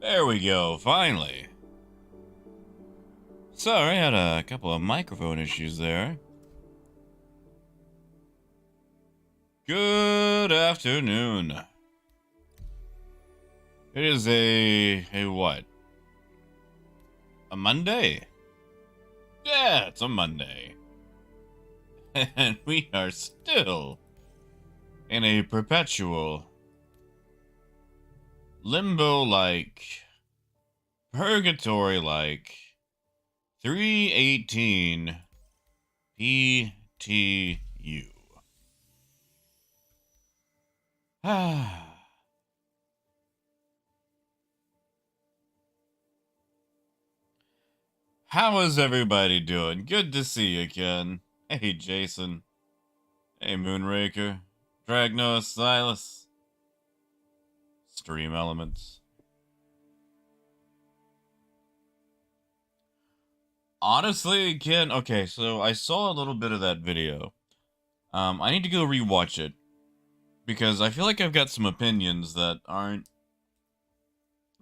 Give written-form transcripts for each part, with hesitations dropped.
There we go, finally. Sorry, I had a couple of microphone issues there. Good afternoon. It is a what? A Monday? Yeah, it's a Monday. And we are still in a perpetual limbo-like, purgatory-like 318 PTU. How is everybody doing? Good to see you, Ken. Hey, Jason. Hey, Moonraker. Dragnos, Silas. Stream Elements. Honestly, Ken, okay, so I saw a little bit of that video. I need to go rewatch it. Because I feel like I've got some opinions that aren't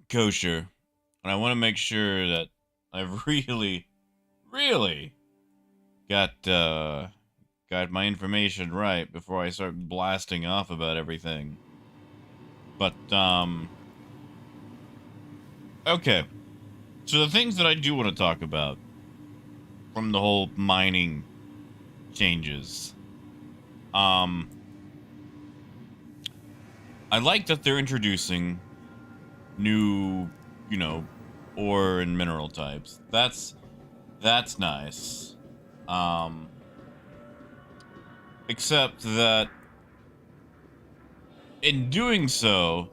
kosher. And I want to make sure that I've really got my information right before I start blasting off about everything. But, okay. So the things that I do want to talk about from the whole mining changes. I like that they're introducing new, ore and mineral types. That's nice. Except that in doing so,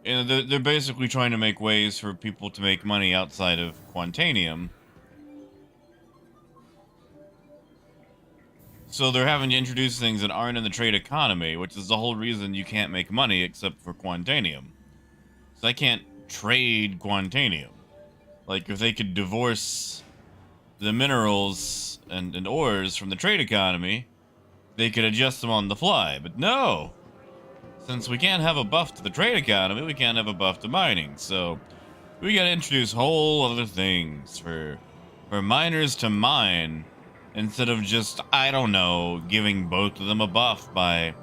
they're basically trying to make ways for people to make money outside of Quantanium. So they're having to introduce things that aren't in the trade economy, which is the whole reason you can't make money except for Quantanium. So I can't trade Quantanium. Like, if they could divorce the minerals and ores from the trade economy, they could adjust them on the fly. But no! Since we can't have a buff to the trade economy, we can't have a buff to mining. So we gotta introduce whole other things for miners to mine, instead of just, I don't know, giving both of them a buff by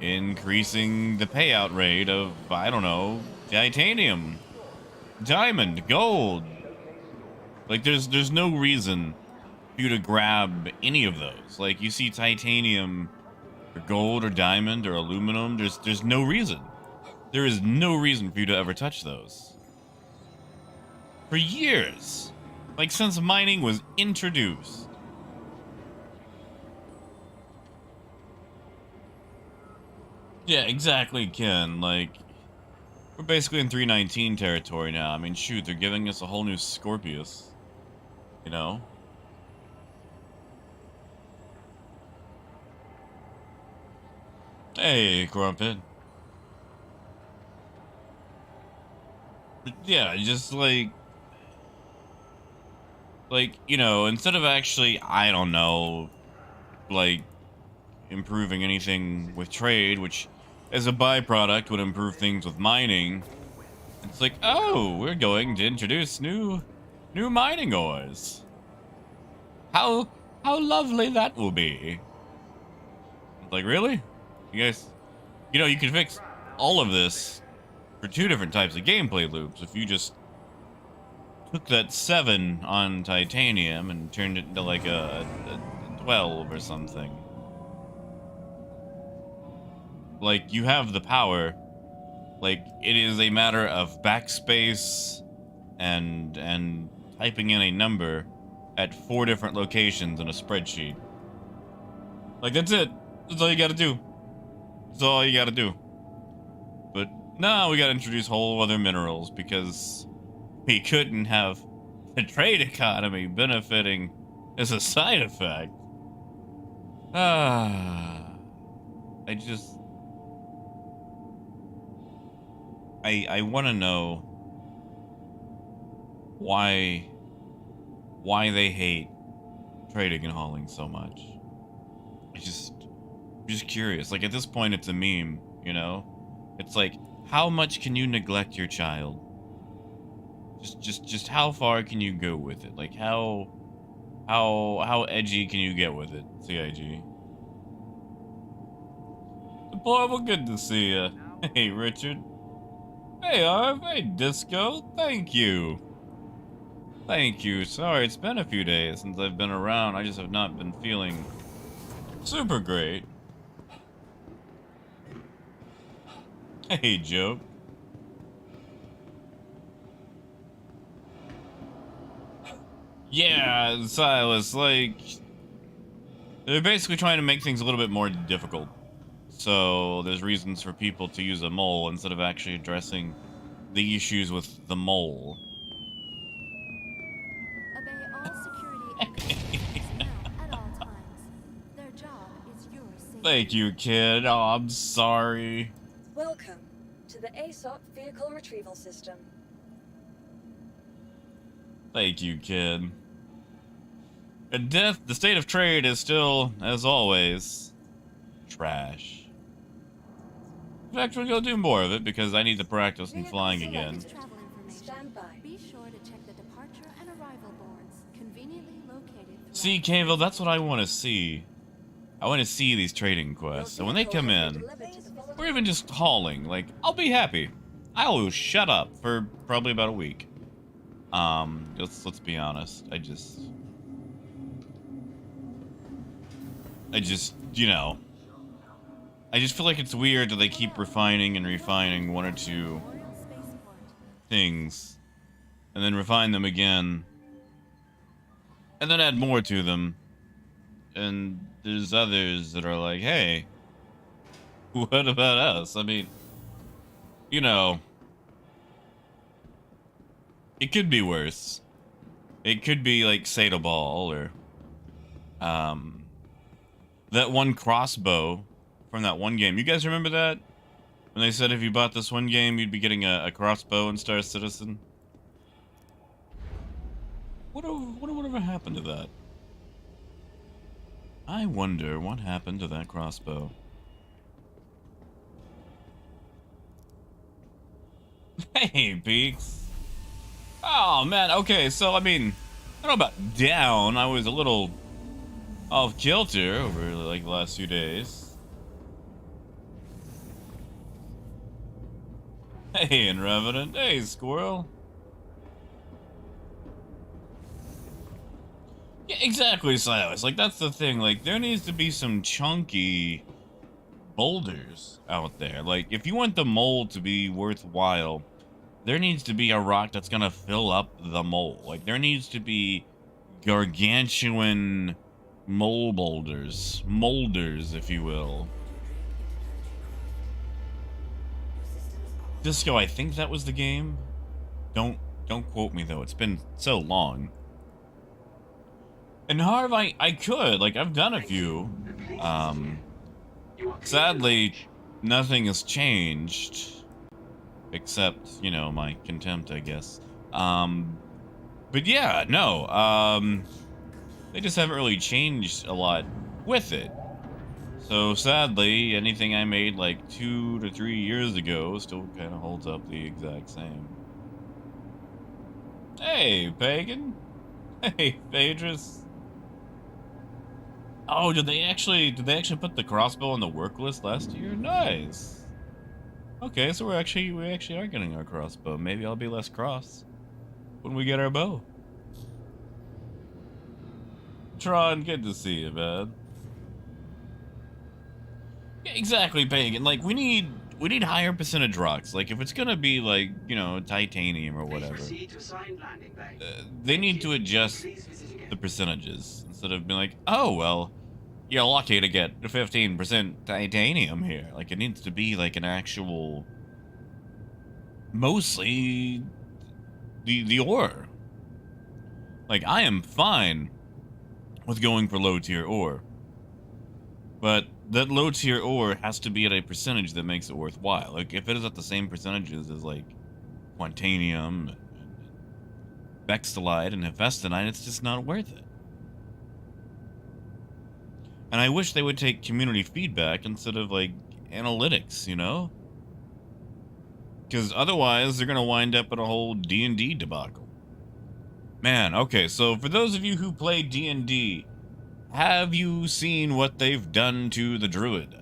increasing the payout rate of, I don't know, titanium, diamond, gold. Like, there's no reason for you to grab any of those. Like, you see titanium or gold or diamond or aluminum, there's no reason. There is no reason for you to ever touch those. For years. Like, since mining was introduced. Yeah, exactly, Ken. Like, we're basically in 319 territory now. I mean, shoot, they're giving us a whole new Scorpius. You know? Hey, Grumpet. But yeah, just like, instead of actually, I don't know, like, improving anything with trade, which as a byproduct would improve things with mining, it's like, oh, we're going to introduce new mining ores. How lovely that will be. It's like, really? You guys, you can fix all of this for 2 different types of gameplay loops if you just took that 7 on titanium and turned it into like a 12 or something. Like, you have the power. Like, it is a matter of backspace and typing in a number at 4 different locations in a spreadsheet. Like, that's it. That's all you gotta do. That's all you gotta do. But now we gotta introduce whole other minerals because we couldn't have the trade economy benefiting as a side effect. I want to know why they hate trading and hauling so much. I'm just curious. Like, at this point, it's a meme, you know? It's like, how much can you neglect your child Just how far can you go with it? Like how edgy can you get with it, CIG? Deplorable, good to see ya. Hey, Richard. Hey, Arv. Hey, Disco. Thank you. Thank you. Sorry, it's been a few days since I've been around. I just have not been feeling super great. Hey, Joke. Yeah, Silas, like, they're basically trying to make things a little bit more difficult. So there's reasons for people to use a mole instead of actually addressing the issues with the mole. Obey all security and control personnel at all times. Their job is your safety. Thank you, kid. Oh, I'm sorry. Welcome to the ASOP Vehicle Retrieval System. Thank you, kid. And death, the state of trade is still, as always, trash. In fact, we're gonna do more of it because I need to practice in flying again. Travel information. Stand by. Be sure to check the departure and arrival boards, conveniently located. See, Caneville, that's what I want to see. I want to see these trading quests. So when they come in, or even just hauling, like, I'll be happy. I will shut up for probably about a week. Let's be honest. I just, you know, I just feel like it's weird that they keep refining and refining one or two things, and then refine them again, and then add more to them. And there's others that are like, hey, what about us? I mean, you know, it could be worse. It could be like Sata Ball or that one crossbow from that one game. You guys remember that? When they said if you bought this one game, you'd be getting a crossbow in Star Citizen? Whatever happened to that? I wonder what happened to that crossbow. Hey, Peaks. Oh, man. Okay, so, I mean, I don't know about down. I was a little off kilter over, like, the last few days. Hey, and Revenant. Hey, Squirrel. Yeah, exactly, Silas. Like, that's the thing. Like, there needs to be some chunky boulders out there. Like, if you want the mole to be worthwhile, there needs to be a rock that's gonna fill up the mole. Like, there needs to be gargantuan mole boulders. Molders, if you will. Disco, I think that was the game. Don't quote me, though. It's been so long. And Harv, I could. Like, I've done a few. Sadly, nothing has changed. Except, you know, my contempt, I guess. But yeah, no. They just haven't really changed a lot with it. So sadly, anything I made like 2 to 3 years ago still kind of holds up the exact same. Hey, Pagan. Hey, Phaedrus. Oh, did they actually put the crossbow on the work list last year? Nice. Okay, so we actually are getting our crossbow. Maybe I'll be less cross when we get our bow. Tron, good to see you, man. Yeah, exactly, Pagan. Like, we need higher percentage rocks. Like, if it's gonna be like, you know, titanium or whatever, they need to adjust the percentages instead of being like, oh well, you're lucky to get 15% titanium here. Like, it needs to be like an actual, mostly the ore. Like, I am fine with going for low tier ore, but that low tier ore has to be at a percentage that makes it worthwhile. Like, if it is at the same percentages as like Quantanium, Bextelite, and Hephaestonite, it's just not worth it. And I wish they would take community feedback instead of like analytics, you know? Because otherwise, they're going to wind up in a whole D&D debacle. Man, okay, so for those of you who play D&D, have you seen what they've done to the druid?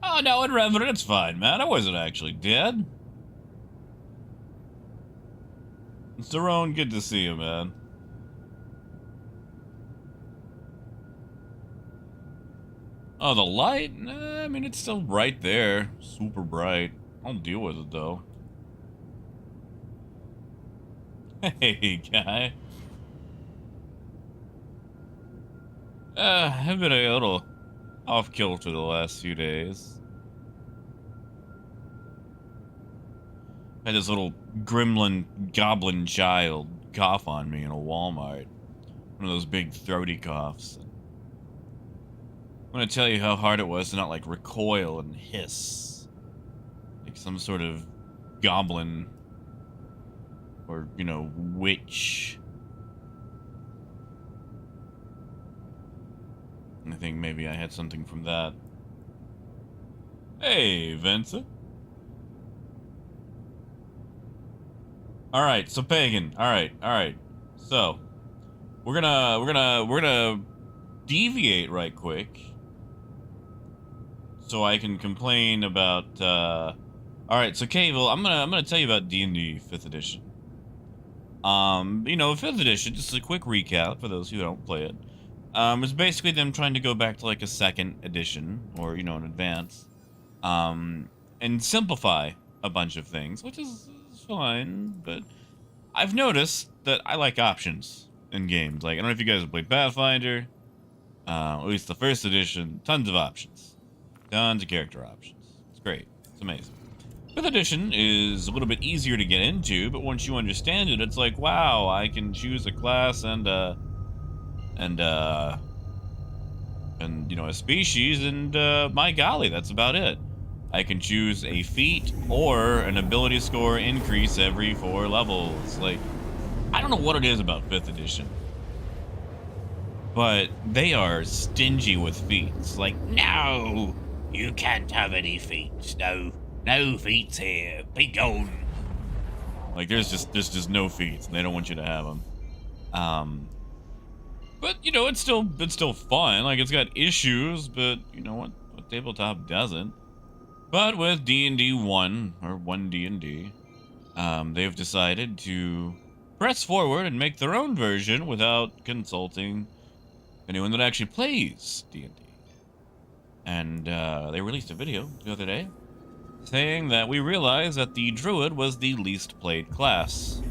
Oh, no, in Revenant, it's fine, man. I wasn't actually dead. Cerrone, good to see you, man. Oh, the light? Nah, I mean, it's still right there. Super bright. I'll deal with it, though. Hey, guy. I've been a little off-kilter the last few days. I had this little gremlin goblin child cough on me in a Walmart. One of those big throaty coughs. I'm gonna tell you how hard it was to not, like, recoil and hiss. Like some sort of goblin. Or, you know, witch. I think maybe I had something from that. Hey, Vincent. Alright, so Pagan. Alright. So, we're gonna deviate right quick. So I can complain about, Alright, so Cable, I'm gonna tell you about D&D 5th edition. You know, 5th edition, just a quick recap for those who don't play it. It's basically them trying to go back to like a 2nd edition, or, you know, an advance. And simplify a bunch of things, which is fine, but I've noticed that I like options in games. Like, I don't know if you guys have played Pathfinder, at least the 1st edition, tons of options. Tons of character options. It's great. It's amazing. 5th edition is a little bit easier to get into, but once you understand it, it's like, wow, I can choose a class and you know, a species, and my golly, that's about it. I can choose a feat or an ability score increase every 4 levels. Like, I don't know what it is about 5th edition, but they are stingy with feats. Like, no, you can't have any feats. No feats here. Be gone. Like, there's just no feats, and they don't want you to have them. But you know, it's still fun. Like, it's got issues, but you know what tabletop doesn't. But with D&D 1 or 1D&D, they've decided to press forward and make their own version without consulting anyone that actually plays D&D. And they released a video the other day saying that we realized that the druid was the least played class.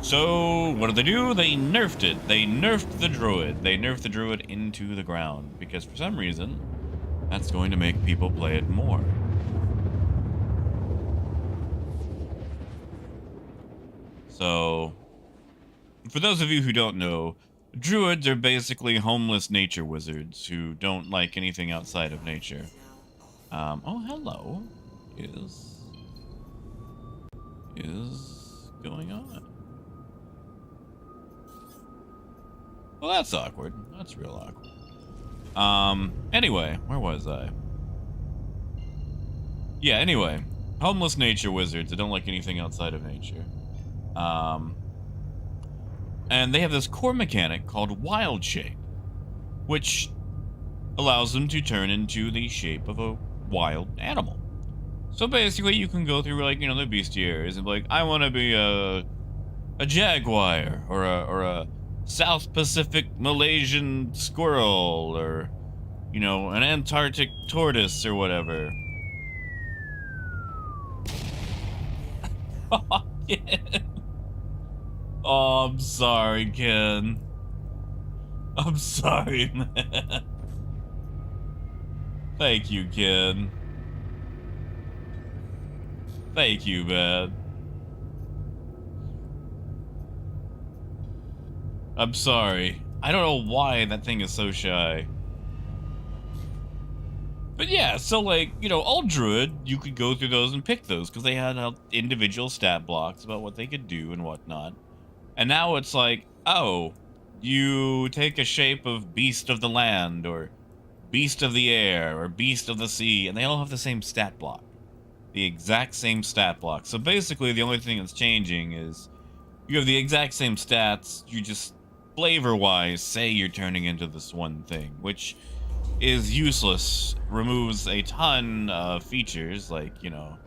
So what did they do? They nerfed it. They nerfed the druid. They nerfed the druid into the ground because for some reason that's going to make people play it more. So, for those of you who don't know, druids are basically homeless nature wizards who don't like anything outside of nature. Oh, hello. Is going on? Well, that's awkward. That's real awkward. Anyway, where was I? Yeah, anyway. Homeless nature wizards that don't like anything outside of nature. And they have this core mechanic called wild shape, which allows them to turn into the shape of a wild animal. So basically, you can go through, like, you know, the bestiaries and be like, I want to be a jaguar or a South Pacific Malaysian squirrel, or, you know, an Antarctic tortoise or whatever. Oh, Ken. Oh, I'm sorry, Ken. I'm sorry, man. Thank you, Ken. Thank you, man. I'm sorry. I don't know why that thing is so shy. But yeah, so like, you know, old druid, you could go through those and pick those because they had individual stat blocks about what they could do and whatnot. And now it's like, oh, you take a shape of beast of the land, or beast of the air or beast of the sea, and they all have the same stat block. The exact same stat block. So basically, the only thing that's changing is you have the exact same stats, you just flavor-wise say you're turning into this one thing, which is useless, removes a ton of features, like, you know,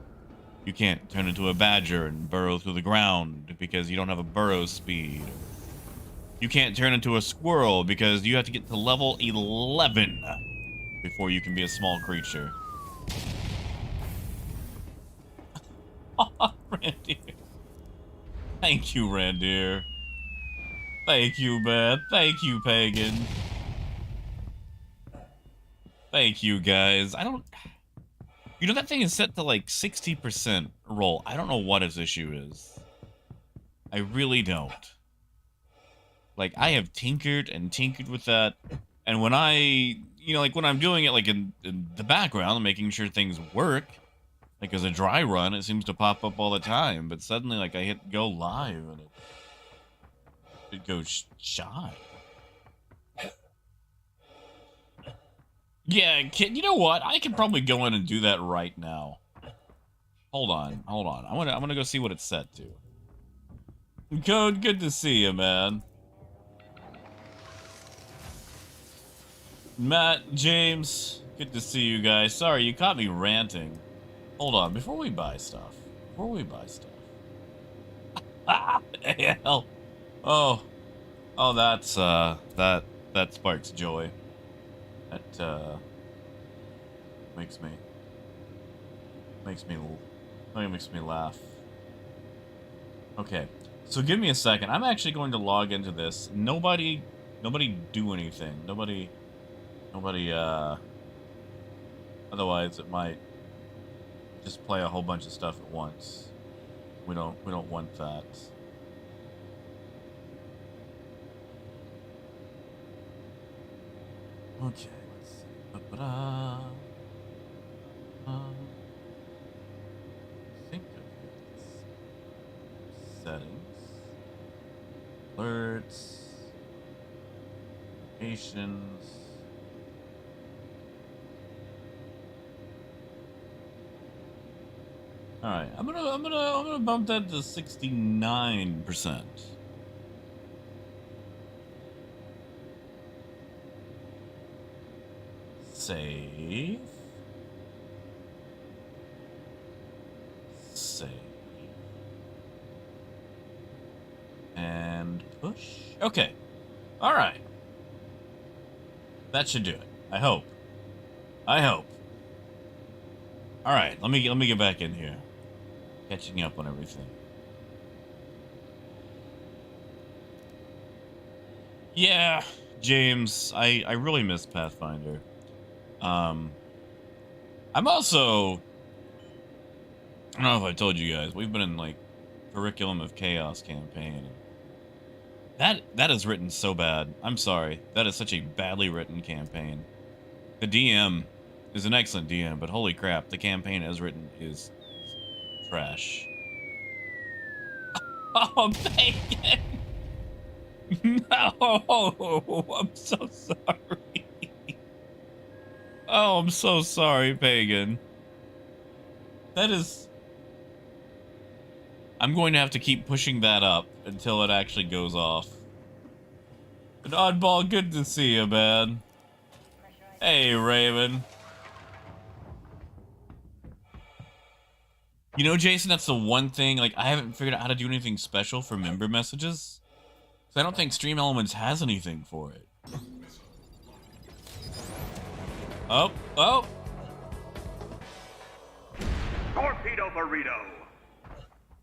you can't turn into a badger and burrow through the ground because you don't have a burrow speed. You can't turn into a squirrel because you have to get to level 11 before you can be a small creature. Randir. Thank you, Randir. Thank you, man. Thank you, Pagan. Thank you, guys. I don't... You know, that thing is set to like 60% roll. I don't know what his issue is. I really don't. Like, I have tinkered and tinkered with that. And when I, you know, like when I'm doing it like in the background, making sure things work, like as a dry run, it seems to pop up all the time. But suddenly, like, I hit go live and it goes shy. Yeah, kid, you know what? I can probably go in and do that right now. Hold on. I'm gonna go see what it's set to. Code, good to see you, man. Matt, James, good to see you guys. Sorry, you caught me ranting. Hold on, before we buy stuff. Ah, hell. Oh, that's that sparks joy. That makes me laugh. Okay, so give me a second. I'm actually going to log into this. Nobody do anything. Nobody. Otherwise, it might just play a whole bunch of stuff at once. We don't want that. Okay, let's see. I think of this. Settings, alerts, notifications. All right, I'm gonna bump that to 69%. Save. And push. Okay. All right. That should do it. I hope. All right. Let me get back in here. Catching up on everything. Yeah, James, I really miss Pathfinder. I'm also, I don't know if I told you guys, we've been in like Curriculum of Chaos campaign. That is written so bad. I'm sorry. That is such a badly written campaign. The DM is an excellent DM, but holy crap, the campaign as written is trash. Oh, Pagan! No! I'm so sorry. Oh, I'm so sorry, Pagan. That is... I'm going to have to keep pushing that up until it actually goes off. But Oddball, good to see you, man. Hey, Raven. You know, Jason, that's the one thing, like, I haven't figured out how to do anything special for member messages. So I don't think Stream Elements has anything for it. Oh. Torpedo burrito.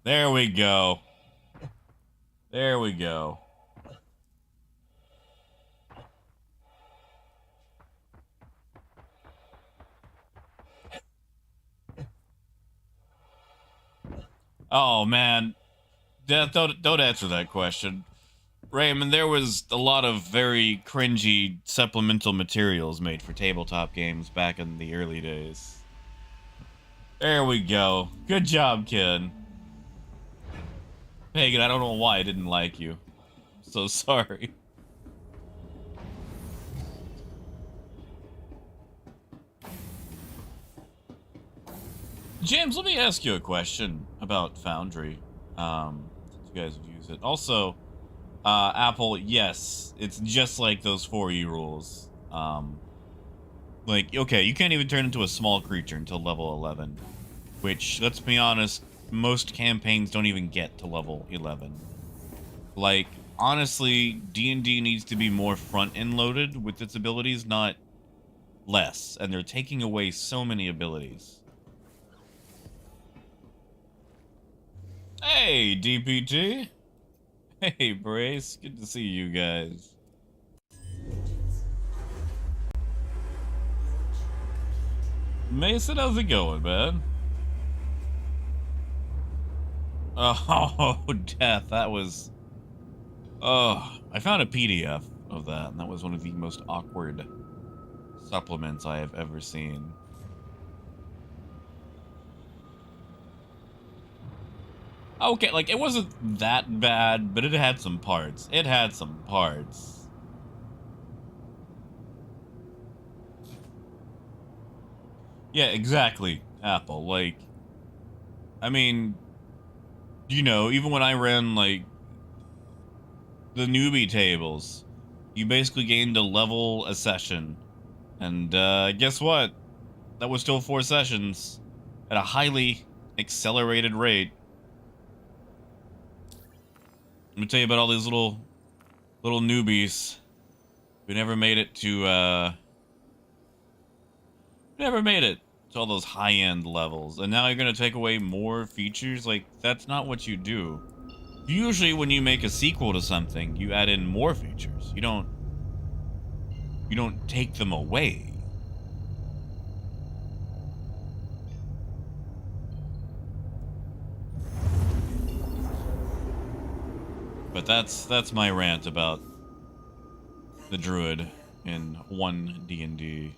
There we go. Oh, man. Don't answer that question. Raymond, there was a lot of very cringy supplemental materials made for tabletop games back in the early days. There we go. Good job, kid. Pagan, I don't know why I didn't like you. So sorry. James, let me ask you a question about Foundry. Since you guys use it. Also, Apple, yes, it's just like those 4E rules. Like, okay, you can't even turn into a small creature until level 11. Which, let's be honest, most campaigns don't even get to level 11. Like, honestly, D&D needs to be more front-end loaded with its abilities, not less. And they're taking away so many abilities. Hey, DPT. Hey, Brace. Good to see you guys. Mason, how's it going, man? Oh, death. That was... Oh, I found a PDF of that, and that was one of the most awkward supplements I have ever seen. Okay, like, it wasn't that bad, but it had some parts. It had some parts. Yeah, exactly, Apple. Like, I mean, you know, even when I ran, like, the newbie tables, you basically gained a level a session. And, guess what? That was still 4 sessions at a highly accelerated rate. Let me tell you about all these little newbies who never made it to, never made it to all those high-end levels. And now you're gonna take away more features? Like, that's not what you do. Usually when you make a sequel to something, you add in more features. You don't take them away. But that's my rant about the druid in 1 D&D.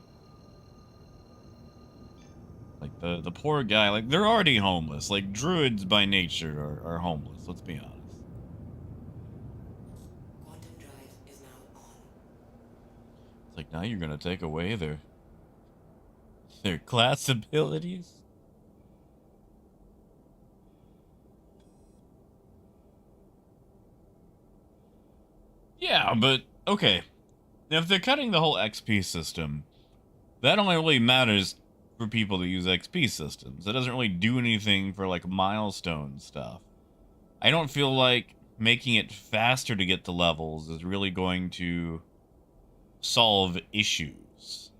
Like, the poor guy, like, they're already homeless. Like, druids by nature are homeless, let's be honest. It's like, now you're gonna take away their class abilities? Yeah, but, okay. Now, if they're cutting the whole XP system, that only really matters for people that use XP systems. It doesn't really do anything for, like, milestone stuff. I don't feel like making it faster to get to levels is really going to solve issues.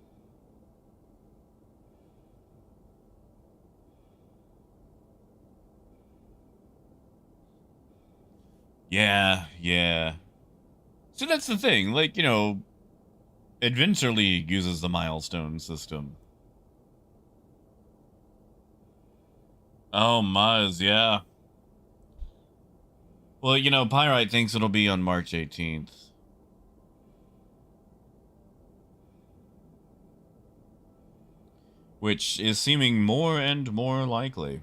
Yeah. So that's the thing. Like, you know, Adventure League uses the milestone system. Oh, Muzz, yeah. Well, you know, Pyrite thinks it'll be on March 18th. Which is seeming more and more likely.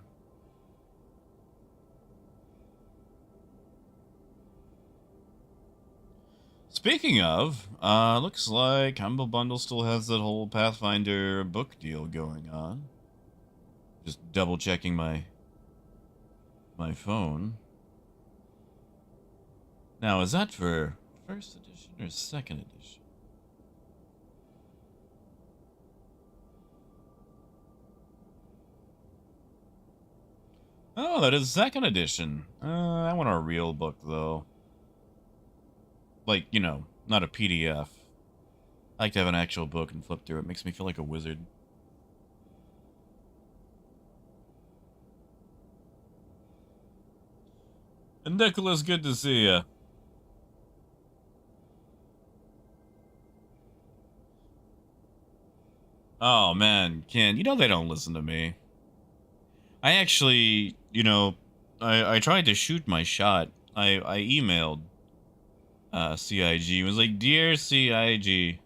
Speaking of, looks like Humble Bundle still has that whole Pathfinder book deal going on. Just double checking my phone. Now, is that for first edition or second edition? Oh, that is second edition. I want a real book, though. Like, you know, not a PDF. I like to have an actual book and flip through it. Makes me feel like a wizard. And Nicholas, good to see ya. Oh, man, Ken, you know they don't listen to me. I actually, you know, I tried to shoot my shot. I emailed CIG. It was like, "Dear CIG,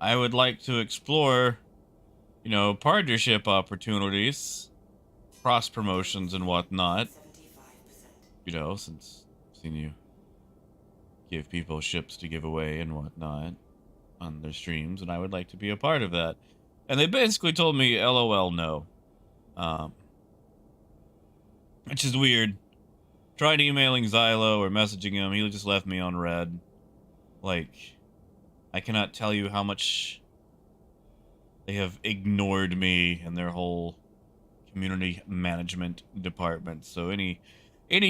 I would like to explore, you know, partnership opportunities, cross promotions and whatnot. You know, since I've seen you give people ships to give away and whatnot on their streams, and I would like to be a part of that." And they basically told me, LOL, no. Um, which is weird. Tried emailing Xylo or messaging him. He just left me on red. Like, I cannot tell you how much they have ignored me and their whole community management department. So any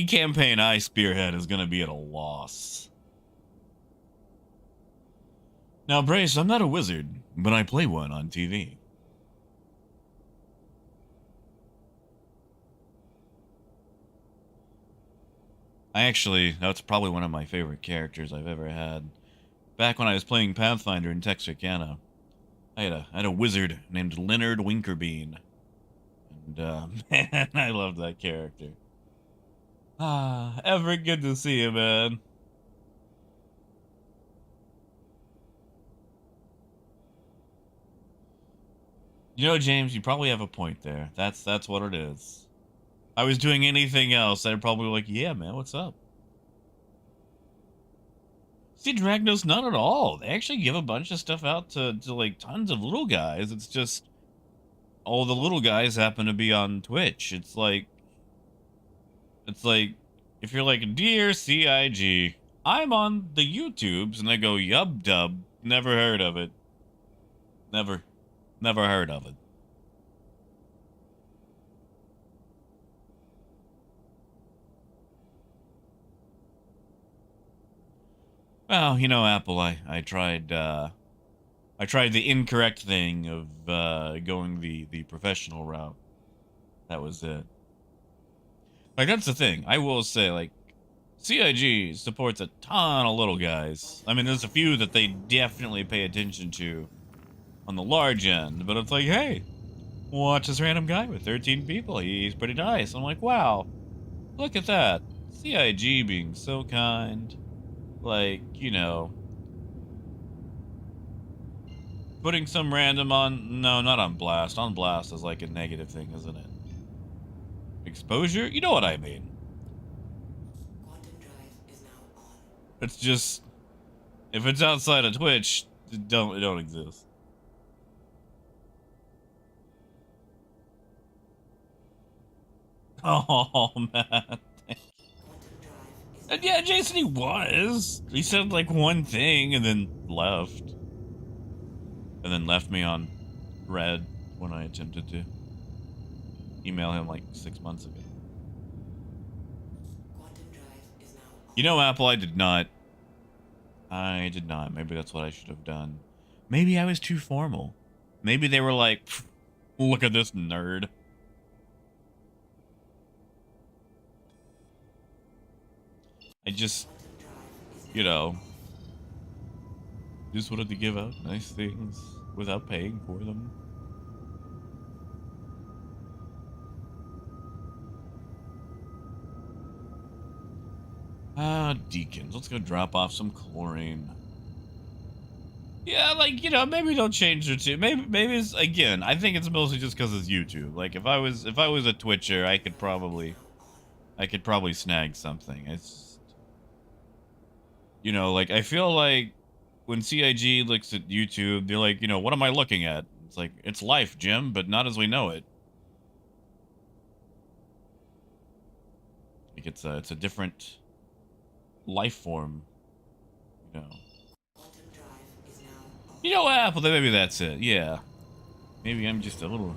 campaign I spearhead is going to be at a loss. Now, Brace, I'm not a wizard, but I play one on TV. That's probably one of my favorite characters I've ever had. Back when I was playing Pathfinder in Texarkana, I had a wizard named Leonard Winkerbean. And, man, I loved that character. Ever good to see you, man. You know, James, you probably have a point there. That's what it is. I was doing anything else, I'd probably be like, yeah, man, what's up? See, Dragnos, not at all. They actually give a bunch of stuff out to like tons of little guys. It's just all the little guys happen to be on Twitch. It's like if you're like, dear CIG, I'm on the YouTubes, and they go, yub dub, never heard of it. Never heard of it. Well, you know, Apple, I tried the incorrect thing of going the professional route. That was it. Like, that's the thing. I will say, like, CIG supports a ton of little guys. I mean, there's a few that they definitely pay attention to on the large end, but it's like, hey, watch this random guy with 13 people. He's pretty nice. I'm like, wow, look at that. CIG being so kind. Like, you know, putting some random on, no, not on blast. On blast is like a negative thing, isn't it? Exposure? You know what I mean. Quantum drive is now on. It's just, if it's outside of Twitch, it don't exist. Oh, man. And yeah, Jason, he was. He said like one thing and then left. And then left me on red when I attempted to email him like 6 months ago. Quantum drive is now on. You know, Apple, I did not. Maybe that's what I should have done. Maybe I was too formal. Maybe they were like, look at this nerd. I just, you know, just wanted to give out nice things without paying for them. Deacons, let's go drop off some chlorine. Yeah, like, you know, maybe don't change it to, maybe it's, again, I think it's mostly just because it's YouTube. Like, if I was a Twitcher, I could probably snag something. It's, you know, like, I feel like when CIG looks at YouTube, they're like, you know, what am I looking at? It's like, it's life, Jim, but not as we know it. Like, it's a different life form, you know. Quantum drive is now on. You know what, Apple, maybe that's it, yeah. Maybe I'm just a little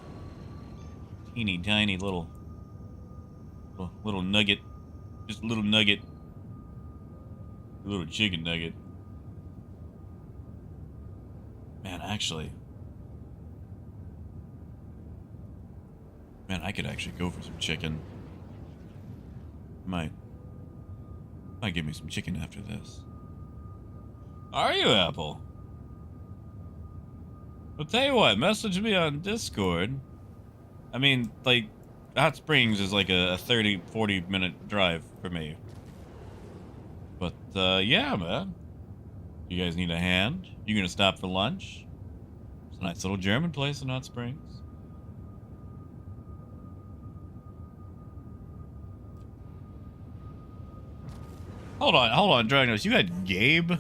teeny tiny little nugget. Just a little nugget. A little chicken nugget. Man, actually. Man, I could actually go for some chicken. Might give me some chicken after this. Are you, Apple? Well, tell you what, message me on Discord. I mean, like, Hot Springs is like a 30-40 minute drive for me. But, yeah, man. You guys need a hand? You gonna stop for lunch? It's a nice little German place in Hot Springs. Hold on, Dragnos. You got Gabe? You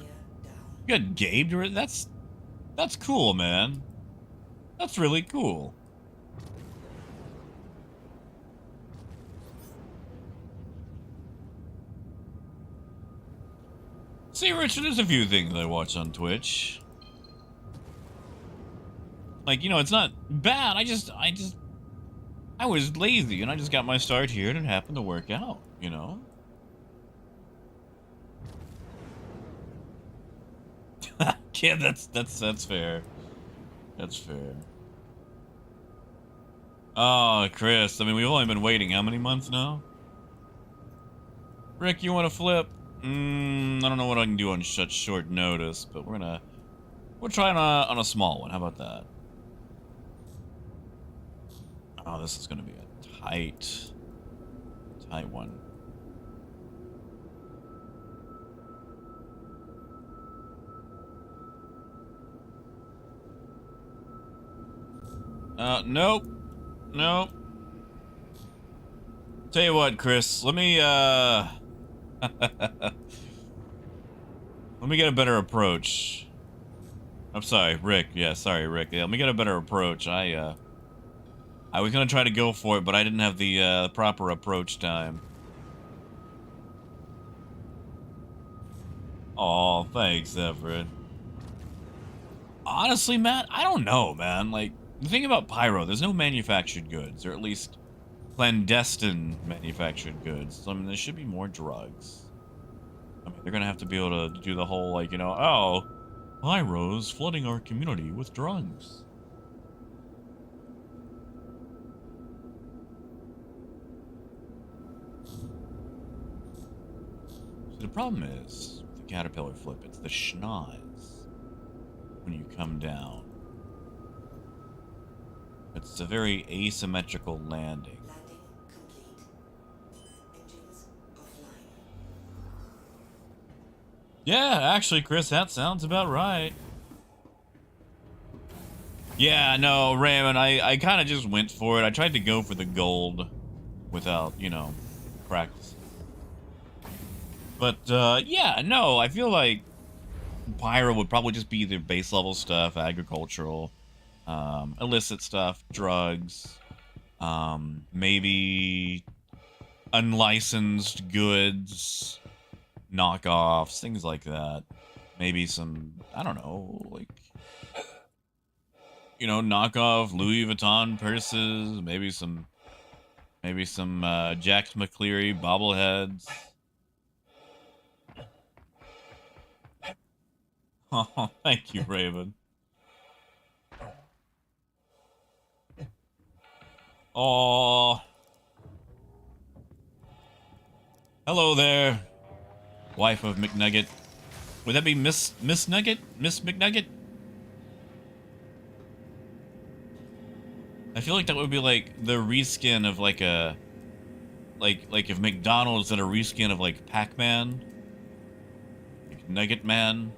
got Gabe to it? That's cool, man. That's really cool. See, Richard, there's a few things I watch on Twitch. Like, you know, it's not bad. I was lazy and I just got my start here and it happened to work out, you know? Yeah, that's fair. That's fair. Oh, Chris, I mean, we've only been waiting how many months now? Rick, you want to flip? I don't know what I can do on such short notice, but we'll try on a small one. How about that? Oh, this is gonna be a tight one. Nope. Nope. Tell you what, Chris, let me let me get a better approach. I'm sorry, Rick. Yeah, sorry, Rick. Yeah, let me get a better approach. I was gonna try to go for it, but I didn't have the proper approach time. Oh, thanks, Everett. Honestly, Matt, I don't know, man. Like, the thing about Pyro, there's no manufactured goods, or at least clandestine manufactured goods. So, I mean, there should be more drugs. I mean, they're gonna have to be able to do the whole, like, you know, oh, Pyro's flooding our community with drugs. The problem is, with the caterpillar flip, it's the schnoz when you come down. It's a very asymmetrical landing. Landing complete. Engines offline. Yeah, actually, Chris, that sounds about right. Yeah, no, Raymond, I kind of just went for it. I tried to go for the gold without, you know, practicing. But, yeah, no, I feel like Pyro would probably just be either base level stuff, agricultural, illicit stuff, drugs, maybe unlicensed goods, knockoffs, things like that. Maybe some, I don't know, like, you know, knockoff Louis Vuitton purses, maybe some Jax McCleary bobbleheads. Oh, thank you, Raven. Oh, hello there, wife of McNugget. Would that be Miss Nugget? Miss McNugget? I feel like that would be like the reskin of like a like if McDonald's did a reskin of like Pac-Man, like Nugget Man,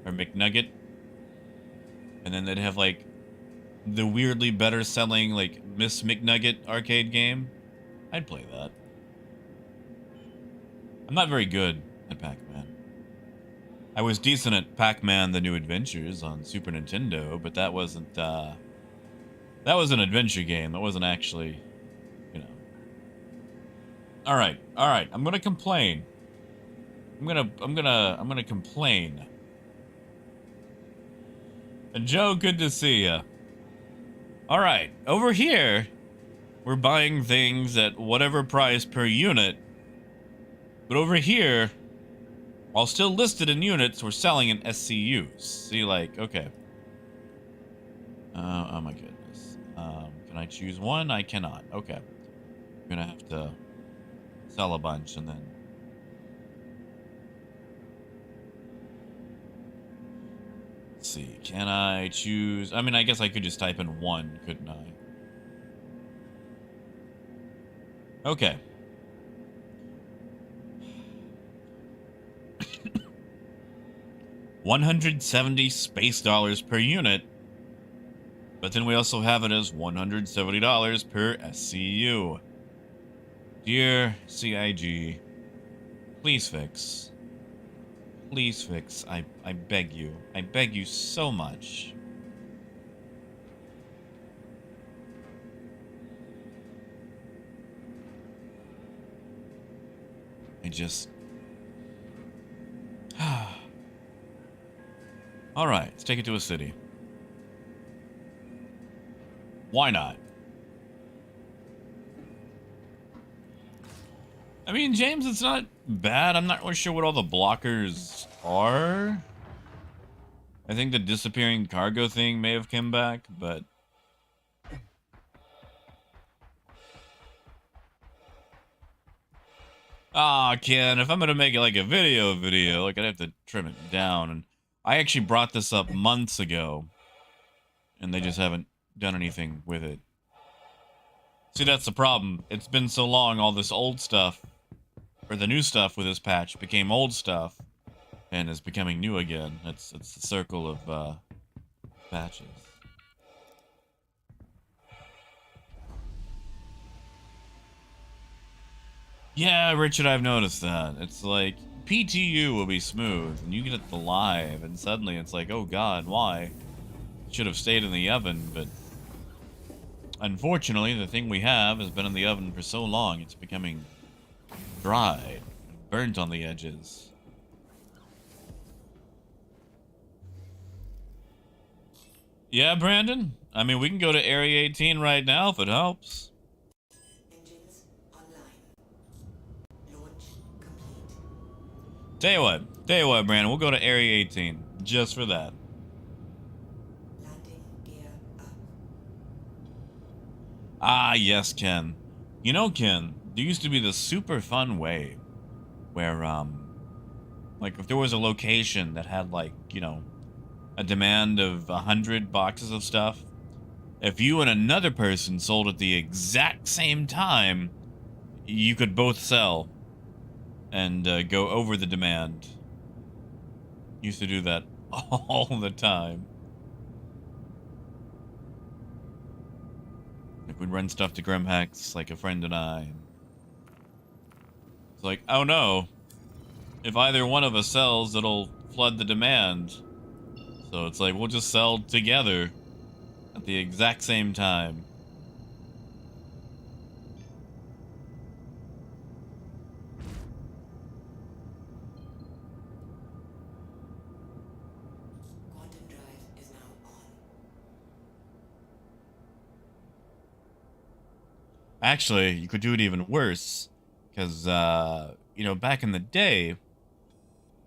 or McNugget, and then they'd have like the weirdly better selling like Miss McNugget arcade game. I'd play that. I'm not very good at Pac-Man. I was decent at Pac-Man: The New Adventures on Super Nintendo, but that wasn't that was an adventure game. That wasn't actually, you know. All right. I'm gonna complain. I'm gonna complain. And Joe, good to see ya. All right, over here, we're buying things at whatever price per unit. But over here, while still listed in units, we're selling in SCUs. See, like, okay. Oh my goodness. Can I choose one? I cannot. Okay. I'm gonna have to sell a bunch and then... Let's see. Can I choose... I mean, I guess I could just type in one, couldn't I? Okay. $170 space dollars per unit. But then we also have it as $170 per SCU. Dear CIG, please fix. Please fix. I beg you. I beg you so much. Alright, let's take it to a city. Why not? I mean, James, it's not bad. I'm not really sure what all the blockers are. I think the disappearing cargo thing may have come back, but... Ah, Ken, if I'm gonna make it like a video, like I'd have to trim it down. And I actually brought this up months ago, and they just haven't done anything with it. See, that's the problem. It's been so long, all this old stuff, or the new stuff with this patch became old stuff, and is becoming new again. It's the circle of patches. Yeah, Richard, I've noticed that. It's like, PTU will be smooth, and you get it to live, and suddenly it's like, oh god, why? Should have stayed in the oven, but... Unfortunately, the thing we have has been in the oven for so long, it's becoming dried, burnt on the edges. Yeah, Brandon? I mean, we can go to Area 18 right now if it helps. Engines online. Launch complete. Tell you what, Brandon, we'll go to Area 18, just for that. Landing gear up. Ah, yes, Ken. You know, Ken, there used to be this super fun way where, like, if there was a location that had, like, you know, a demand of 100 boxes of stuff, if you and another person sold at the exact same time, you could both sell and go over the demand. Used to do that all the time. Like, we'd run stuff to Grimhex, like a friend and I. It's like, oh no. If either one of us sells, it'll flood the demand. So it's like, we'll just sell together at the exact same time. Quantum drive is now on. Actually, you could do it even worse. Because, you know, back in the day,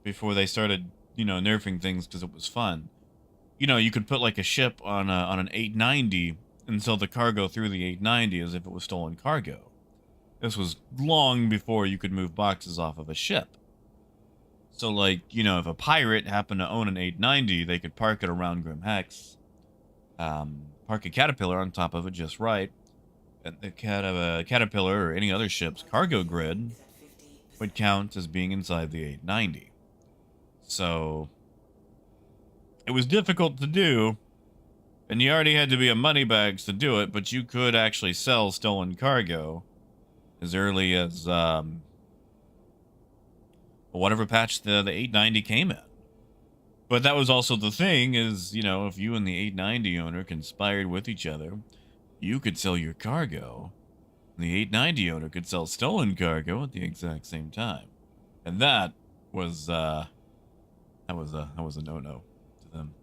before they started, you know, nerfing things because it was fun, you know, you could put like a ship on an 890 and sell the cargo through the 890 as if it was stolen cargo. This was long before you could move boxes off of a ship. So, like, you know, if a pirate happened to own an 890, they could park it around Grimhex, park a Caterpillar on top of it just right, and the Caterpillar or any other ship's cargo grid would count as being inside the 890. So, it was difficult to do, and you already had to be a moneybags to do it, but you could actually sell stolen cargo as early as, whatever patch the 890 came in. But that was also the thing is, you know, if you and the 890 owner conspired with each other, you could sell your cargo, and the 890 owner could sell stolen cargo at the exact same time. And that was a no-no to them.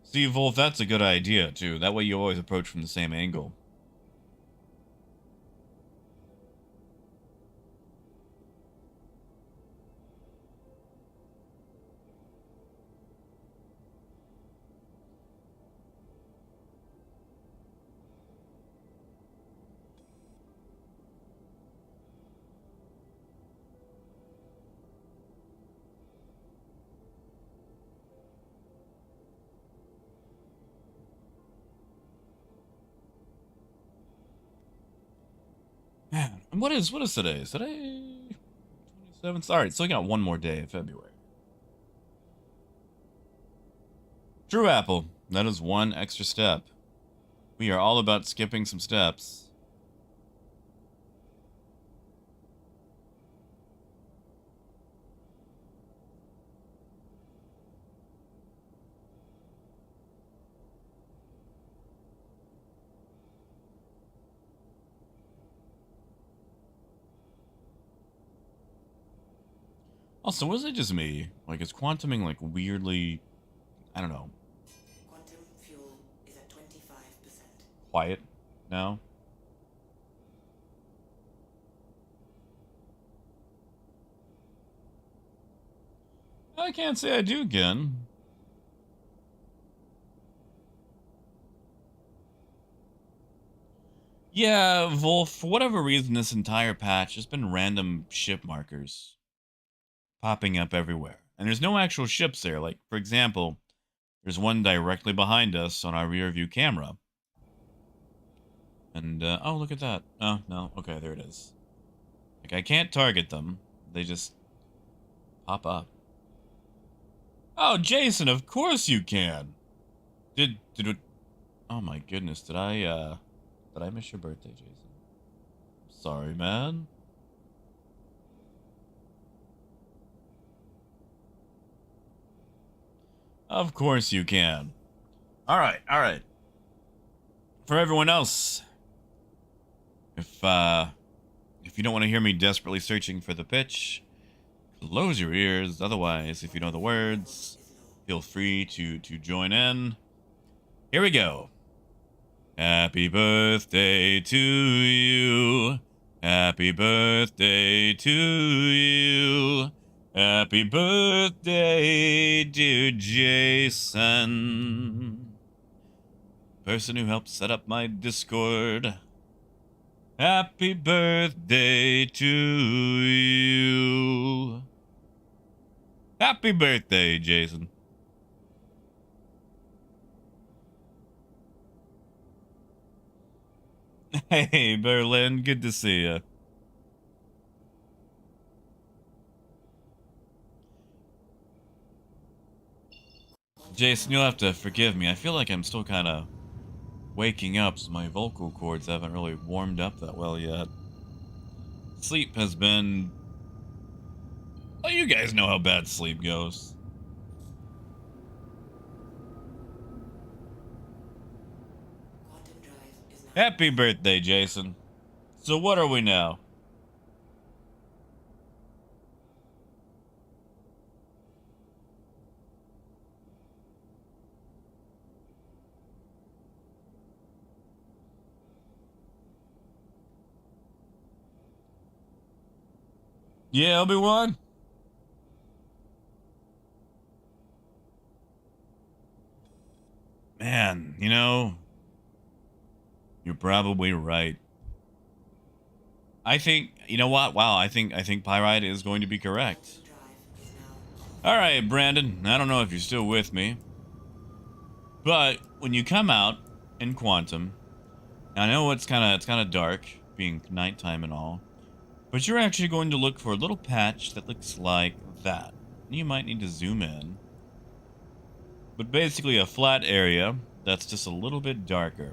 See, Wolf, that's a good idea, too. That way you always approach from the same angle. Man, and what is today? Is today 27th? All right, so we got one more day of February. True, Apple. That is one extra step. We are all about skipping some steps. Also, was it just me? Like, is quantuming, like, weirdly, I don't know, Quantum fuel is at 25%. quiet now? I can't say I do again. Yeah, Wolf, for whatever reason, this entire patch has been random ship markers popping up everywhere. And there's no actual ships there. Like, for example, there's one directly behind us on our rear view camera. And, oh, look at that. Oh, no. Okay, there it is. Like, I can't target them. They just pop up. Oh, Jason, of course you can. Did it... Oh, my goodness. Did I miss your birthday, Jason? Sorry, man. Of course you can. All right, all right. For everyone else, if you don't want to hear me desperately searching for the pitch, close your ears. Otherwise, if you know the words, feel free to join in. Here we go. Happy birthday to you. Happy birthday to you. Happy birthday, dear Jason. Person who helped set up my Discord. Happy birthday to you. Happy birthday, Jason. Hey, Berlin, good to see you. Jason, you'll have to forgive me. I feel like I'm still kind of waking up, so my vocal cords haven't really warmed up that well yet. Sleep has been... Oh, you guys know how bad sleep goes. Quantum drive is now. Happy birthday, Jason. So what are we now? Yeah, Obi-Wan? Man, you know, you're probably right. I think, you know what? Wow, I think Pyrite is going to be correct. Drive is now off. All right, Brandon, I don't know if you're still with me, but when you come out in Quantum, I know it's kind of dark, being nighttime and all, but you're actually going to look for a little patch that looks like that. You might need to zoom in. But basically a flat area that's just a little bit darker.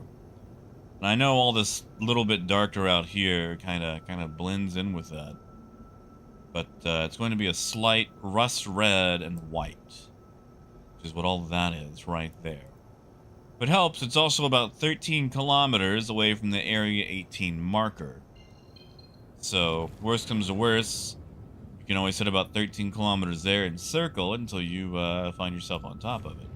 And I know all this little bit darker out here kind of blends in with that. But it's going to be a slight rust red and white, which is what all that is right there. If it helps, it's also about 13 kilometers away from the Area 18 marker. So, worst comes to worst, you can always hit about 13 kilometers there and circle until you find yourself on top of it.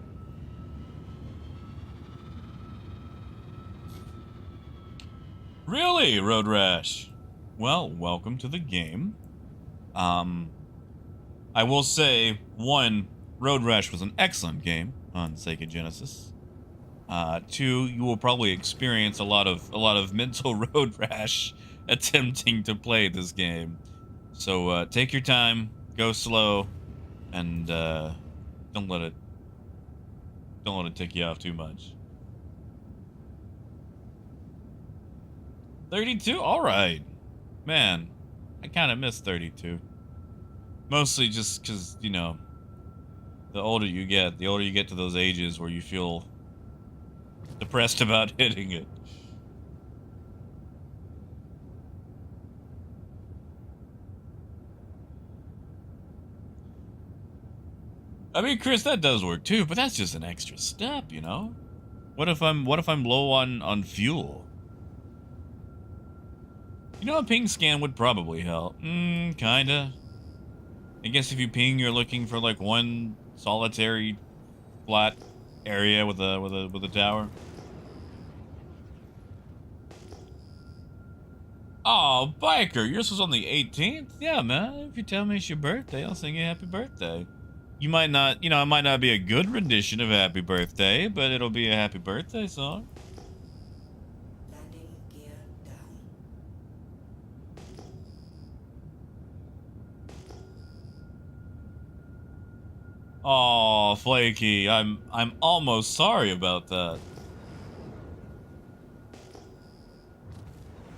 Really, Road Rash? Well, welcome to the game. I will say, one, Road Rash was an excellent game on Sega Genesis. Two, you will probably experience a lot of mental road rash attempting to play this game. So take your time, go slow, and don't let it tick you off too much. 32? Alright. Man, I kind of miss 32. Mostly just because, you know, the older you get to those ages where you feel depressed about hitting it. I mean, Chris, that does work too, but that's just an extra step, you know? What if I'm low on fuel? You know, a ping scan would probably help. Kinda. I guess if you ping, you're looking for like one solitary flat area with a tower. Oh, biker, yours was on the 18th? Yeah, man. If you tell me it's your birthday, I'll sing you happy birthday. You might not, you know, it might not be a good rendition of happy birthday, but it'll be a happy birthday song. Landing gear down. Oh, Flaky, I'm almost sorry about that.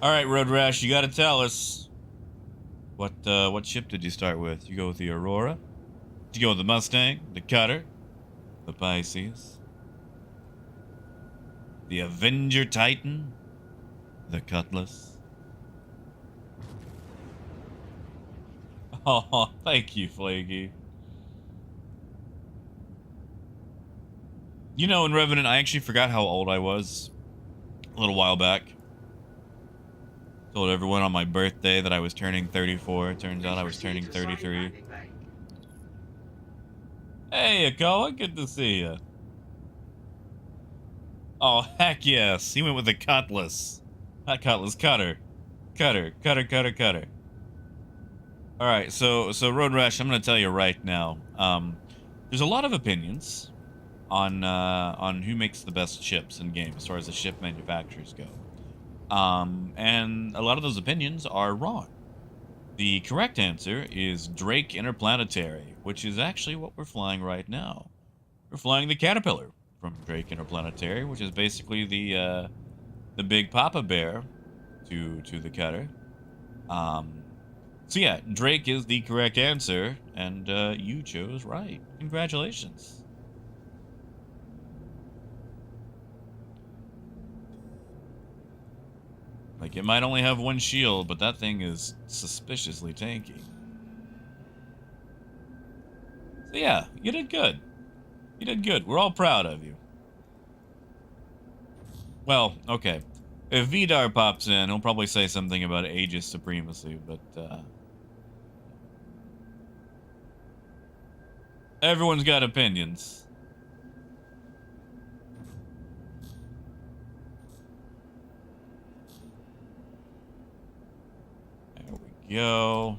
All right, Road Rash, you gotta tell us. What ship did you start with? You go with the Aurora? Did you go with the Mustang, the Cutter, the Pisces, the Avenger Titan, the Cutlass? Oh, thank you, Flaky. You know, in Revenant, I actually forgot how old I was a little while back. Told everyone on my birthday that I was turning 34. Turns out I was turning 33. Hey, Akawa, good to see you. Oh, heck yes. He went with the Cutlass. Not Cutlass, Cutter. Cutter. Alright, so Road Rash, I'm gonna tell you right now. There's a lot of opinions on who makes the best ships in game as far as the ship manufacturers go. And a lot of those opinions are wrong. The correct answer is Drake Interplanetary, which is actually what we're flying right now. We're flying the Caterpillar from Drake Interplanetary, which is basically the big Papa Bear to the Cutter. So yeah, Drake is the correct answer, and you chose right. Congratulations. Like, it might only have one shield, but that thing is suspiciously tanky. So yeah, you did good. You did good. We're all proud of you. Well, okay. If Vidar pops in, he'll probably say something about Aegis supremacy, but, everyone's got opinions. There we go.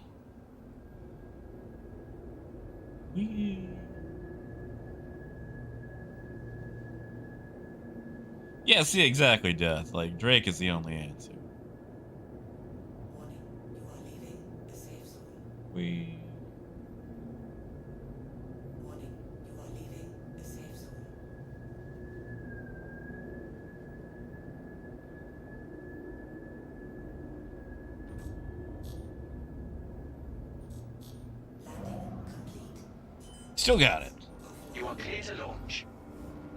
Yeah, see, exactly, Death. Like, Drake is the only answer. Warning, you are leaving the safe zone. We... Warning, you are leaving the safe zone. Landing complete. Still got it. You are clear to launch.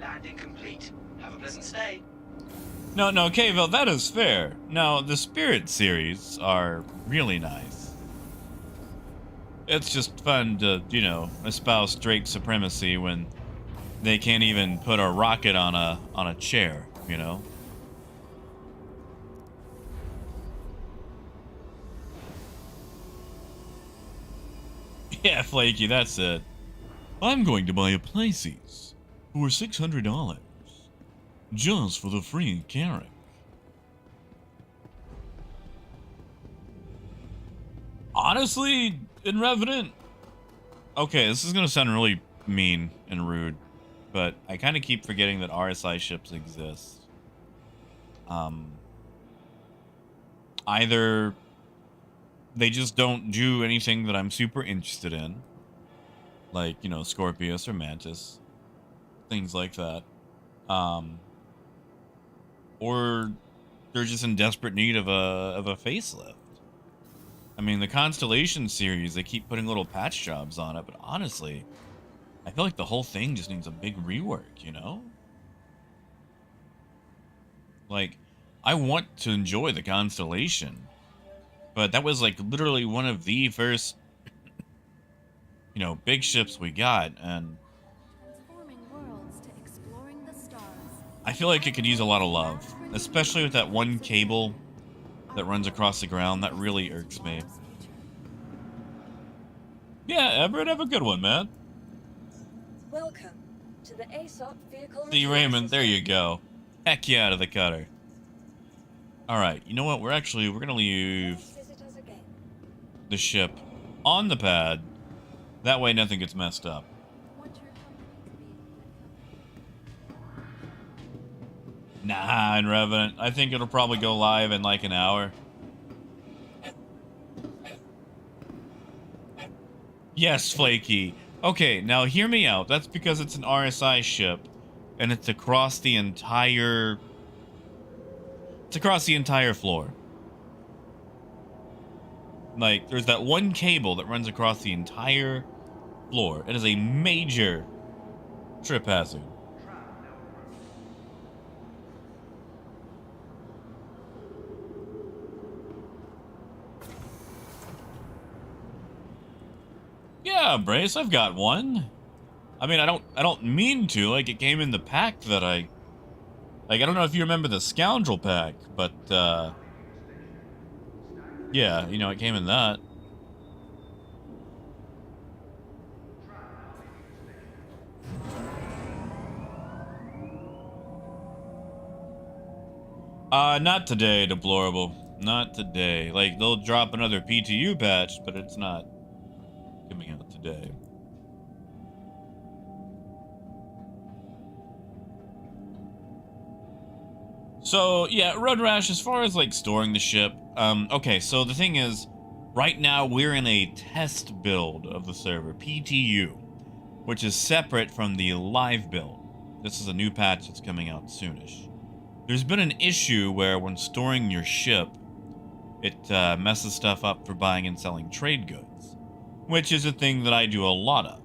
Landing complete. Have a pleasant stay. No, Cavill, that is fair. Now, the Spirit series are really nice. It's just fun to, you know, espouse Drake supremacy when they can't even put a rocket on a chair, you know? Yeah, Flaky, that's it. I'm going to buy a Pisces for $600 just for the free carrot. Honestly, in Revenant, okay, this is gonna sound really mean and rude, but I kind of keep forgetting that RSI ships exist. Either they just don't do anything that I'm super interested in, like, you know, Scorpius or Mantis, things like that. Or they're just in desperate need of a facelift. I mean, the Constellation series, they keep putting little patch jobs on it, but honestly, I feel like the whole thing just needs a big rework, you know? Like, I want to enjoy the Constellation, but that was like literally one of the first, you know, big ships we got, and Transforming worlds to exploring the stars. I feel like it could use a lot of love, especially with that one cable that runs across the ground. That really irks me. Yeah, Everett, have a good one, man. Welcome to the ASOP vehicle See, retrieval Raymond, there system. you go. Heck yeah, out of the cutter. Alright, you know what? We're gonna leave Please visit us again. the ship on the pad. That way nothing gets messed up. Want your company to be a good company. Nah, in Revenant. I think it'll probably go live in like an hour. Yes, Flaky. Okay, now hear me out. That's because it's an RSI ship, and it's across the entire... It's across the entire floor. Like, there's that one cable that runs across the entire floor. It is a major trip hazard. Yeah, Brace, I've got one. I mean, I don't mean to. Like, it came in the pack that I don't know if you remember the Scoundrel pack, but yeah, you know, it came in that. Not today, Deplorable. Not today. Like, they'll drop another PTU patch, but it's not coming out today. So, yeah, Road Rash, as far as, like, storing the ship, okay, so the thing is, right now we're in a test build of the server, PTU, which is separate from the live build. This is a new patch that's coming out soonish. There's been an issue where when storing your ship, it messes stuff up for buying and selling trade goods, which is a thing that I do a lot of.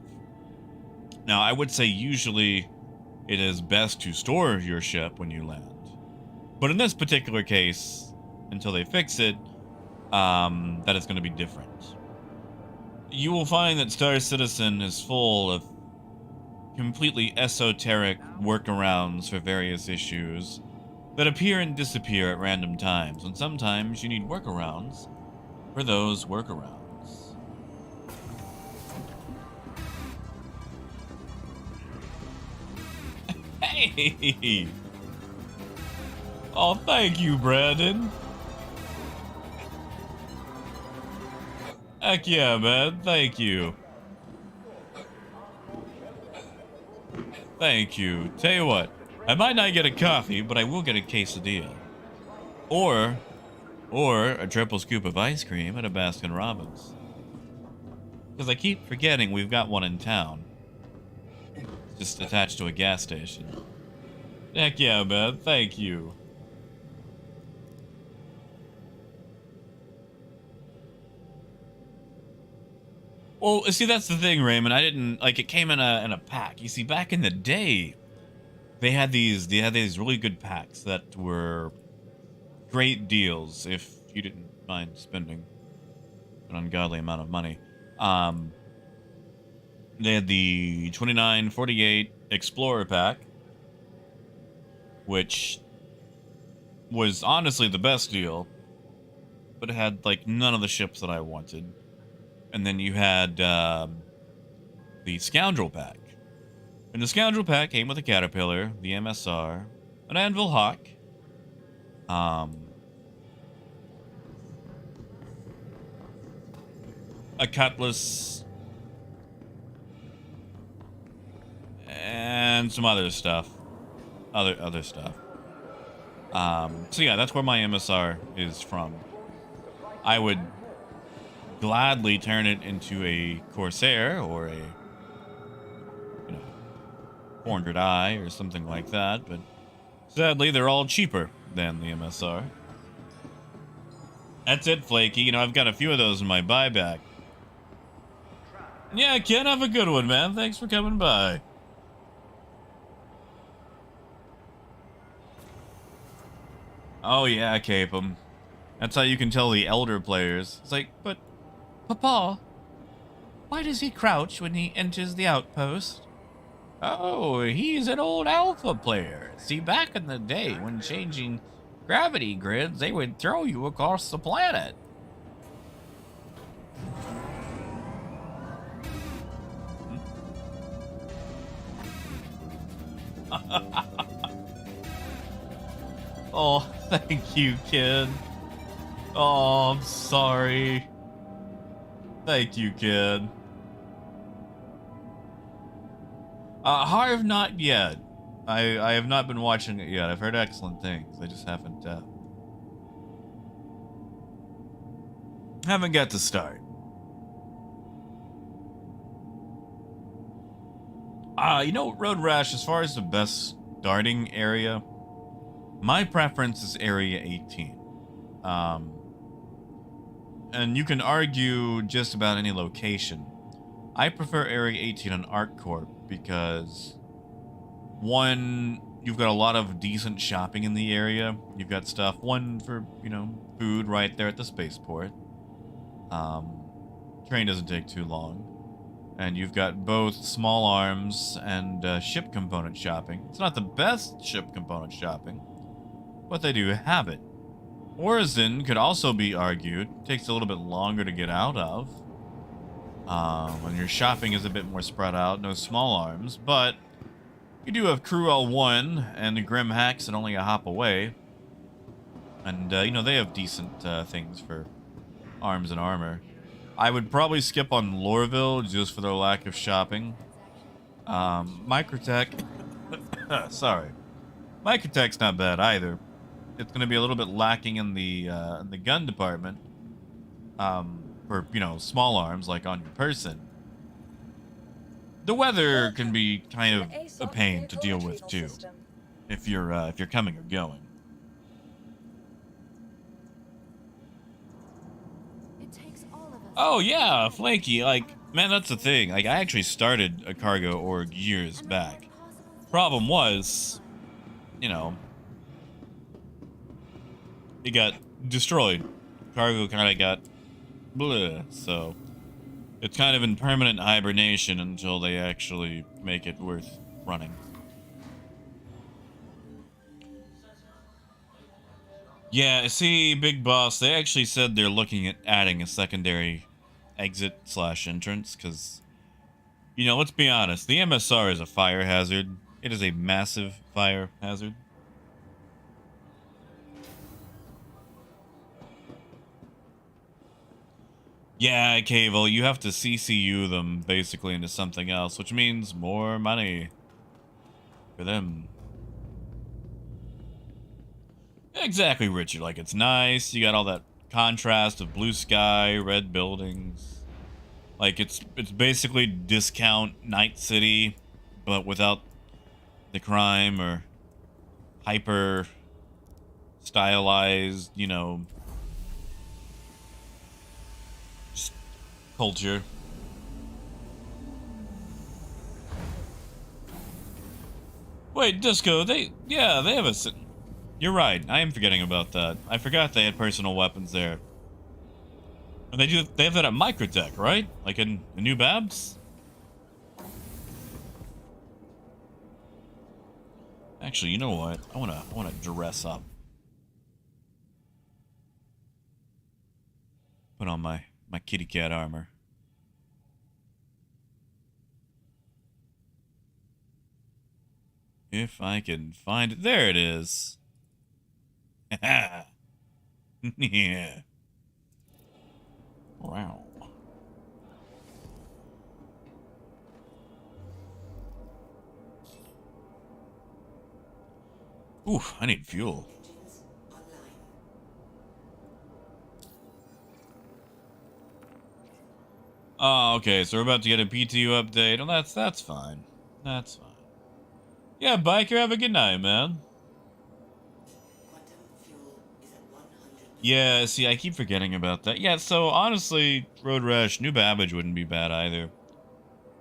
Now, I would say usually it is best to store your ship when you land. But in this particular case, until they fix it, that is going to be different. You will find that Star Citizen is full of completely esoteric workarounds for various issues that appear and disappear at random times, and sometimes you need workarounds for those workarounds. Hey! Oh, thank you, Brandon. Heck yeah, man. Thank you. Thank you. Tell you what, I might not get a coffee, but I will get a quesadilla. Or a triple scoop of ice cream at a Baskin Robbins. Because I keep forgetting we've got one in town. It's just attached to a gas station. Heck yeah, man. Thank you. Well, see, that's the thing, Raymond. I didn't like it came in a pack. You see, back in the day, they had these really good packs that were great deals if you didn't mind spending an ungodly amount of money. They had the 2948 Explorer pack, which was honestly the best deal, but it had like none of the ships that I wanted. And then you had the Scoundrel pack. And the Scoundrel pack came with a Caterpillar, the MSR, an Anvil Hawk, a Cutlass, and some other stuff. Other stuff. So yeah, that's where my MSR is from. I would gladly turn it into a Corsair or a 400i or something like that, but sadly they're all cheaper than the MSR. That's it, Flaky. You know, I've got a few of those in my buyback. Yeah, Ken, have a good one, man. Thanks for coming by. Oh yeah, Capem. That's how you can tell the elder players. It's like, but Papa, why does he crouch when he enters the outpost? Oh, he's an old alpha player. See, back in the day when changing gravity grids, they would throw you across the planet. Oh, thank you, kid. Oh, I'm sorry. Thank you, kid. Harv, not yet. I have not been watching it yet. I've heard excellent things. I just haven't got to start. You know, Road Rash, as far as the best starting area, my preference is Area 18. And you can argue just about any location. I prefer Area 18 on ArcCorp because, one, you've got a lot of decent shopping in the area. You've got stuff, one, for, you know, food right there at the spaceport. Train doesn't take too long. And you've got both small arms and ship component shopping. It's not the best ship component shopping, but they do have it. Horizon could also be argued. Takes a little bit longer to get out of. When your shopping is a bit more spread out, no small arms, but you do have Crew L1 and the Grim Hacks and only a hop away. And, you know, they have decent things for arms and armor. I would probably skip on Lorville just for their lack of shopping. Microtech, sorry. Microtech's not bad either. It's going to be a little bit lacking in the gun department. For, you know, small arms, like on your person. The weather can be kind of a pain to deal with too, if you're coming or going. It takes all of us. Oh yeah, Flaky. Like, man, that's the thing. Like, I actually started a cargo org years back. Problem was, you know, it got destroyed. Cargo kind of got bleh, so it's kind of in permanent hibernation until they actually make it worth running. Yeah, see, Big Boss, they actually said they're looking at adding a secondary exit / entrance, because, you know, let's be honest, the MSR is a fire hazard. It is a massive fire hazard. Yeah, Cable, you have to CCU them basically into something else, which means more money for them. Exactly, Richard. Like, it's nice. You got all that contrast of blue sky, red buildings. Like, it's basically discount Night City, but without the crime or hyper stylized, you know, culture. Wait, Disco, they have a... You're right, I am forgetting about that. I forgot they had personal weapons there. And they have that at Microtech, right? Like in the new Babs? Actually, you know what? I wanna dress up. Put on my kitty cat armor. If I can find it. There it is. Yeah. Wow. Ooh, I need fuel. Engines online. Oh, okay, so we're about to get a PTU update. Oh, that's fine. That's fine. Yeah, Biker, have a good night, man. Quantum fuel is at 100%. Yeah, see, I keep forgetting about that. Yeah, so honestly, Road Rash, New Babbage wouldn't be bad either.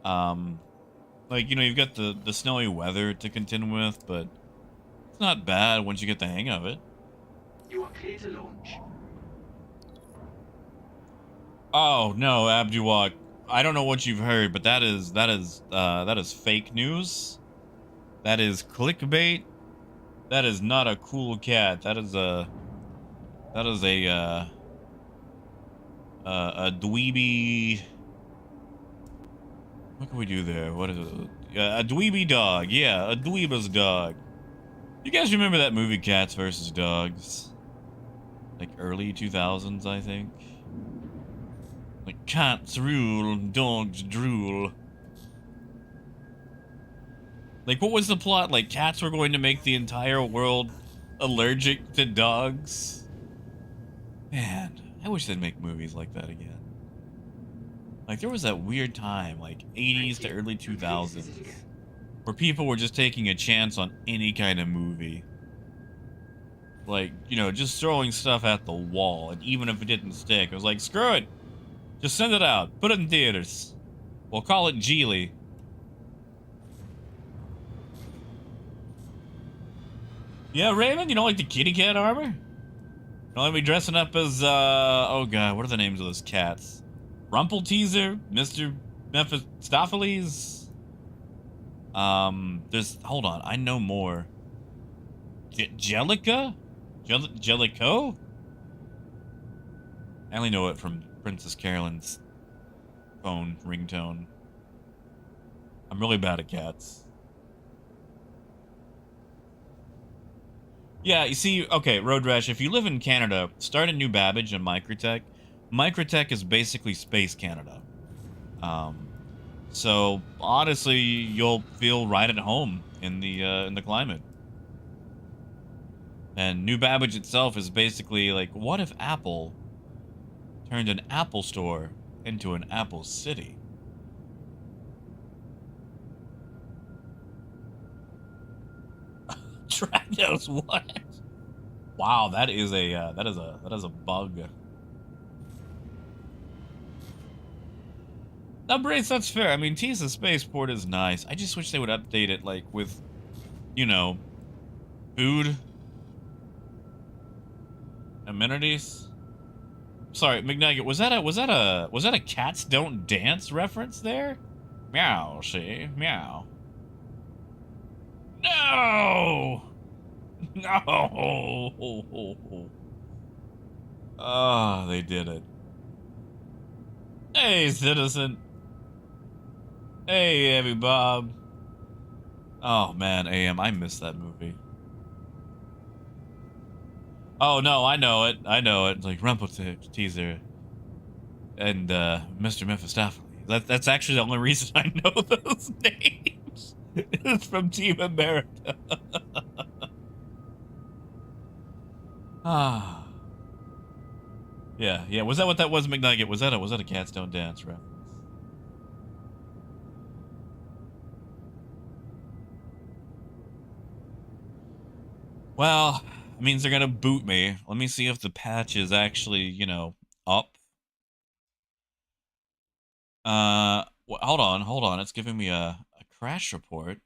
Like, you know, you've got the snowy weather to contend with, but it's not bad once you get the hang of it. You are clear to launch. Oh no, Abduwak, I don't know what you've heard, but that is fake news. That is clickbait. That is not a cool cat. That is a dweeby What can we do there? What is it? A dweeby dog. Yeah, a dweeba's dog. You guys remember that movie Cats versus Dogs? Like early 2000s, I think. Like cats rule, dogs drool. Like what was the plot? Like cats were going to make the entire world allergic to dogs? Man, I wish they'd make movies like that again. Like there was that weird time, like 80s to early 2000s, where people were just taking a chance on any kind of movie. Like, you know, just throwing stuff at the wall, and even if it didn't stick, it was like, screw it! Just send it out. Put it in theaters. We'll call it Geely. Yeah, Raven, you don't like the kitty cat armor? You don't like me dressing up as, oh god, what are the names of those cats? Rumpelteazer? Mr. Mephistopheles? Hold on, I know more. Jellica? Jellico? I only know it from Princess Carolyn's phone ringtone. I'm really bad at cats. Yeah, you see, okay, Road Rash, if you live in Canada, start in New Babbage and Microtech. Microtech is basically Space Canada. So honestly, you'll feel right at home in the climate. And New Babbage itself is basically like, what if Apple turned an Apple store into an Apple City? Trackhouse, what? Wow, that is a bug. Now, Brace, that's fair. I mean, Tisa Spaceport is nice. I just wish they would update it, like, with, you know, food, amenities. Sorry, McNugget, was that a Cats Don't Dance reference there? Meow, see? Meow. No! No! Oh, they did it. Hey, citizen. Hey, Abby Bob. Oh, man, AM, I missed that movie. Oh, no, I know it. I know it. Like, Rumpelteazer and Mr. Mephistopheles. That's actually the only reason I know those names. It's from Team America. Ah. Yeah. Was that what that was, McNugget? Was that a Cats Don't Dance reference? Well, it means they're gonna boot me. Let me see if the patch is actually, you know, up. Hold on. It's giving me a crash report.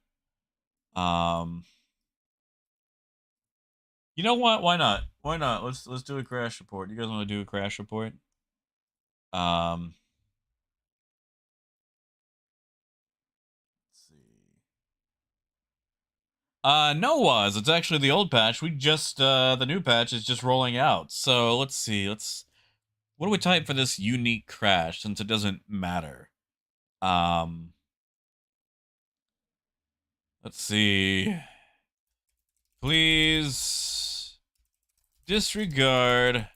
You know what? Why not? Why not? Let's do a crash report. You guys want to do a crash report? Let's see. No was. It's actually the old patch. We just the new patch is just rolling out. So let's see. What do we type for this unique crash since it doesn't matter? Let's see. Please disregard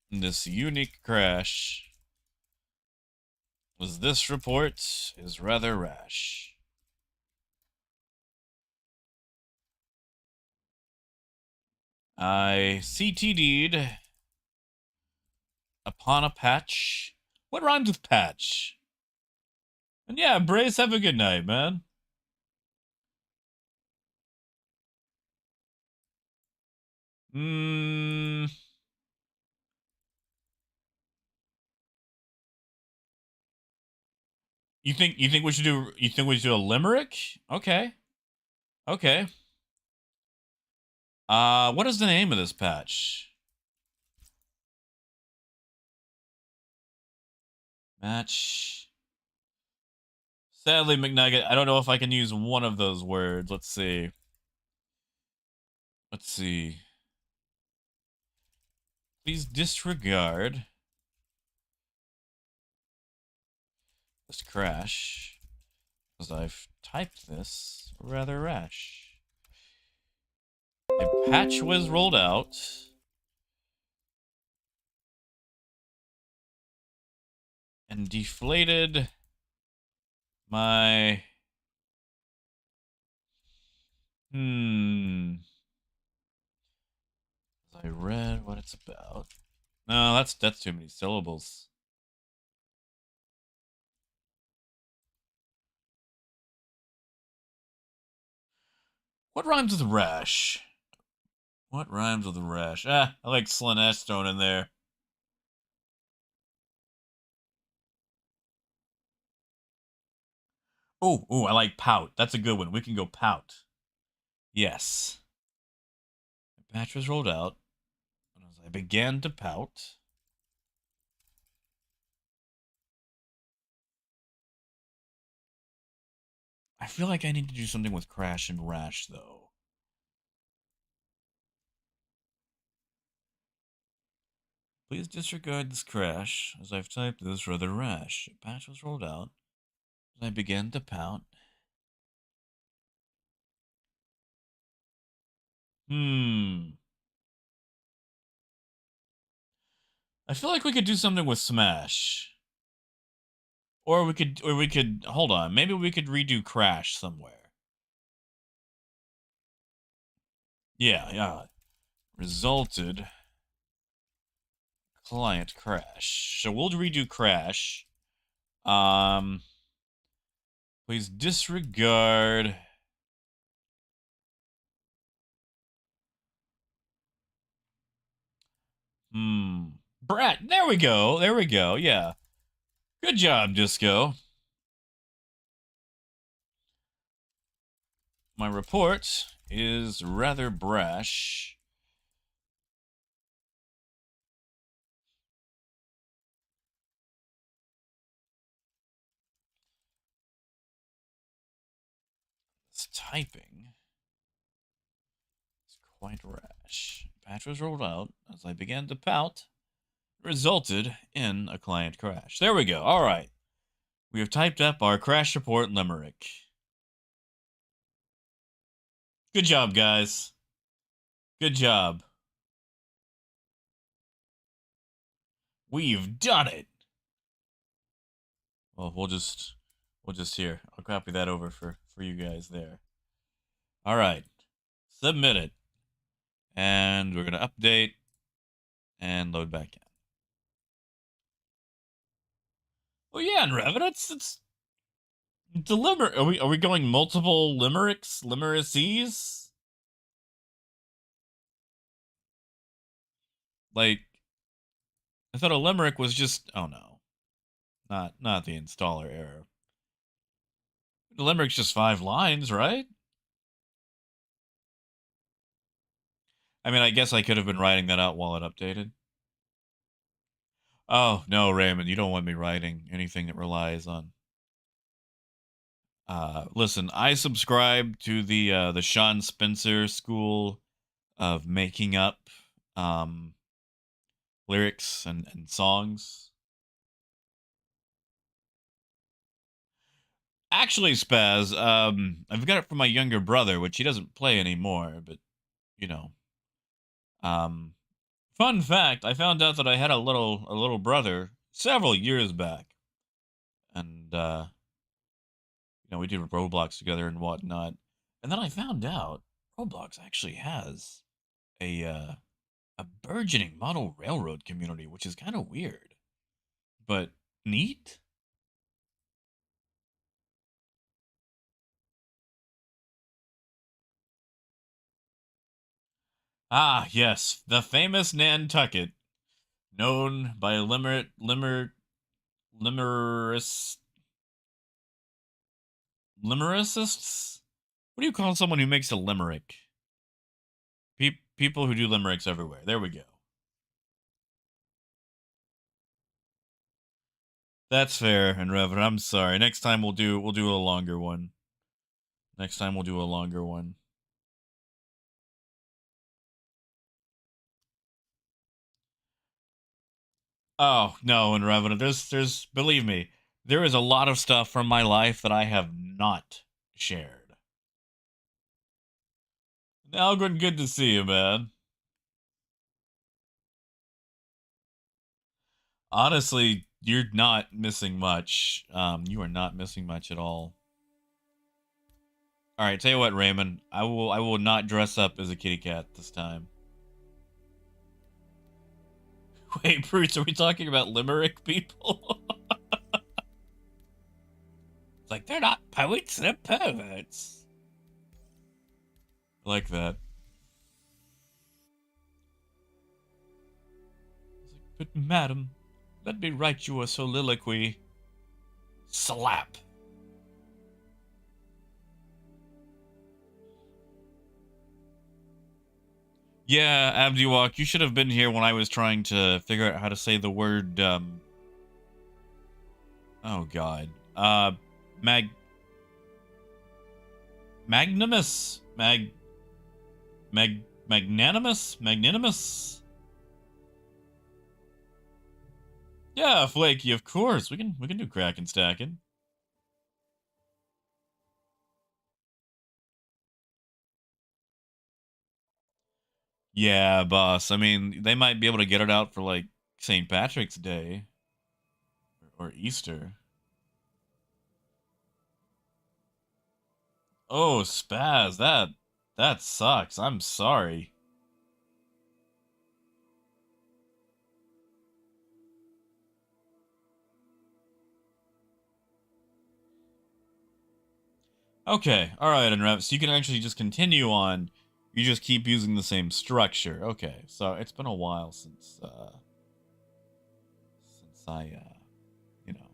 this unique crash, as this report is rather rash. I CTD'd upon a patch. What rhymes with patch? And yeah, Brace, have a good night, man. Hmm. You think we should do a limerick? Okay. Okay. What is the name of this patch? Match. Sadly, McNugget, I don't know if I can use one of those words. Let's see. Let's see. Please disregard this crash, because I've typed this rather rash. A patch was rolled out. And deflated my... I read what it's about. No, that's too many syllables. What rhymes with rash? What rhymes with rash? Ah, I like Slanesh thrown in there. Oh, I like pout. That's a good one. We can go pout. Yes. The patch was rolled out. And as I began to pout, I feel like I need to do something with crash and rash, though. Please disregard this crash, as I've typed this rather rash. A patch was rolled out. As I began to pout. I feel like we could do something with Smash. Or we could, hold on, maybe we could redo Crash somewhere. Yeah. Resulted client crash. So we'll redo Crash. Please disregard. Brett, there we go, yeah. Good job, Disco. My report is rather brash. This typing is quite rash. Patch was rolled out as I began to pout. Resulted in a client crash. There we go. All right. We have typed up our crash report limerick. Good job, guys. Good job. We've done it. Well, we'll just here. I'll copy that over for you guys there. All right. Submit it. And we're going to update and load back in. Oh yeah, and Revan, it's the limerick. Are we going multiple limericks? Limerices? Like, I thought a limerick was just, oh no. Not the installer error. The limerick's just 5 lines, right? I mean, I guess I could have been writing that out while it updated. Oh, no, Raymond, you don't want me writing anything that relies on... listen, I subscribe to the Sean Spencer school of making up lyrics and songs. Actually, Spaz, I've got it from my younger brother, which he doesn't play anymore, but, you know. Fun fact, I found out that I had a little brother several years back. And, we did Roblox together and whatnot. And then I found out Roblox actually has a burgeoning model railroad community, which is kind of weird. But neat? Ah, yes, the famous Nantucket, known by limericists. What do you call someone who makes a limerick? People who do limericks everywhere. There we go. That's fair, and Revan, I'm sorry. Next time we'll do a longer one. Next time we'll do a longer one. Oh, no, and Revan, there's believe me, There is a lot of stuff from my life that I have not shared. Algren, good to see you, man. Honestly, you're not missing much. You are not missing much at all. All right, tell you what, Raymond, I will not dress up as a kitty cat this time. Wait, Bruce, are we talking about limerick people? It's like they're not poets, they're perverts. I like that. But madam, let me write you a soliloquy. Slap. Yeah, Abdiwalk, you should have been here when I was trying to figure out how to say the word, oh god. Magnanimous? Magnanimous? Magnanimous? Yeah, Flaky, of course. We can do crack and stacking. Yeah, boss. I mean, they might be able to get it out for like St. Patrick's Day or Easter. Oh, Spaz, that sucks. I'm sorry. Okay, alright, Unwrap. So you can actually just continue on. You just keep using the same structure. Okay, so it's been a while since I, you know.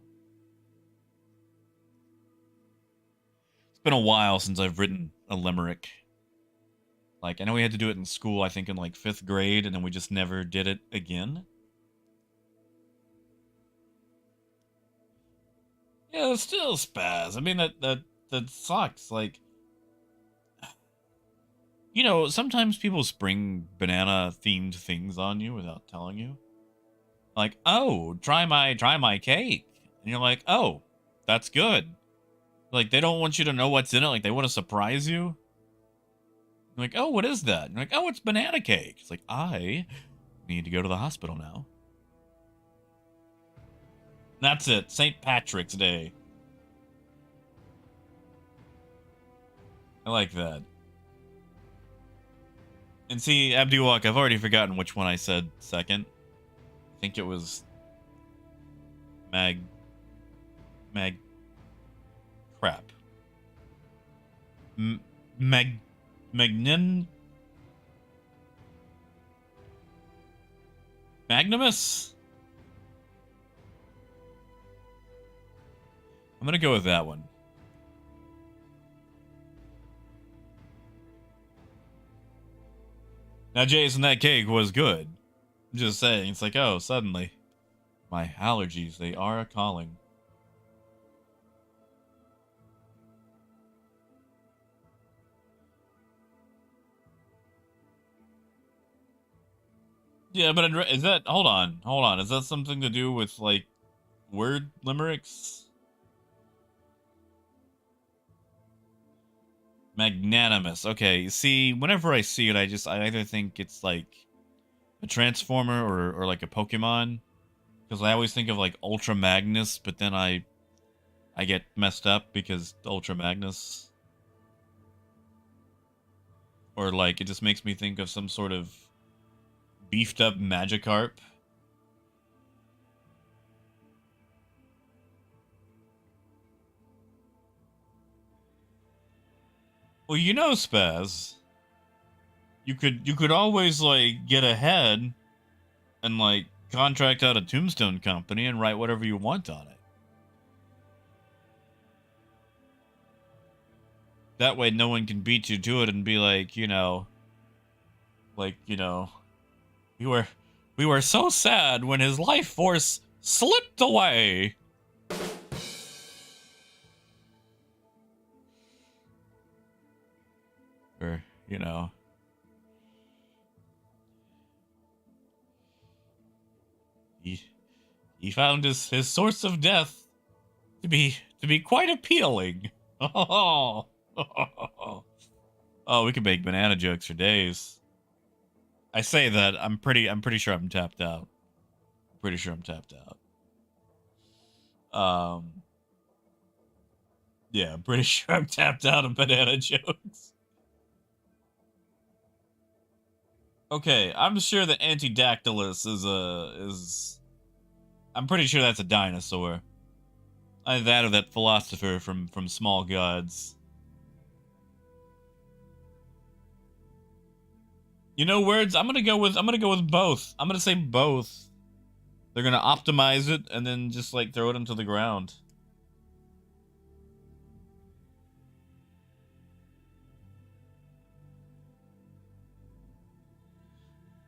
It's been a while since I've written a limerick. Like, I know we had to do it in school, I think in like 5th grade, and then we just never did it again. Yeah, it's still Spaz. I mean, that sucks. Like, you know, sometimes people spring banana-themed things on you without telling you. Like, oh, try my cake. And you're like, oh, that's good. Like, they don't want you to know what's in it. Like, they want to surprise you. You're like, oh, what is that? And you're like, oh, it's banana cake. It's like, I need to go to the hospital now. That's it. St. Patrick's Day. I like that. And see, Abdiwalk, I've already forgotten which one I said second. I think it was crap. Magnin Magnimus? I'm gonna go with that one. Now, Jason, that cake was good. I'm just saying, it's like, oh, suddenly, my allergies, they are a calling. Yeah, but is that, hold on, is that something to do with, like, word limericks? Magnanimous. Okay, see, whenever I see it, I either think it's like a Transformer or like a Pokemon. Because I always think of like Ultra Magnus, but then I get messed up because Ultra Magnus. Or like it just makes me think of some sort of beefed up Magikarp. Well, you know, Spaz, you could always like get ahead and like contract out a tombstone company and write whatever you want on it. That way no one can beat you to it and be like, you know, we were so sad when his life force slipped away. Or, you know, he found his source of death to be quite appealing. Oh, oh, we could make banana jokes for days. I say that I'm pretty sure I'm tapped out. Pretty sure I'm tapped out. Yeah, I'm pretty sure I'm tapped out of banana jokes. Okay, I'm sure that Antidactylus is I'm pretty sure that's a dinosaur. Either that or that philosopher from Small Gods. You know, words. I'm gonna go with both. I'm gonna say both. They're gonna optimize it and then just like throw it into the ground.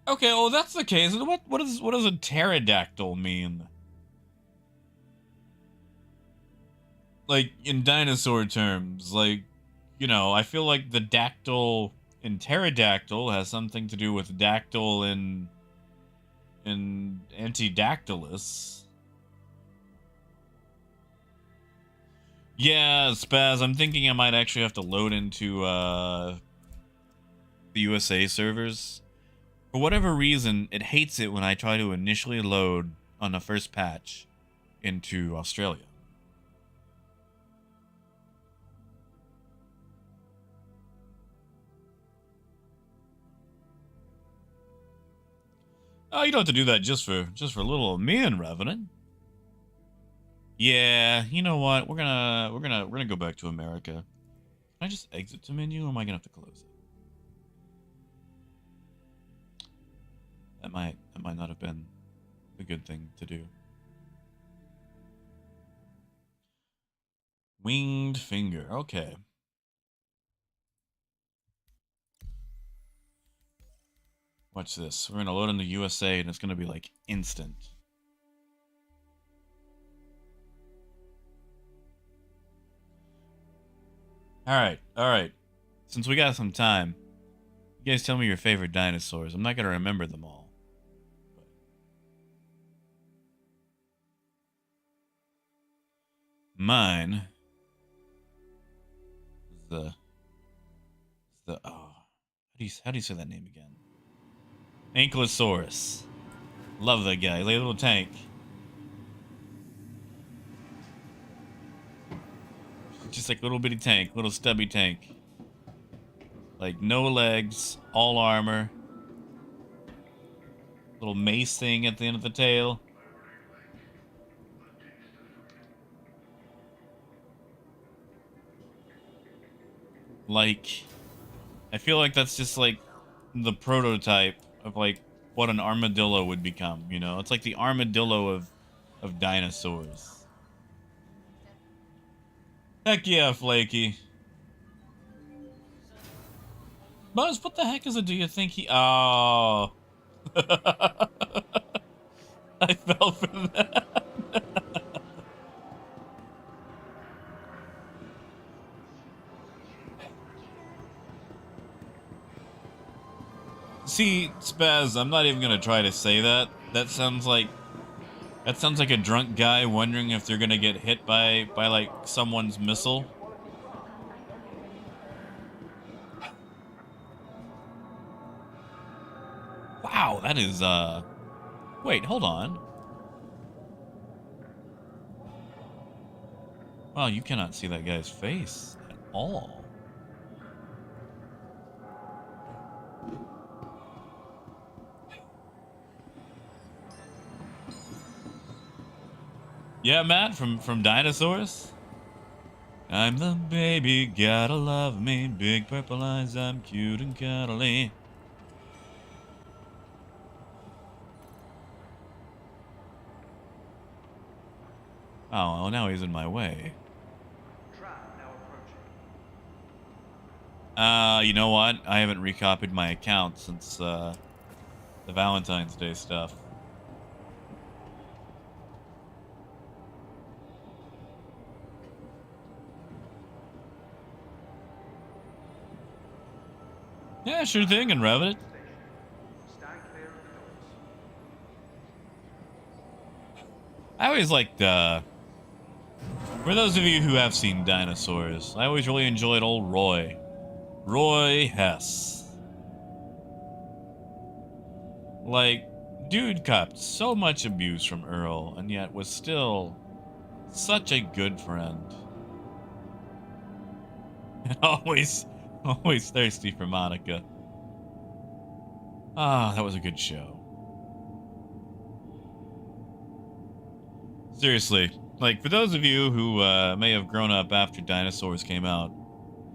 Okay, well that's the case. What does a pterodactyl mean? Like in dinosaur terms, like, you know, I feel like the dactyl in pterodactyl has something to do with dactyl in Antidactylus. Yeah, Spaz, I'm thinking I might actually have to load into the USA servers. For whatever reason, it hates it when I try to initially load on the first patch into Australia. Oh, you don't have to do that just for little me and Revenant. Yeah, you know what? We're gonna go back to America. Can I just exit to menu, or am I gonna have to close it? That might not have been a good thing to do. Winged finger. Okay. Watch this. We're gonna load in the USA, and it's gonna be like instant. All right. Since we got some time, you guys tell me your favorite dinosaurs. I'm not gonna remember them all. Mine is the oh, how do you say that name again? Ankylosaurus. Love that guy. Like a little tank. Just like a little bitty tank, little stubby tank. Like no legs, all armor. Little mace thing at the end of the tail. Like, I feel like that's just like the prototype of like what an armadillo would become, you know? It's like the armadillo of dinosaurs. Heck yeah, Flaky. Buzz, what the heck is it? Do you think he... Oh. I fell for that. See, Spaz, I'm not even gonna try to say that. That sounds like a drunk guy wondering if they're gonna get hit by like someone's missile. Wow, that is wait, hold on. Wow, you cannot see that guy's face at all. Yeah, Matt, from Dinosaurs. I'm the baby, gotta love me. Big purple eyes, I'm cute and cuddly. Oh, well, now he's in my way. You know what? I haven't recopied my account since the Valentine's Day stuff. Yeah, sure thing, and Revenant. I always liked For those of you who have seen Dinosaurs, I always really enjoyed old Roy. Roy Hess. Like, dude copped so much abuse from Earl, and yet was still such a good friend. And always thirsty for Monica. Ah, that was a good show. Seriously, like, for those of you who may have grown up after Dinosaurs came out,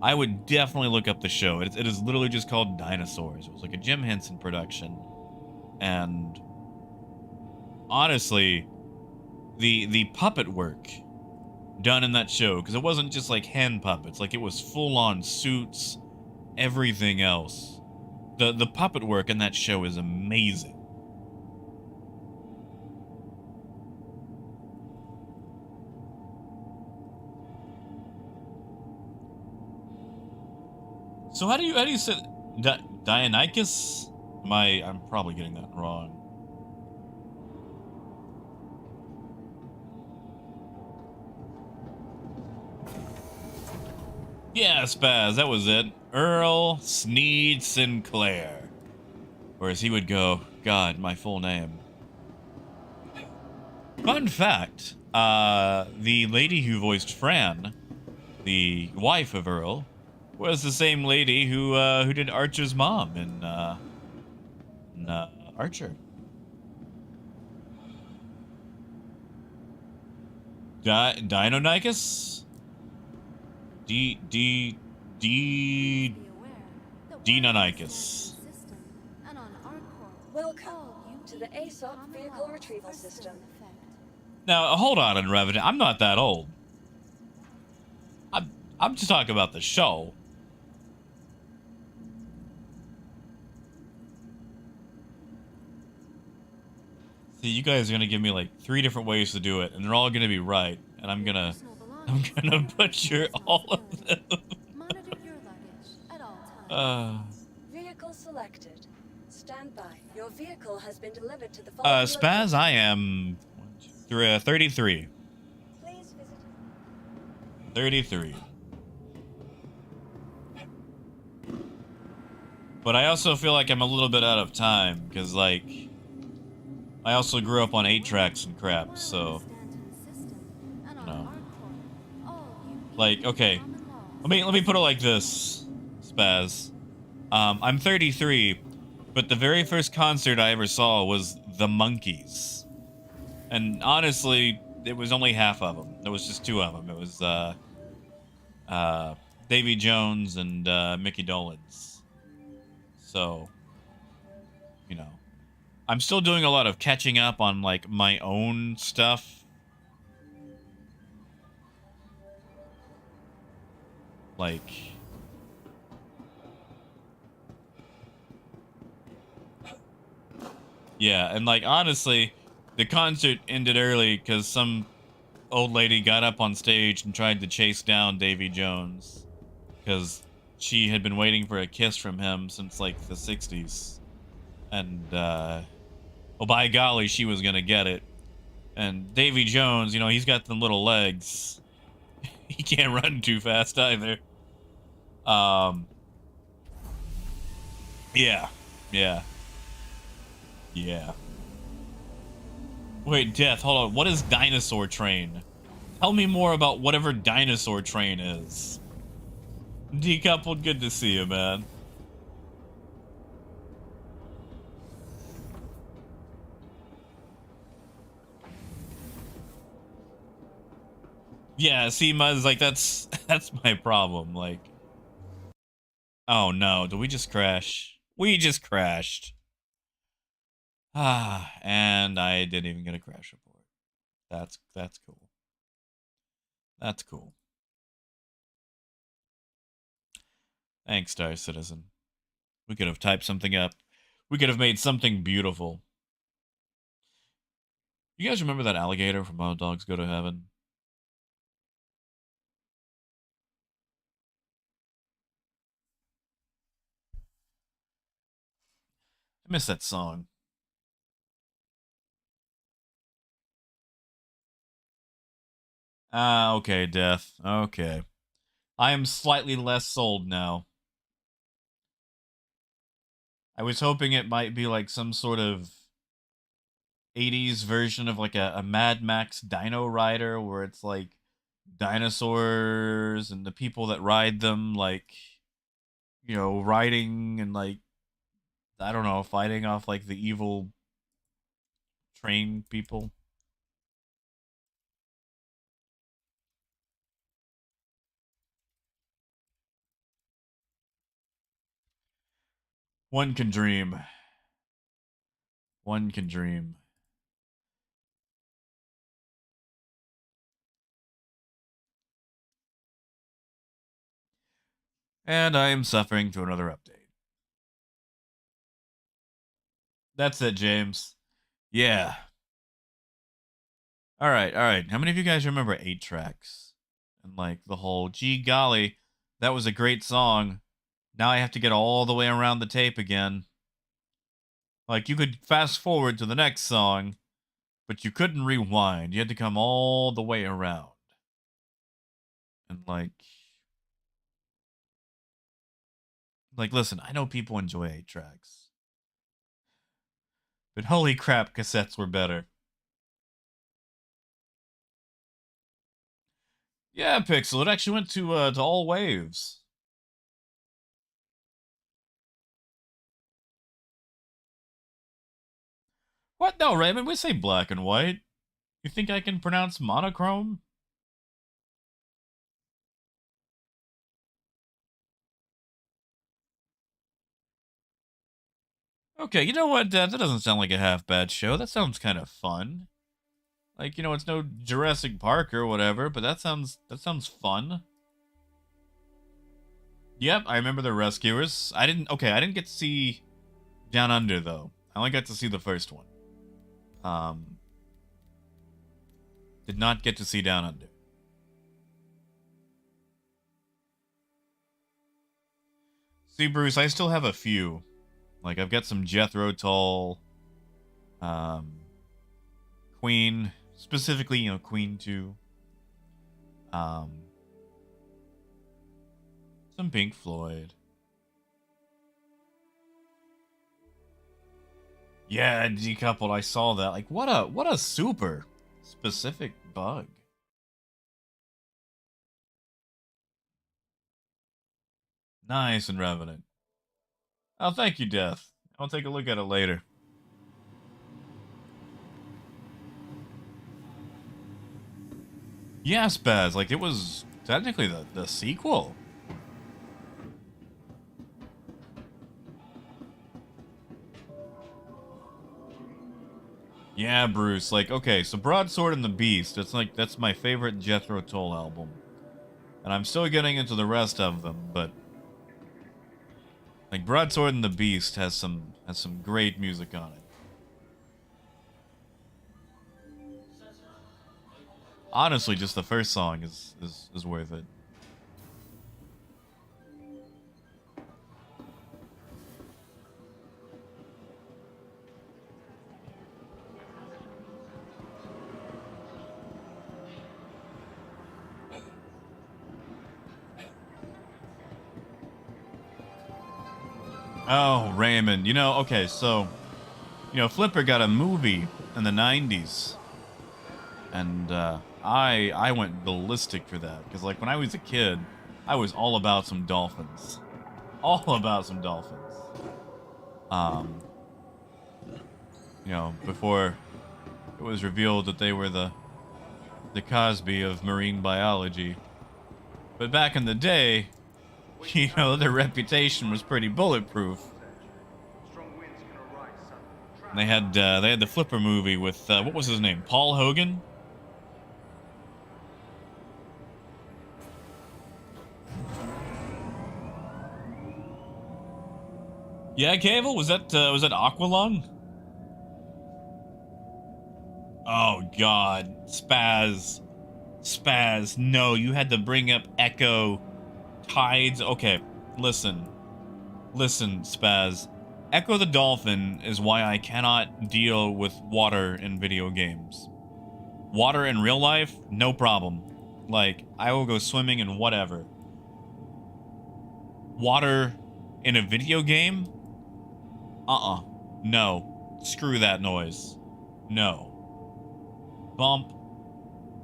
I would definitely look up the show. It is literally just called Dinosaurs. It was like a Jim Henson production. And honestly, the puppet work done in that show, because it wasn't just like hand puppets, like it was full-on suits, everything else. The puppet work in that show is amazing. So how do you say Dionychus? I'm probably getting that wrong. Yeah, Spaz, that was it. Earl Sneed Sinclair. Or as he would go, God, my full name. Fun fact, the lady who voiced Fran, the wife of Earl, was the same lady who did Archer's mom in Archer. Deinonychus? Deinonychus. Welcome to the ASOP vehicle retrieval system. Now, hold on, Revenant. I'm not that old. I'm just talking about the show. See, you guys are gonna give me like 3 different ways to do it, and they're all gonna be right, and I'm gonna butcher all of them. Monitor your luggage at all times. Vehicle selected. Stand by. Your vehicle has been delivered to the following Spaz, I am 33. Please visit 33. But I also feel like I'm a little bit out of time, because, like, I also grew up on 8-tracks and crap, so, you know. Like, okay, let me put it like this, Spaz. I'm 33, but the very first concert I ever saw was The Monkees. And honestly, it was only half of them. There was just 2 of them. It was, Davy Jones and, Mickey Dolenz. So, you know. I'm still doing a lot of catching up on, like, my own stuff. Like... Yeah, and, like, honestly, the concert ended early because some old lady got up on stage and tried to chase down Davy Jones. Because she had been waiting for a kiss from him since, like, the 60s. And, well, by golly, she was gonna get it. And Davy Jones, you know, he's got them little legs. He can't run too fast either. Yeah. Wait, Death, hold on. What is Dinosaur Train? Tell me more about whatever Dinosaur Train is. Decoupled, good to see you, man. Yeah, see, Muzz, like, that's my problem, like... Oh, no, did we just crash? We just crashed. Ah, and I didn't even get a crash report. That's cool. That's cool. Thanks, Star Citizen. We could have typed something up. We could have made something beautiful. You guys remember that alligator from Wild Dogs Go to Heaven? I miss that song. Ah, okay, Death. Okay. I am slightly less sold now. I was hoping it might be like some sort of 80s version of like a Mad Max Dino Rider where it's like dinosaurs and the people that ride them, like, you know, riding and like, I don't know, fighting off like the evil train people. One can dream. One can dream. And I am suffering through another update. That's it, James. Yeah. All right, all right. How many of you guys remember 8 tracks? And like the whole, gee golly, that was a great song. Now I have to get all the way around the tape again. Like you could fast forward to the next song, but you couldn't rewind. You had to come all the way around. And like listen, I know people enjoy 8 tracks. But holy crap, cassettes were better. Yeah, Pixel, it actually went to all waves. What? No, Raymond, we say black and white. You think I can pronounce monochrome? Okay, you know what, Dad? That doesn't sound like a half bad show. That sounds kind of fun. Like, you know, it's no Jurassic Park or whatever, but that sounds fun. Yep, I remember the Rescuers. I didn't get to see Down Under though. I only got to see the first one. Did not get to see Down Under. See, Bruce, I still have a few. Like, I've got some Jethro Tull, Queen, specifically, you know, Queen 2. Some Pink Floyd. Yeah, decoupled. I saw that. Like, what a super specific bug. Nice and Revenant. Oh, thank you, Death. I'll take a look at it later. Yes, Baz. Like, it was technically the sequel. Yeah, Bruce. Like, okay, so Broadsword and the Beast. That's my favorite Jethro Tull album, and I'm still getting into the rest of them. But like, Broadsword and the Beast has some great music on it. Honestly, just the first song is worth it. Oh, Raymond. You know, okay, so, you know, Flipper got a movie in the 90s. And I went ballistic for that. Because, like, when I was a kid, I was all about some dolphins. All about some dolphins. You know, before it was revealed that they were the Cosby of marine biology. But back in the day, you know, their reputation was pretty bulletproof. And they had the Flipper movie with what was his name? Paul Hogan. Yeah, Cable, was that Aqualung? Oh God, Spaz. No, you had to bring up Echo, Tides. Okay, listen, Spaz. Echo the Dolphin is why I cannot deal with water in video games. Water in real life, no problem. Like, I will go swimming in whatever. Water in a video game? No. Screw that noise. No. Bump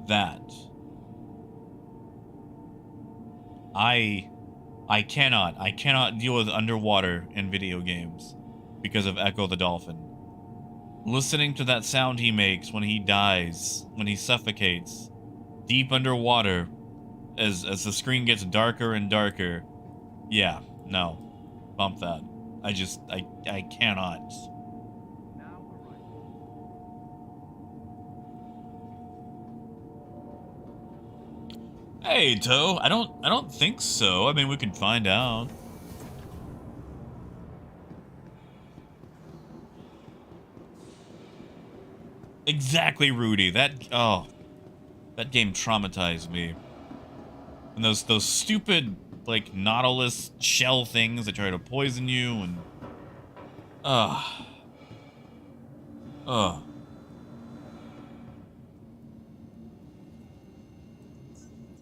that. I cannot deal with underwater in video games because of Echo the Dolphin. Listening to that sound he makes when he dies, when he suffocates, deep underwater, as the screen gets darker and darker. Yeah, no. Bump that. I cannot. Hey, Toe. I don't think so. I mean, we can find out. Exactly, Rudy. That game traumatized me. And those stupid, like, Nautilus shell things that try to poison you and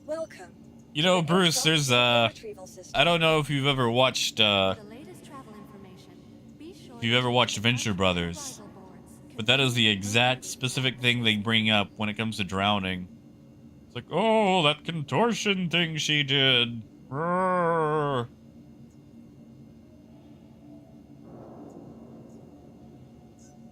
Welcome. You know, Bruce, there's I don't know if you've ever watched For the latest travel information, be sure if you've ever watched Venture Brothers, survival boards. but that is the exact specific thing they bring up when it comes to drowning. It's like, oh, that contortion thing she did. Roar.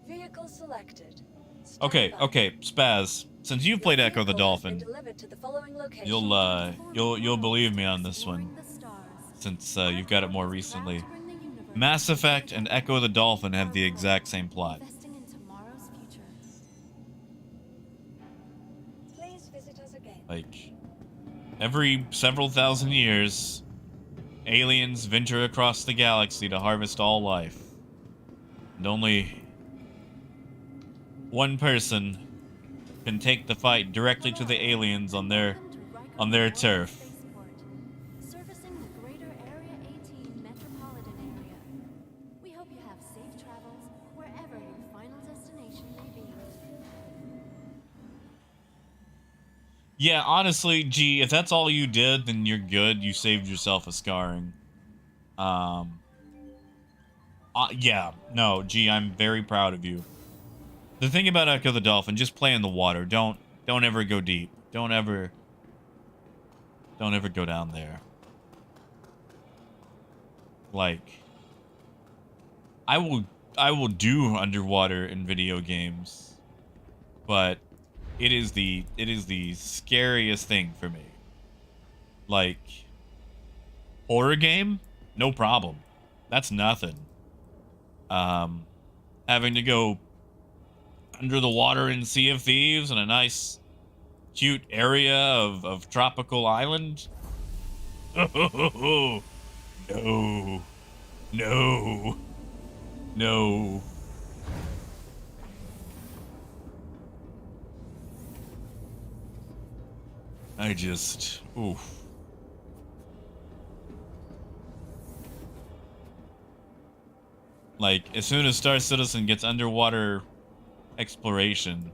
Vehicle selected. Stand Okay, by. okay, Spaz. Since you've played Your Echo the vehicle has been Dolphin, delivered to the following location. you'll believe me on this one, Exploring the stars. since you've got it more recently. About to bring the universe Mass to Effect and Echo the Dolphin have the exact same plot. investing in tomorrow's future. Please visit us again. Like, every several thousand years, aliens venture across the galaxy to harvest all life. And only one person can take the fight directly to the aliens on their turf. Spaceport, servicing the greater Area 18 metropolitan area. We hope you have safe travels wherever your final destination may be. Yeah, honestly, G, if that's all you did, then you're good. You saved yourself a scarring. Yeah, no, G, I'm very proud of you. The thing about Echo the Dolphin, just play in the water. Don't ever go deep. Don't ever go down there. Like, I will do underwater in video games, but it is the scariest thing for me. Like, horror game, no problem. That's nothing. Having to go under the water in Sea of Thieves in a nice, cute area of tropical island. Oh, no, no, no. I just, oof. Like, as soon as Star Citizen gets underwater exploration,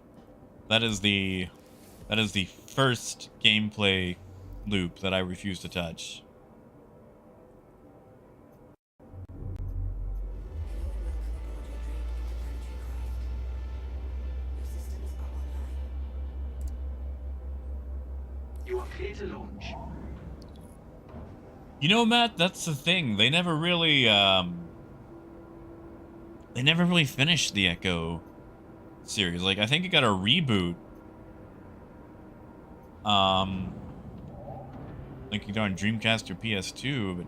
that is the first gameplay loop that I refuse to touch. You are clear to launch. You know, Matt, that's the thing. They never really finished the Echo series. Like, I think it got a reboot. Like either on Dreamcast or PS2, but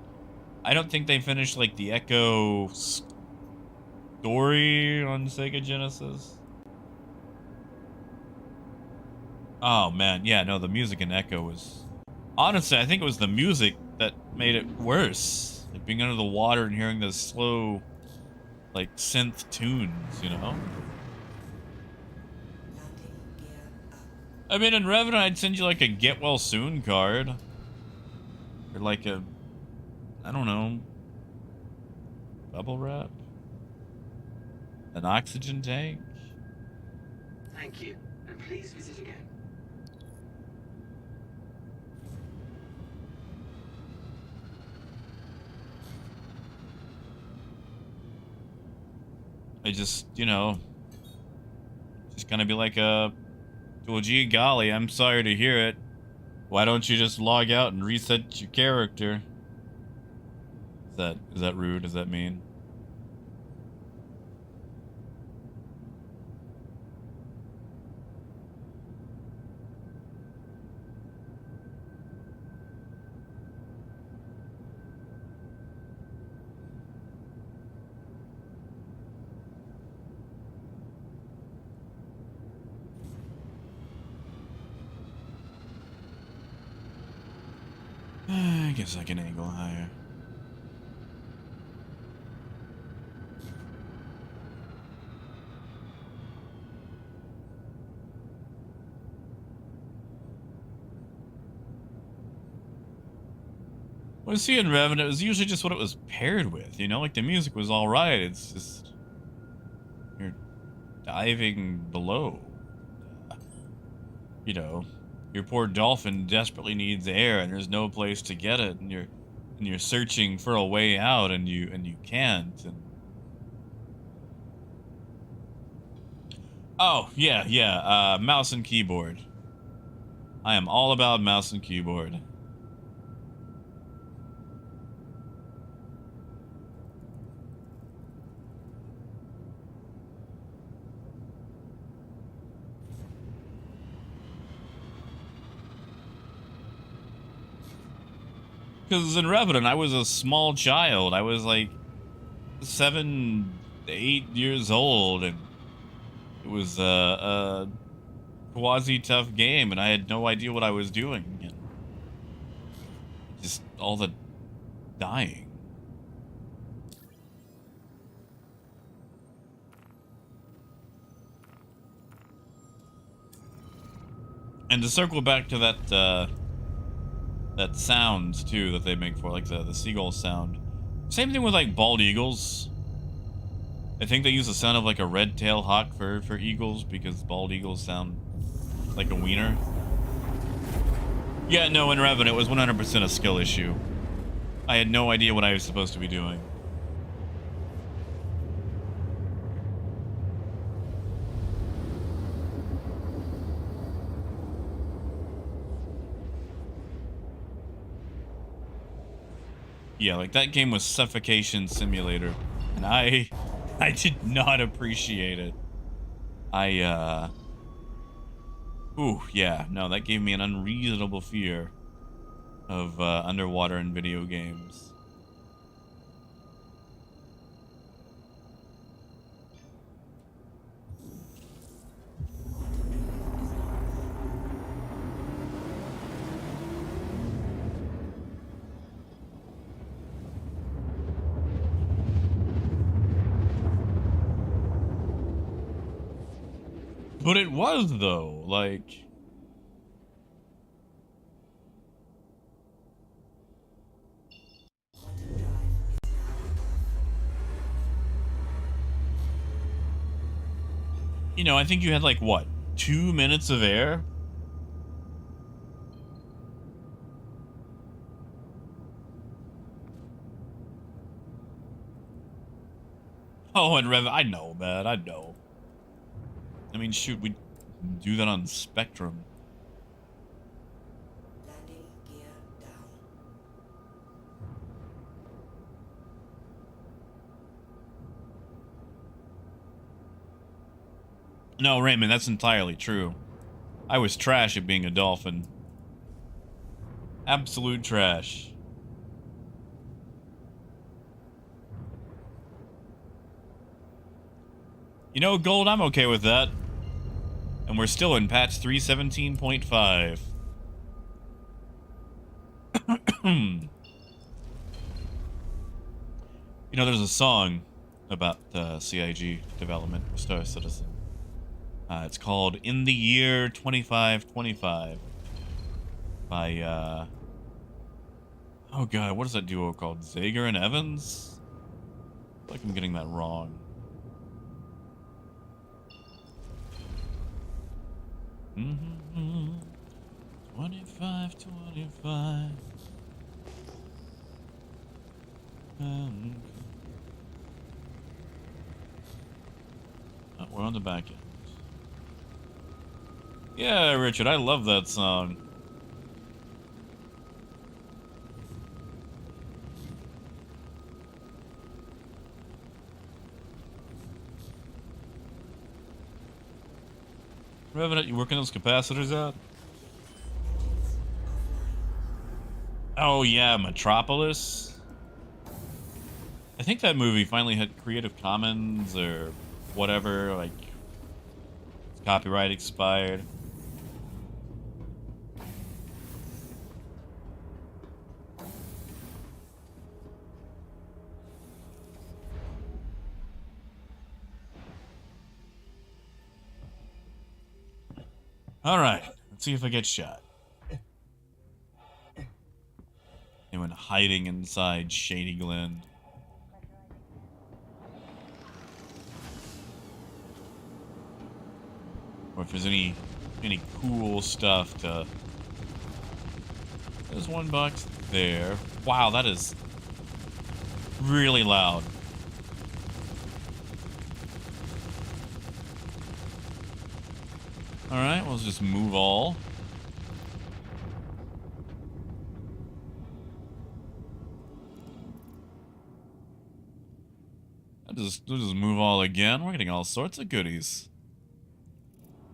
I don't think they finished like the Echo story on Sega Genesis. Oh man, yeah, no, the music in Echo was, honestly, I think it was the music that made it worse. Like being under the water and hearing those slow, like synth tunes, you know. Landing gear up. I mean, in Revenant, I'd send you like a get well soon card. Or like a, I don't know, bubble wrap? An oxygen tank? Thank you, and please visit again. I just, you know, just gonna be like, well, gee golly, I'm sorry to hear it. Why don't you just log out and reset your character? Is that rude? Does that mean? I guess I can angle higher. When I see in Revenant, it was usually just what it was paired with, you know? Like, the music was alright, it's just... You're diving below. You know, your poor dolphin desperately needs air, and there's no place to get it, and you're searching for a way out, and you can't, and... Oh, yeah, mouse and keyboard. I am all about mouse and keyboard. Because in Revenant, I was a small child. I was like 7, 8 years old, and it was a quasi-tough game, and I had no idea what I was doing. And just all the dying. And to circle back to that sound too that they make for like the seagull sound. Same thing with like bald eagles. I think they use the sound of like a red-tailed hawk for eagles because bald eagles sound like a wiener. Yeah, no, in Revenant it was 100% a skill issue. I had no idea what I was supposed to be doing. Yeah, like that game was Suffocation Simulator, and I did not appreciate it. Ooh, yeah, no, that gave me an unreasonable fear of underwater and video games. But it was, though, like... You know, I think you had, like, what, 2 minutes of air? Oh, and Rev, I know, man, I know. I mean, shoot, we do that on Spectrum. Landing gear down. No, Raymond, that's entirely true. I was trash at being a dolphin. Absolute trash. You know, Gold, I'm okay with that. And we're still in patch 317.5. You know, there's a song about CIG development for Star Citizen. It's called In the Year 2525 by, oh god, what is that duo called? Zager and Evans? I feel like I'm getting that wrong. Mm-hmm. 2525. Or on the back end. Yeah, Richard, I love that song. Revenant, you working those capacitors out? Oh yeah, Metropolis. I think that movie finally had Creative Commons or whatever, like its copyright expired. Alright, let's see if I get shot. Anyone hiding inside Shady Glen? Or if there's any cool stuff to... There's one box there. Wow, that is really loud. Alright, we'll just move all. We'll just move all again. We're getting all sorts of goodies.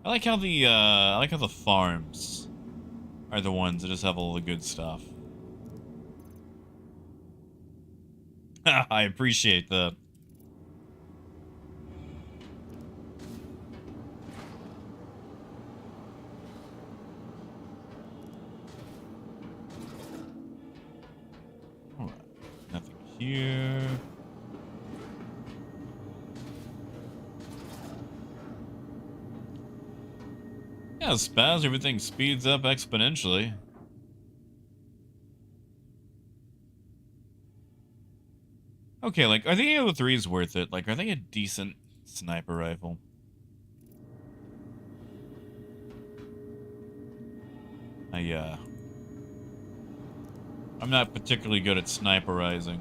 I like how the farms are the ones that just have all the good stuff. I appreciate that. Alright, nothing here. Yeah, Spaz, everything speeds up exponentially. Okay, like, are the AO3s worth it? Like, are they a decent sniper rifle? I'm not particularly good at sniperizing.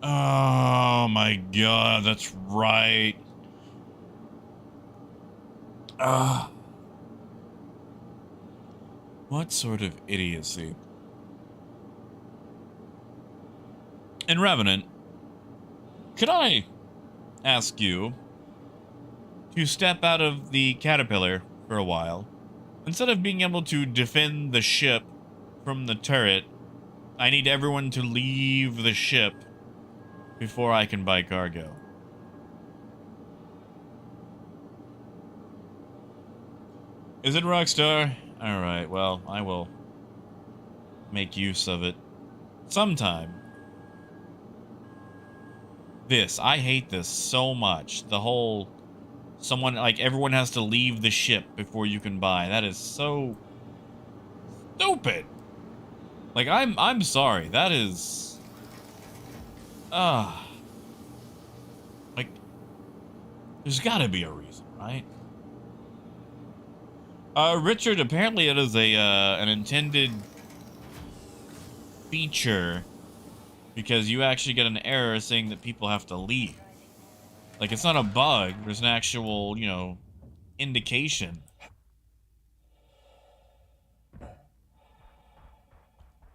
Oh my god, that's right. What sort of idiocy? And Revenant, could I ask you to step out of the caterpillar for a while? Instead of being able to defend the ship from the turret, I need everyone to leave the ship before I can buy cargo. Is it Rockstar? Alright, well, I will make use of it sometime. I hate this so much. The whole, everyone has to leave the ship before you can buy. That is so stupid. Like, I'm sorry. That is, like, there's gotta be a reason, right? Richard, apparently it is an intended feature because you actually get an error saying that people have to leave. Like, it's not a bug, there's an actual, you know, indication.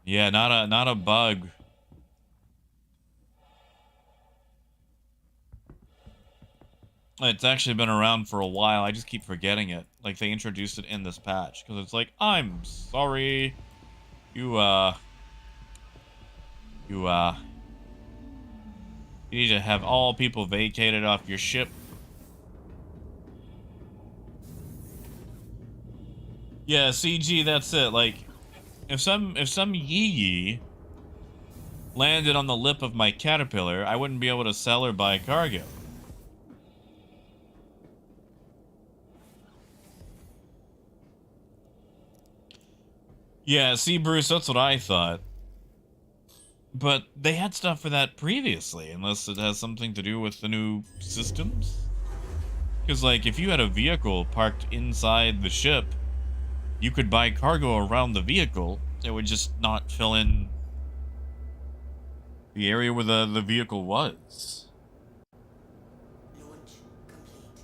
Yeah, not a bug. It's actually been around for a while. I just keep forgetting it. Like, they introduced it in this patch. Because it's like, I'm sorry. You need to have all people vacated off your ship. Yeah, CG, that's it. Like, if some yee landed on the lip of my caterpillar, I wouldn't be able to sell or buy cargo. Yeah, see, Bruce, that's what I thought. But they had stuff for that previously, unless it has something to do with the new systems. Because, like, if you had a vehicle parked inside the ship, you could buy cargo around the vehicle. It would just not fill in the area where the vehicle was. Launch complete.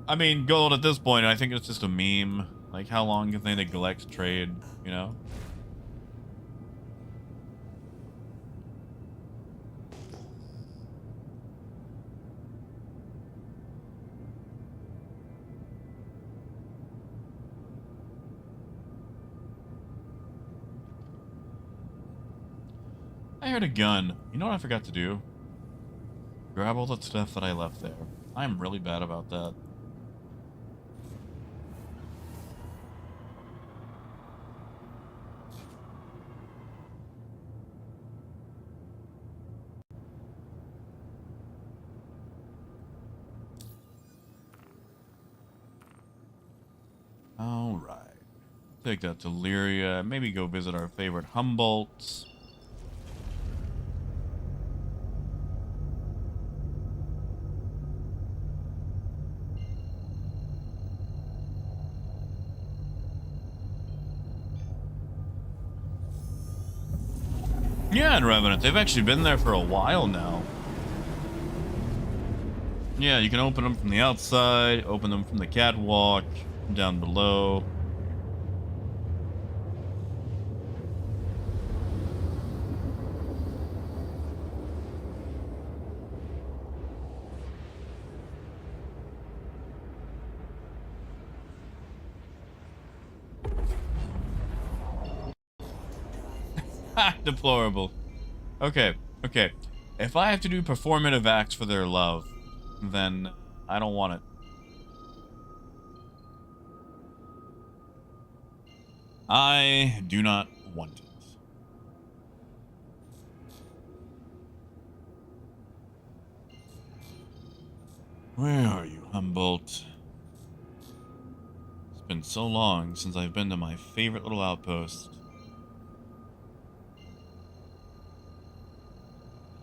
I mean, gold at this point, I think it's just a meme. Like, how long can they neglect trade, you know? I heard a gun. You know what I forgot to do? Grab all the stuff that I left there. I'm really bad about that. Alright. Take that to Lyria. Maybe go visit our favorite Humboldts. Yeah, and Revenant. They've actually been there for a while now. Yeah, you can open them from the outside, open them from the catwalk, down below. Ha! Deplorable. Okay, okay. If I have to do performative acts for their love, then I don't want it. I do not want it. Where are you, Humboldt? It's been so long since I've been to my favorite little outpost.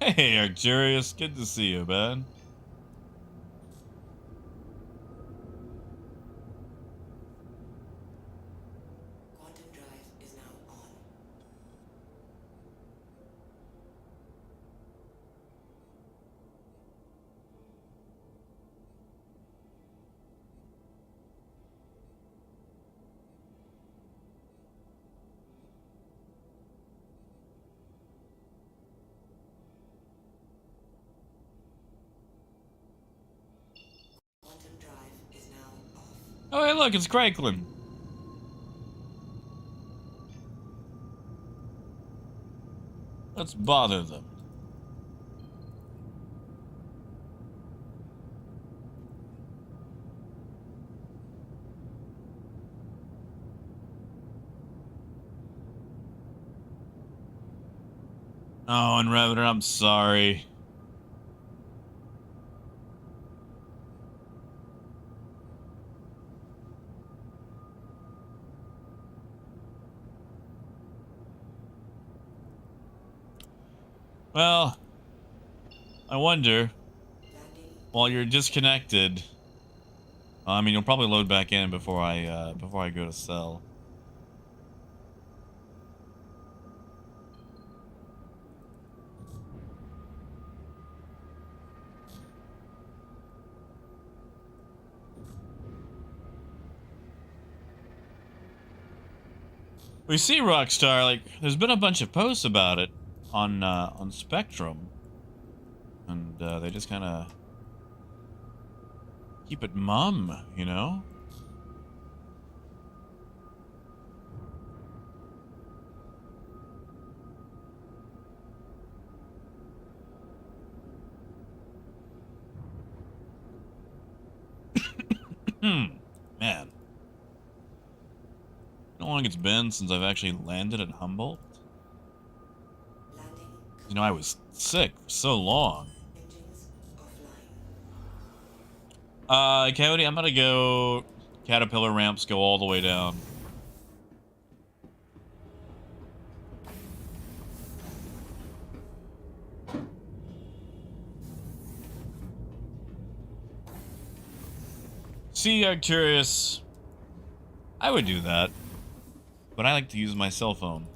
Hey, Arcturus, good to see you, man. Quantum drive is now on. Quantum drive is now off. Oh, hey, look, it's Craiglin. Let's bother them. Oh, and Revenant, I'm sorry. Well, I wonder, Landing. while you're disconnected, I mean, you'll probably load back in before I go to sell. We see Rockstar, like, there's been a bunch of posts about it on Spectrum, and they just kind of keep it mum, you know? Man. You know how long it's been since I've actually landed at Humboldt? Landing. You know, I was sick for so long. Engines offline. Cody, I'm gonna go Caterpillar ramps go all the way down. See, I'm curious. I would do that, but I like to use my cell phone.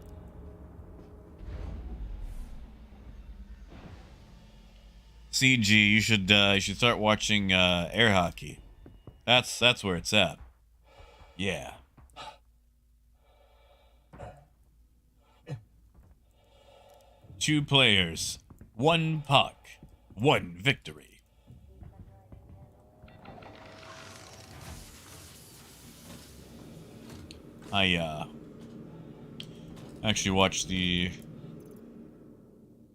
CG, you should start watching air hockey. That's where it's at. Yeah. Two players, one puck, one victory. I actually watched the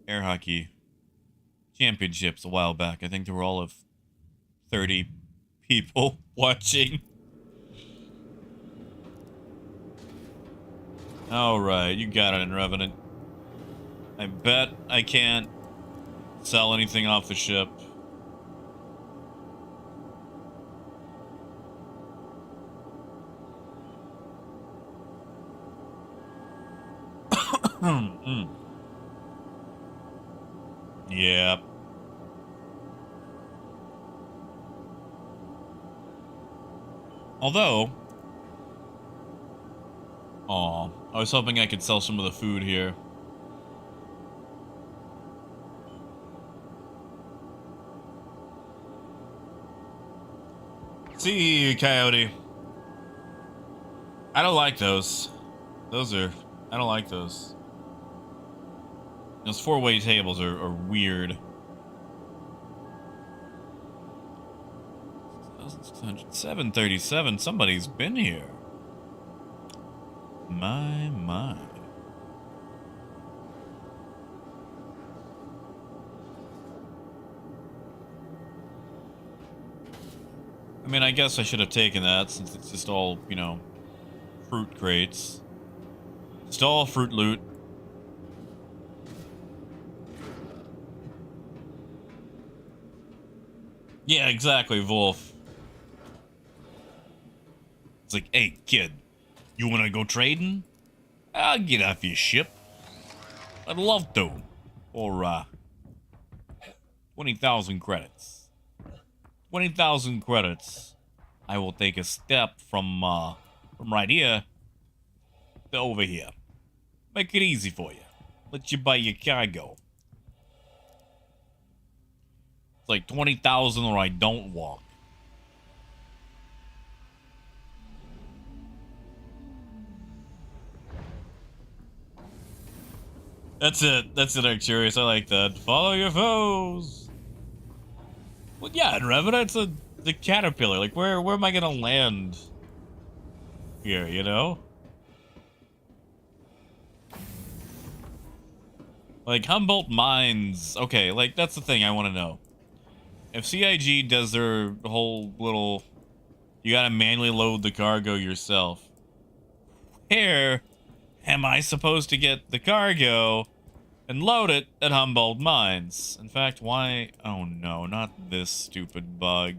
air hockey championships a while back. I think there were all of 30 people watching. Alright, you got it, Revenant. I bet I can't sell anything off the ship. Yeah. Although, I was hoping I could sell some of the food here. See you, Coyote. I don't like those. I don't like those. Those four-way tables are weird. 737. Somebody's been here. My. I mean, I guess I should have taken that since it's just all, you know, fruit crates. Just all fruit loot. Yeah, exactly, Wolf. It's like, hey, kid, you wanna go trading? I'll get off your ship. I'd love to. For, 20,000 credits. 20,000 credits. I will take a step from right here to over here. Make it easy for you. Let you buy your cargo. It's like 20,000 or I don't walk. That's it, I'm curious. I like that. Follow your foes. Well, yeah, in Revenant, it's the caterpillar. Like, where am I gonna land here, you know? Like, Humboldt Mines. Okay, like, that's the thing I want to know. If CIG does their whole little... You gotta manually load the cargo yourself. Where am I supposed to get the cargo and load it at Humboldt Mines? In fact, why... Oh no, not this stupid bug.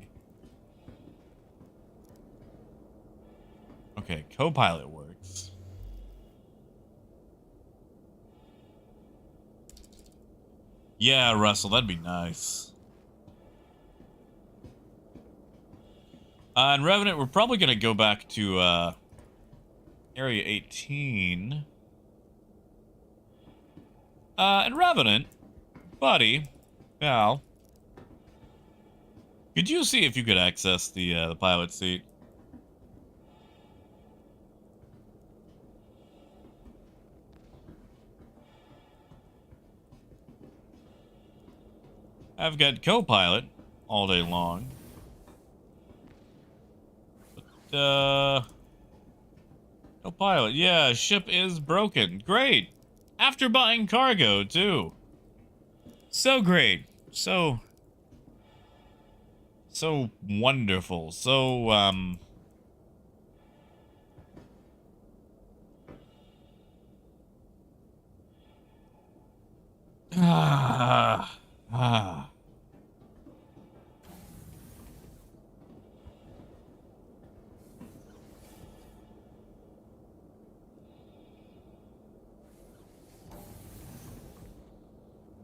Okay, Copilot works. Yeah, Russell, that'd be nice. And Revenant, we're probably gonna go back to, Area 18. And Revenant, buddy, pal, could you see if you could access the pilot seat? I've got Copilot all day long. But, Copilot, yeah, ship is broken. Great. After buying cargo, too. So great. So wonderful. So,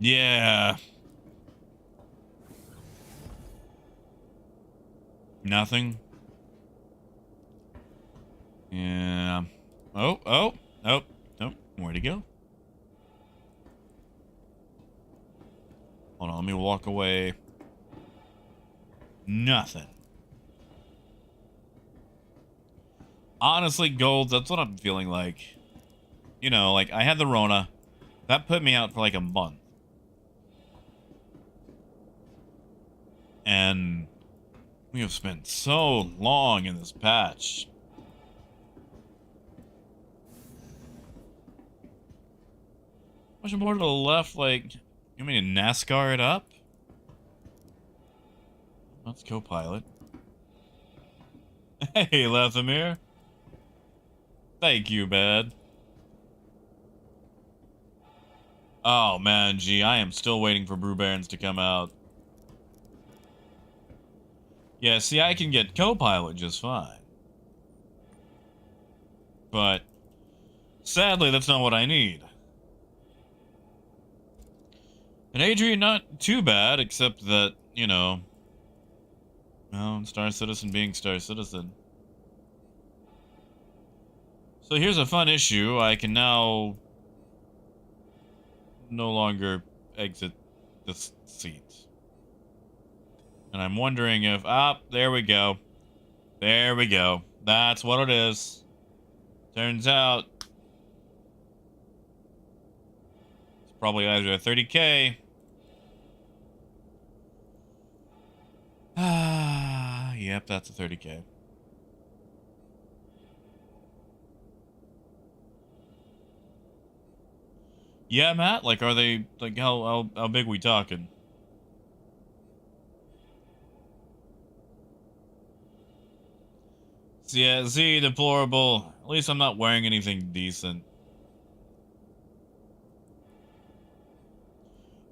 Yeah. Nothing? Yeah. Oh. Nope. Where'd he go? Hold on, let me walk away. Nothing. Honestly, Gold, that's what I'm feeling like. You know, like, I had the Rona. That put me out for like a month. And we have spent so long in this patch. Much more to the left, like, you mean to NASCAR it up? That's co-pilot. Hey, Lethamir. Thank you, bud. Oh, man, gee, I am still waiting for Brew Barons to come out. Yeah, see, I can get co-pilot just fine. But, sadly, that's not what I need. And Adrian, not too bad, except that, you know, well, Star Citizen being Star Citizen. So here's a fun issue. I can now no longer exit this seat. And I'm wondering if... Ah, there we go. There we go. That's what it is. Turns out... it's probably either a 30K... Ah, yep, that's a 30K. Yeah, Matt, like, are they, like, how big we talking? So, yeah, Z, deplorable. At least I'm not wearing anything decent.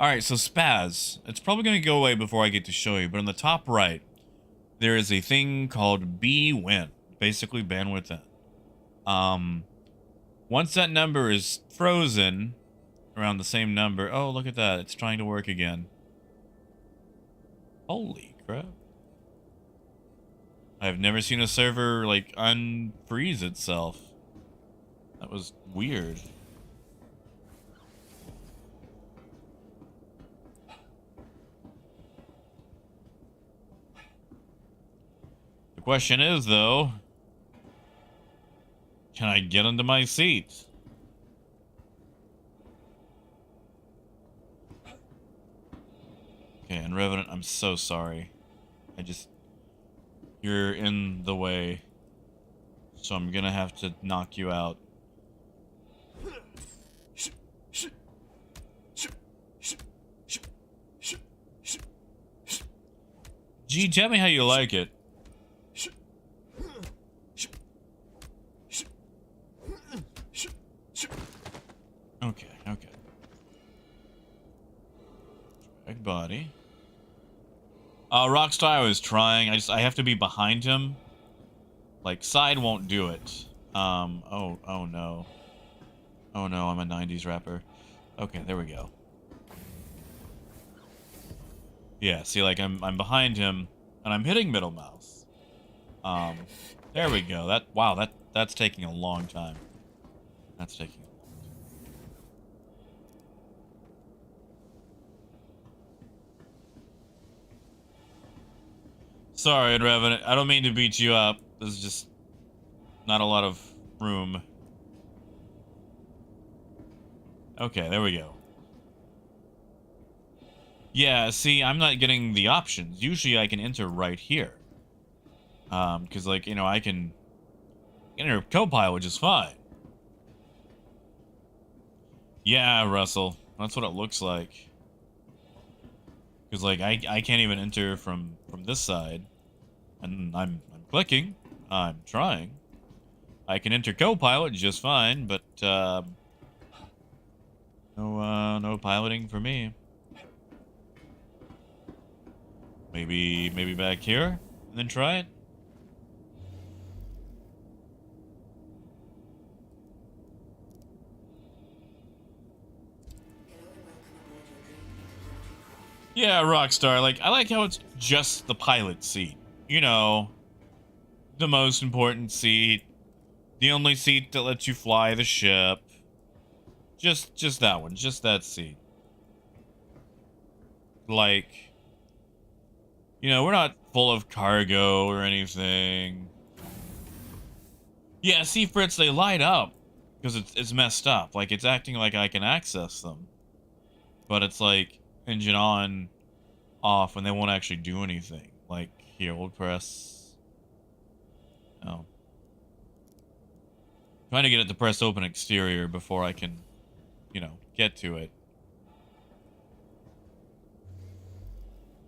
Alright, so Spaz. It's probably going to go away before I get to show you, but on the top right, there is a thing called B-Win. Basically, bandwidth in. Once that number is frozen, around the same number... Oh, look at that. It's trying to work again. Holy crap. I've never seen a server, like, unfreeze itself. That was weird. The question is, though, can I get into my seat? Okay, and Revenant, I'm so sorry. You're in the way. So I'm gonna have to knock you out. Gee, tell me how you like it. Okay. Drag body. Rockstar was trying. I have to be behind him. Like, side won't do it. Oh no. Oh no, I'm a 90s rapper. Okay, there we go. Yeah, see, like, I'm behind him, and I'm hitting middle mouse. There we go. That's taking a long time. That's taking a long time. Sorry, Revenant. I don't mean to beat you up. There's just not a lot of room. Okay, there we go. Yeah, see, I'm not getting the options. Usually I can enter right here. Because, like, you know, I can enter co-pilot just fine. Yeah, Russell. That's what it looks like. Because, like, I can't even enter from this side. And I'm clicking. I'm trying. I can enter co-pilot just fine, but, no piloting for me. Maybe back here, and then try it? Yeah, Rockstar, like, I like how it's just the pilot seat. You know, the most important seat, The only seat that lets you fly the ship. Just that one. Just that seat. Like, you know, we're not full of cargo or anything. Yeah, see, Fritz, they light up because it's messed up. Like, it's acting like I can access them. But it's like engine on, off, and they won't actually do anything. Like, here, we'll press... Oh. Trying to get it to press open exterior before I can, you know, get to it.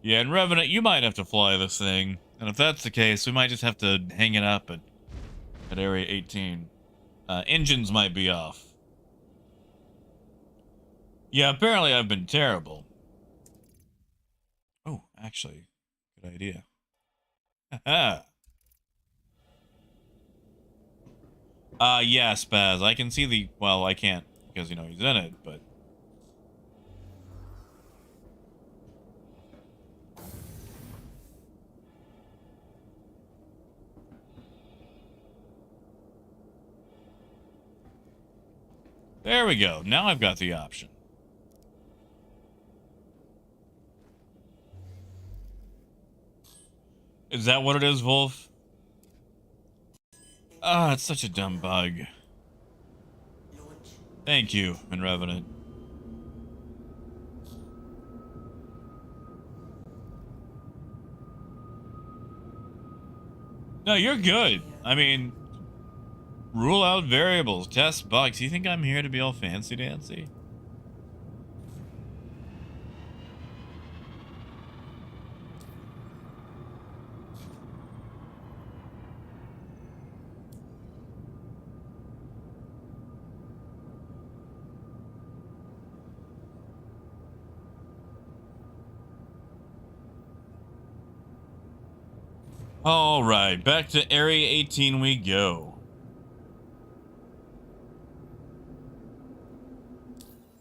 Yeah, and Revenant, you might have to fly this thing. And if that's the case, we might just have to hang it up at Area 18. Engines might be off. Yeah, apparently I've been terrible. Oh, actually, good idea. Haha. Yeah, Spaz, I can see the... Well, I can't, because, you know, he's in it, but... There we go. Now I've got the option. Is that what it is, Wolf? Ah, it's such a dumb bug. Launch. Thank you, Revenant. No, you're good. I mean, rule out variables, test bugs. You think I'm here to be all fancy-dancy? All right, back to Area 18 we go.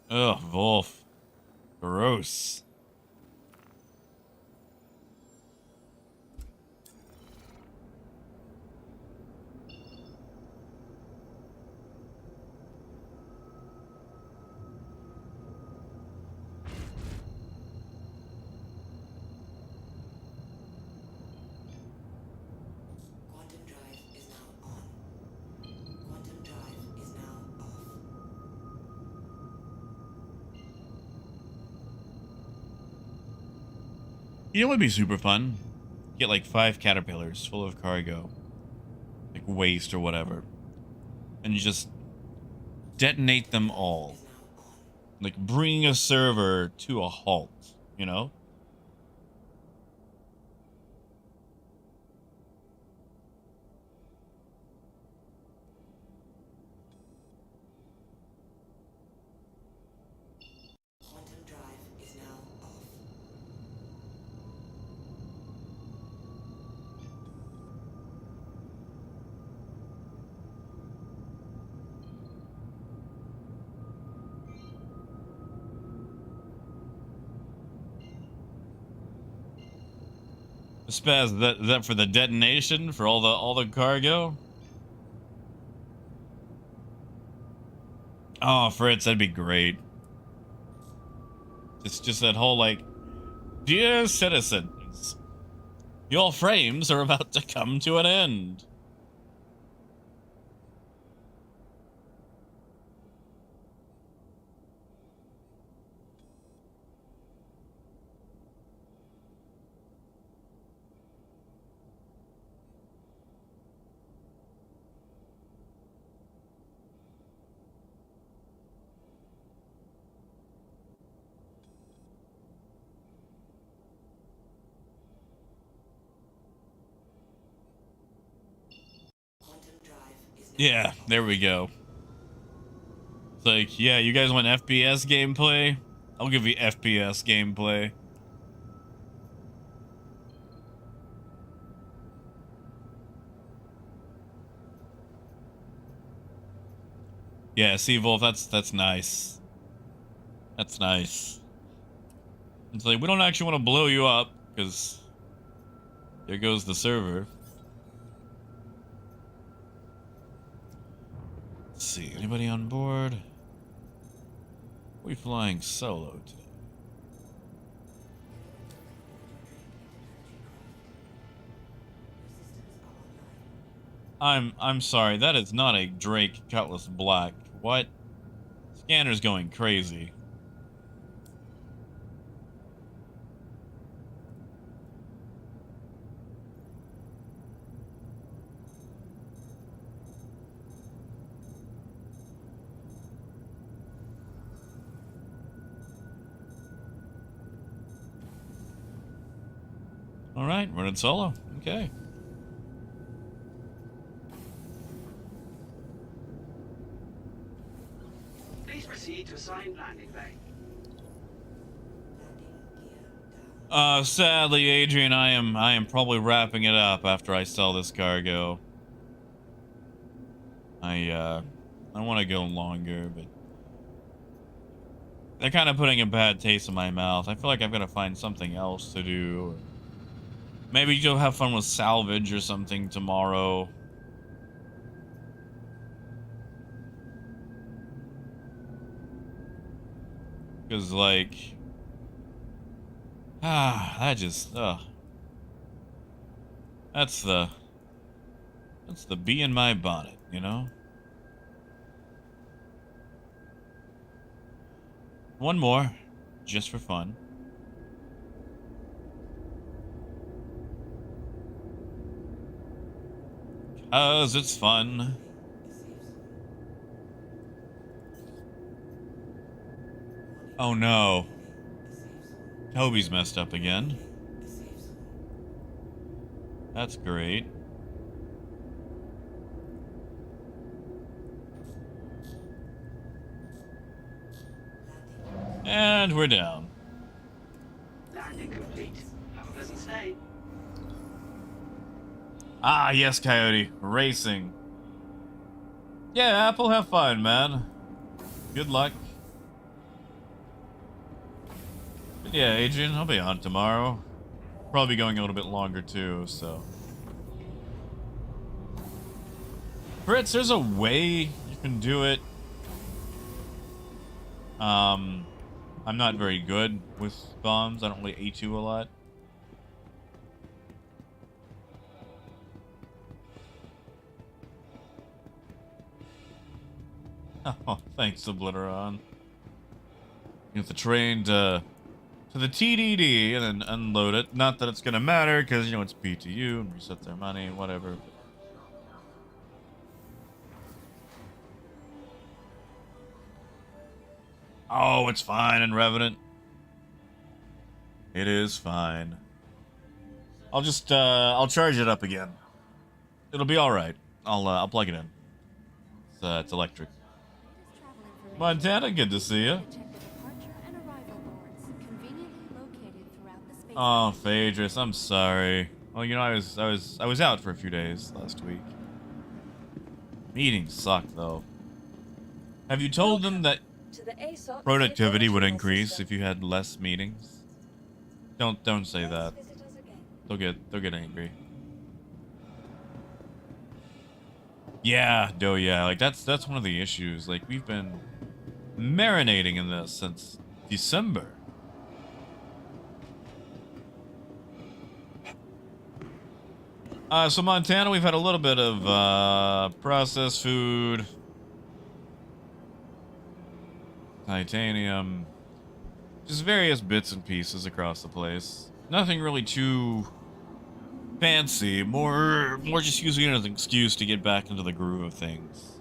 Ugh, Wolf. Gross. Quantum drive is now on. Quantum drive is now off. You know what would be super fun? Get like 5 caterpillars full of cargo. Like waste or whatever. And you just detonate them all. Is now on. Like bring a server to a halt, you know? Quantum drive is now off. Spaz, that for the detonation for all the cargo? Oh, Fritz, that'd be great. Just that whole like, dear citizens, your frames are about to come to an end. Quantum drive is now Yeah, there we go. It's like, yeah, you guys want FPS gameplay? I'll give you FPS gameplay. Yeah, see, Wolf, that's nice. That's nice. It's like, we don't actually want to blow you up, because there goes the server. Let's see, anybody on board? We flying solo today? I'm sorry, that is not a Drake Cutlass Black. What? Scanner's going crazy. Alright, running solo. Okay. Please proceed to assigned landing bay. Sadly, Adrian, I am probably wrapping it up after I sell this cargo. I want to go longer, but they're kind of putting a bad taste in my mouth. I feel like I've got to find something else to do. Maybe you'll have fun with salvage or something tomorrow. Because, like... that just... That's the bee in my bonnet, you know? One more, just for fun. Cause it's fun. Oh no. Toby's messed up again. That's great. And we're down. Landing complete. Have a pleasant stay. Ah, yes, Coyote. Racing. Yeah, Apple, have fun, man. Good luck. But yeah, Adrian, I'll be on tomorrow. Probably going a little bit longer, too, so. Fritz, there's a way you can do it. I'm not very good with bombs. I don't really A2 a lot. Oh, thanks, Obliteron. You have to train to the TDD and then unload it. Not that it's gonna matter, because, you know, it's PTU and reset their money, whatever. Oh, it's fine in Revenant. It is fine. I'll just, I'll charge it up again. It'll be alright. I'll plug it in. It's electric. Montana, good to see you. Oh, Phaedrus, I'm sorry. Well, you know, I was out for a few days last week. Meetings suck, though. Have you told them that productivity would increase if you had less meetings? Don't say that. They'll get angry. Yeah, yeah. Like that's one of the issues. Like we've been marinating in this since December. So Montana, we've had a little bit of processed food, titanium, just various bits and pieces across the place. Nothing really too fancy. More just using it as an excuse to get back into the groove of things.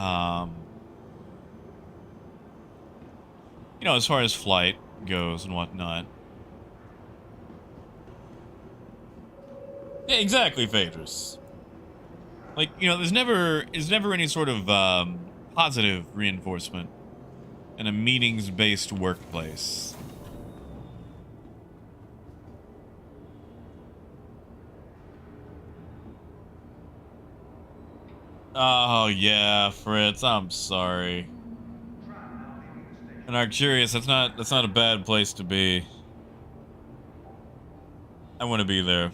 You know, as far as flight goes and whatnot. Yeah, exactly, Phaedrus. Like, you know, there's never any sort of positive reinforcement in a meetings-based workplace. Oh yeah, Fritz, I'm sorry. And Arcturus, that's not a bad place to be. I want to be there.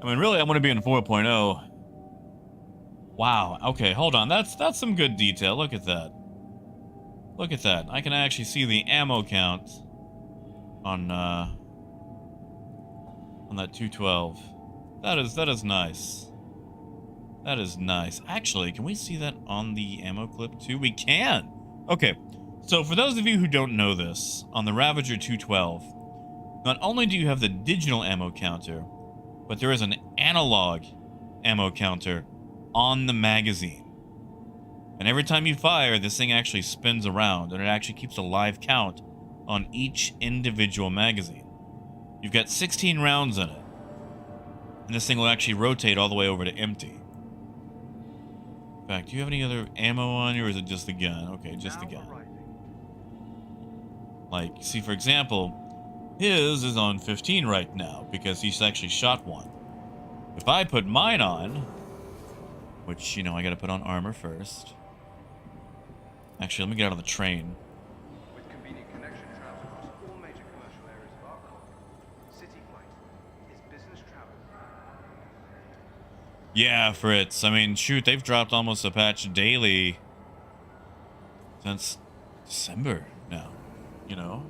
I mean, really, I'm going to be in 4.0. Wow. Okay, hold on. That's some good detail. Look at that. Look at that. I can actually see the ammo count on that 212. That is nice. That is nice. Actually, can we see that on the ammo clip too? We can. Okay. So for those of you who don't know this, on the Ravager 212, not only do you have the digital ammo counter, but there is an analog ammo counter on the magazine. And every time you fire, this thing actually spins around, and it actually keeps a live count on each individual magazine. You've got 16 rounds in it, and this thing will actually rotate all the way over to empty. In fact, do you have any other ammo on you, or is it just the gun? Okay, just the gun. Like, see, for example, his is on 15 right now, because he's actually shot one. If I put mine on, which, you know, I gotta put on armor first. Actually, let me get out of the train. With convenient connection travel across all major commercial areas of our colony, City Flight is business travel. Yeah, Fritz. I mean, shoot, they've dropped almost a patch daily since December now, you know?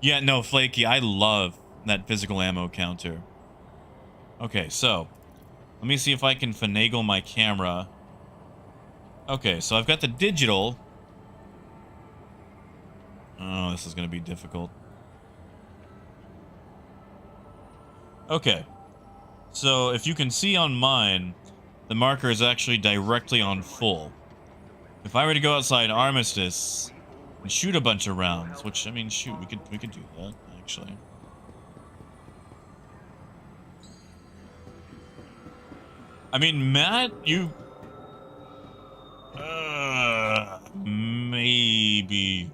Yeah, no, Flaky, I love that physical ammo counter. Okay, so let me see if I can finagle my camera. Okay, so I've got the digital. Oh, this is going to be difficult. Okay, so if you can see on mine, the marker is actually directly on full. If I were to go outside Armistice and shoot a bunch of rounds, which, I mean, shoot, we could do that, actually. I mean, Matt, you... maybe...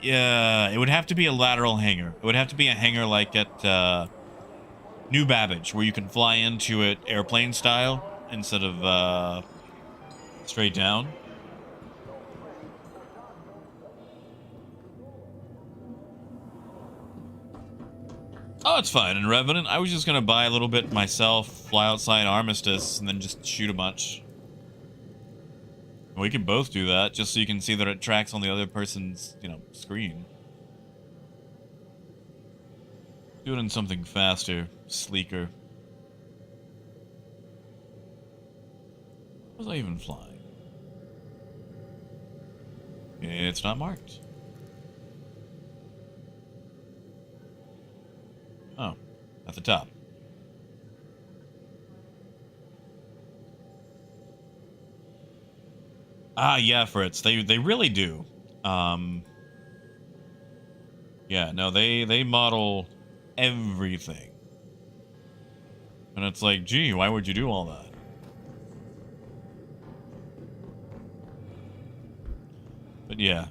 Yeah, it would have to be a lateral hangar. It would have to be a hangar like at New Babbage, where you can fly into it airplane style instead of straight down. Oh, it's fine. And Revenant, I was just gonna buy a little bit myself, fly outside Armistice, and then just shoot a bunch. We can both do that, just so you can see that it tracks on the other person's, you know, screen. Do it in something faster, sleeker. Was I even flying? It's not marked. Oh, at the top. Ah, yeah, Fritz. They really do. Yeah, no, they model everything. And it's like, gee, why would you do all that? But yeah.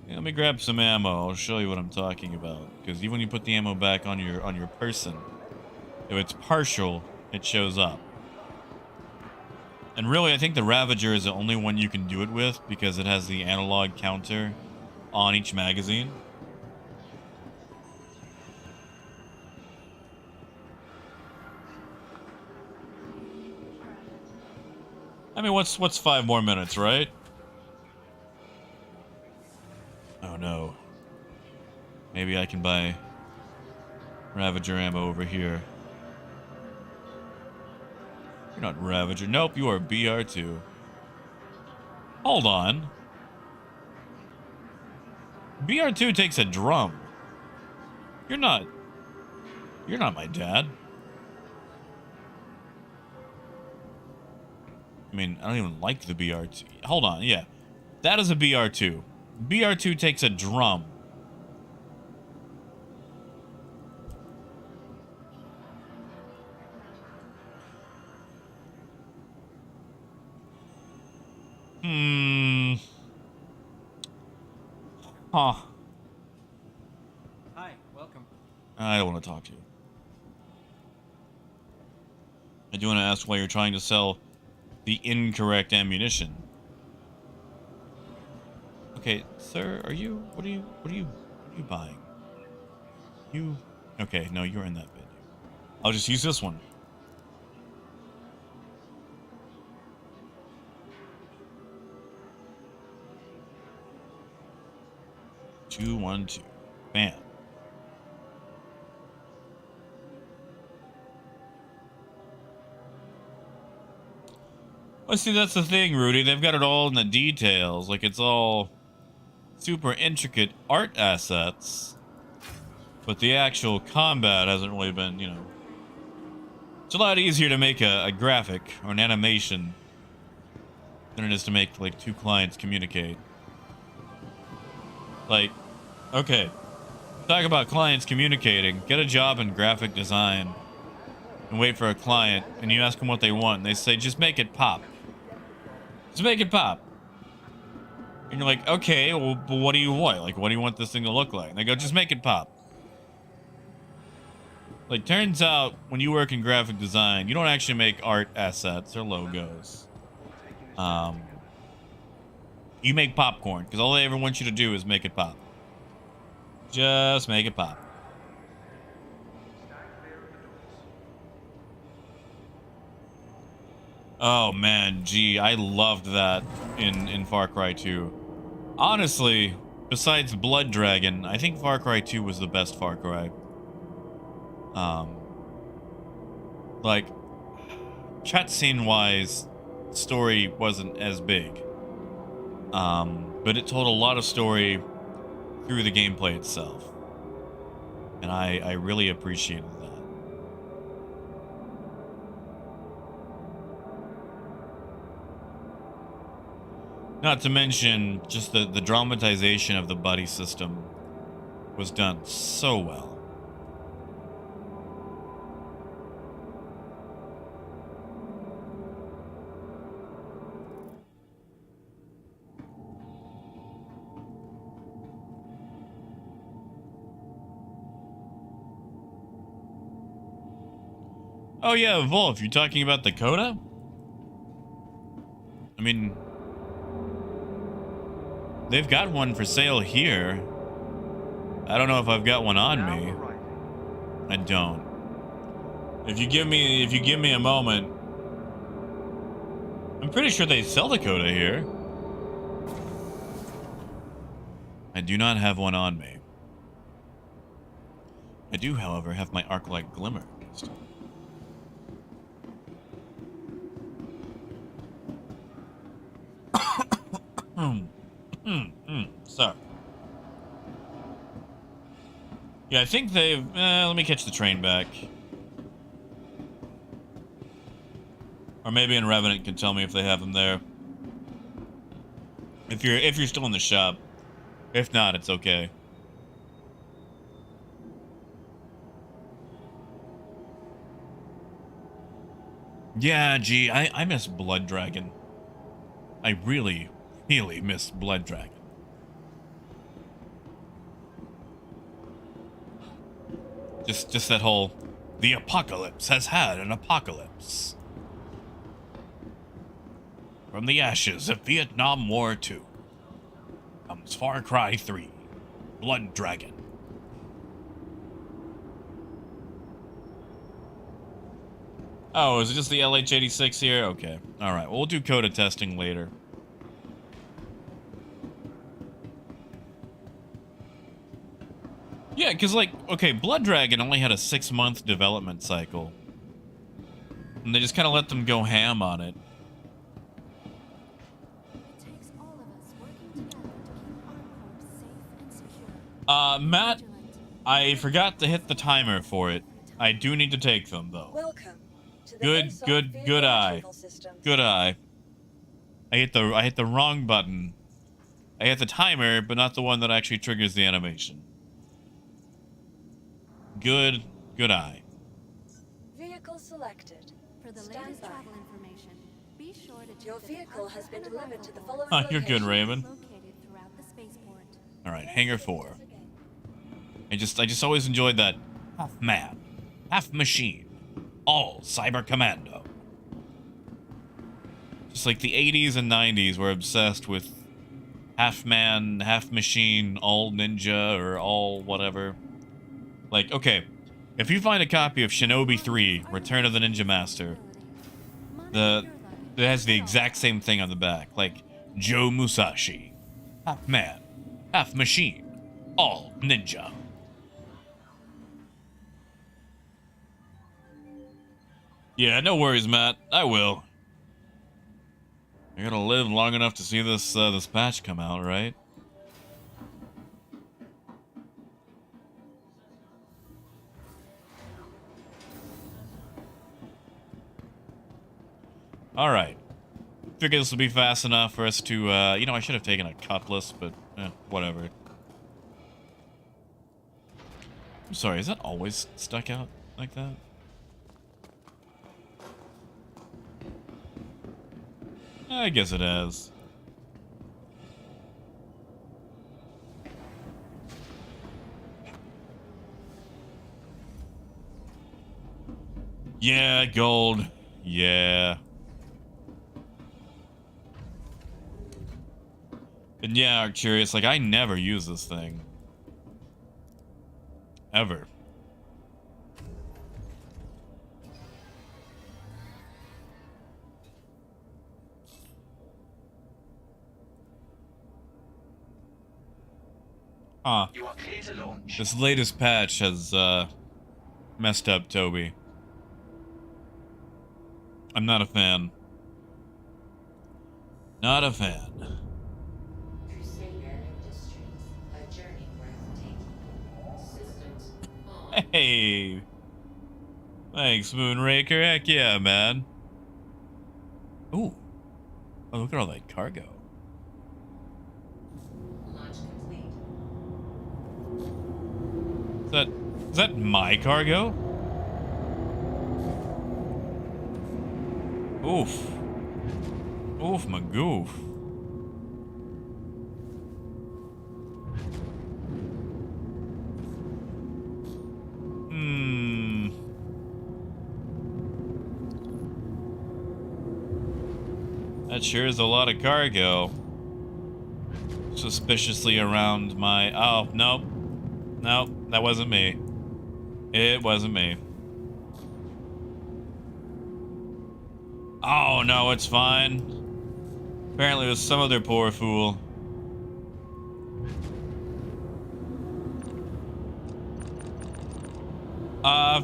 Let me grab some ammo. I'll show you what I'm talking about. Because even when you put the ammo back on your person, if it's partial, it shows up. And really, I think the Ravager is the only one you can do it with because it has the analog counter on each magazine. I mean, what's 5 more minutes, right? Oh no. Maybe I can buy Ravager ammo over here. You're not Ravager. Nope, you are BR2. Hold on. BR2 takes a drum. You're not my dad. I mean, I don't even like the BR2. Hold on, yeah. That is a BR2. BR2 takes a drum. Huh. Hi, welcome. I don't want to talk to you. I do want to ask why you're trying to sell the incorrect ammunition. Okay, sir, what are you buying? You... Okay, no, you're in that bit. I'll just use this one. Two, 1, 2. Bam. Well, see, that's the thing, Rudy. They've got it all in the details. Like, it's all super intricate art assets. But the actual combat hasn't really been, you know... It's a lot easier to make a graphic or an animation than it is to make, like, two clients communicate. Like, okay. Talk about clients communicating. Get a job in graphic design and wait for a client, and you ask them what they want, and they say, just make it pop. Just make it pop. And you're like, okay, well, but what do you want? Like, what do you want this thing to look like? And they go, just make it pop. Like, turns out, when you work in graphic design, you don't actually make art assets or logos. You make popcorn, because all they ever want you to do is make it pop. Just make it pop. Oh man, gee, I loved that in Far Cry 2. Honestly, besides Blood Dragon, I think Far Cry 2 was the best Far Cry. Like, cutscene wise, story wasn't as big. But it told a lot of story through the gameplay itself. And I really appreciated that. Not to mention, just the dramatization of the buddy system was done so well. Oh yeah, Wolf, you talking about the Coda? I mean, they've got one for sale here. I don't know if I've got one on me. I don't. If you give me a moment, I'm pretty sure they sell the Coda here. I do not have one on me. I do, however, have my arc-light glimmer. Sorry. Yeah, I think they've... let me catch the train back. Or maybe in Revenant can tell me if they have them there. If you're still in the shop. If not, it's okay. Yeah, gee, I miss Blood Dragon. I really, really miss Blood Dragon. Just that whole, the apocalypse has had an apocalypse. From the ashes of Vietnam War 2 comes Far Cry 3, Blood Dragon. Oh, is it just the LH86 here? Okay. Alright, well, we'll do Coda testing later. Yeah, because, like, okay, Blood Dragon only had a 6-month development cycle. And they just kind of let them go ham on it. It takes all of us working together to keep our core safe and secure. Matt, I forgot to hit the timer for it. I do need to take them, though. Welcome to the Good Dinosaur eye. retrieval system. Good eye. I hit the wrong button. I hit the timer, but not the one that actually triggers the animation. Good eye. Vehicle selected. For the Stand latest by. travel information, be sure to check Your the vehicle has been departure and delivered to the arrival following Oh, you're good, location. Raven. located throughout the spaceport. All right, Hangar 4. I just always enjoyed that half man, half machine, all cyber commando. Just like the 80s and 90s were obsessed with half man, half machine, all ninja, or all whatever. Like, okay, if you find a copy of Shinobi 3, Return of the Ninja Master, it has the exact same thing on the back. Like, Joe Musashi. Half man, half machine, all ninja. Yeah, no worries, Matt. I will. I gotta live long enough to see this this patch come out, right? All right. Figure this will be fast enough for us to, you know, I should have taken a cutlass, but whatever. I'm sorry, is that always stuck out like that? I guess it has. Yeah, gold. Yeah. And yeah, Arcturus, like, I never use this thing. Ever. Huh. You are clear to launch. This latest patch has, messed up Toby. I'm not a fan. Not a fan. Crusader Industries, a journey worth taking. Systems on. Hey! Thanks, Moonraker. Heck yeah, man. Ooh. Oh, look at all that cargo. Launch complete. Is that my cargo? Oof. Oof, my goof. That sure is a lot of cargo. Suspiciously around my... Oh, nope. Nope, that wasn't me. It wasn't me. Oh, no, it's fine. Apparently it was some other poor fool.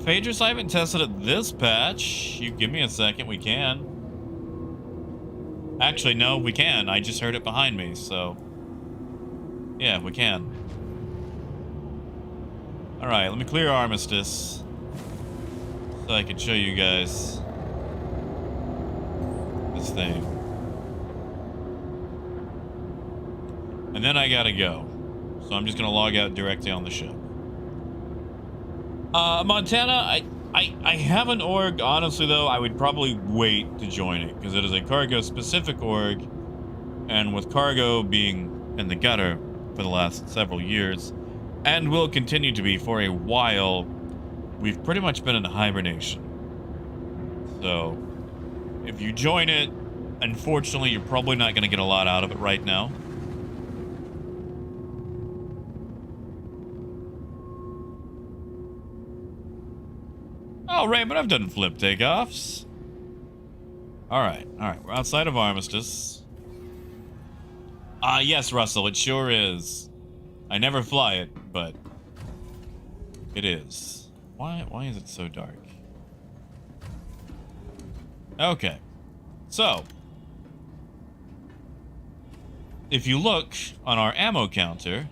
Phaedrus, I haven't tested it this patch. You give me a second, we can. Actually, no, we can. I just heard it behind me, so... Yeah, we can. Alright, let me clear Armistice. So I can show you guys... this thing. And then I gotta go. So I'm just gonna log out directly on the ship. Montana, I have an org. Honestly, though, I would probably wait to join it, because it is a cargo-specific org, and with cargo being in the gutter for the last several years, and will continue to be for a while, we've pretty much been in hibernation. So, if you join it, unfortunately, you're probably not going to get a lot out of it right now. Oh, right, but I've done flip takeoffs. Alright, we're outside of Armistice. Yes, Russell, it sure is. I never fly it, but it is. Why is it so dark? Okay, so if you look on our ammo counter,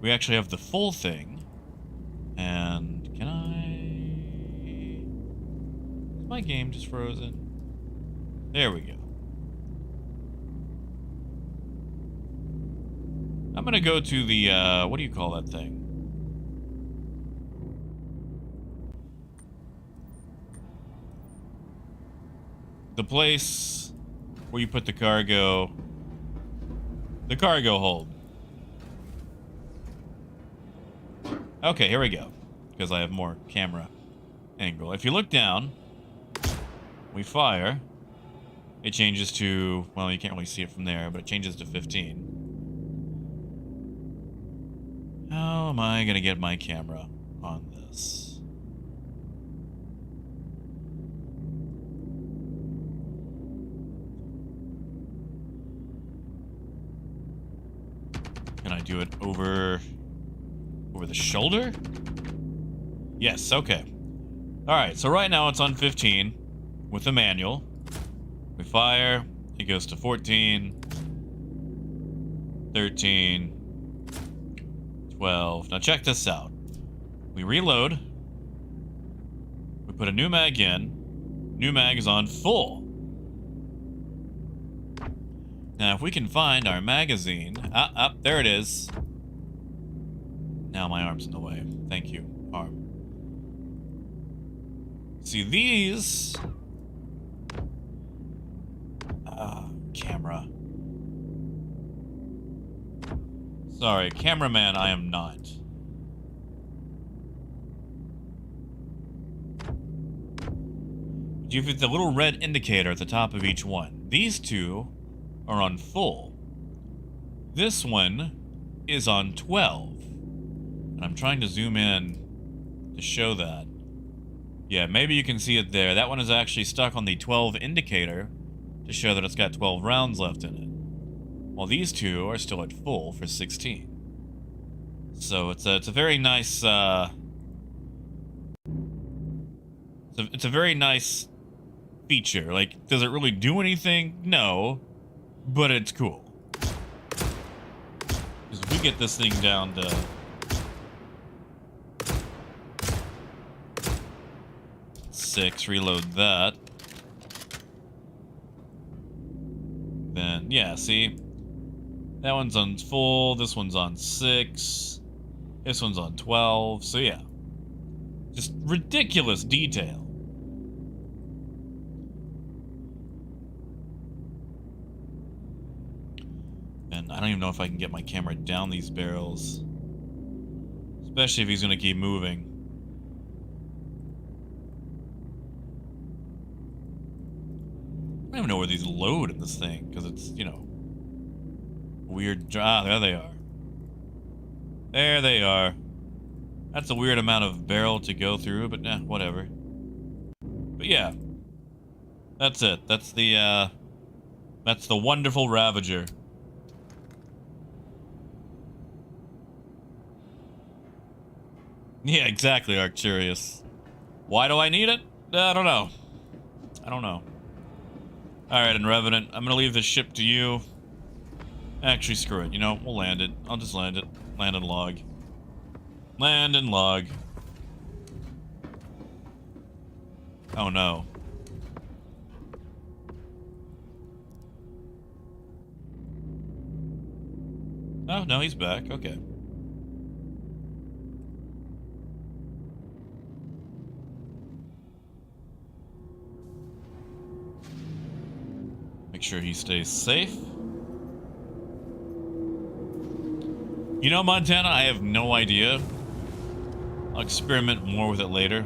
we actually have the full thing. And can I... Is my game just frozen? There we go. I'm gonna go to the, what do you call that thing? The place where you put the cargo hold. Okay, here we go. Because I have more camera angle. If you look down, we fire. It changes to, well, you can't really see it from there, but it changes to 15. How am I gonna get my camera? on this. Can I do it over the shoulder? Yes, okay. Alright, so right now it's on 15 with the manual. We fire, it goes to 14, 13, 12. Now check this out. We reload. We put a new mag in. New mag is on full. Now if we can find our magazine. There it is. Now my arm's in the way. Thank you, arm. See these? Camera. Sorry, cameraman, I am not. You've hit the little red indicator at the top of each one. These two are on full. This one is on 12. And I'm trying to zoom in to show that. Yeah, maybe you can see it there. That one is actually stuck on the 12 indicator to show that it's got 12 rounds left in it. While these two are still at full for 16. So it's a very nice it's a very nice feature. Like, does it really do anything? No. But it's cool. Because if we get this thing down to 6, reload that. Then, yeah, see? That one's on full, this one's on 6, this one's on 12, so yeah. Just ridiculous detail. And I don't even know if I can get my camera down these barrels. Especially if he's gonna keep moving. I don't even know where these load in this thing, because it's, you know, weird. Ah, there they are. There they are. That's a weird amount of barrel to go through, but nah, whatever. But yeah. That's it. That's the wonderful Ravager. Yeah, exactly, Arcturius. Why do I need it? I don't know. I don't know. Alright, and Revenant, I'm gonna leave this ship to you. Actually, screw it. You know, we'll land it. I'll just land it. Land and log. Land and log. Oh no. Oh, no, he's back. Okay. Make sure he stays safe. You know, Montana, I have no idea. I'll experiment more with it later.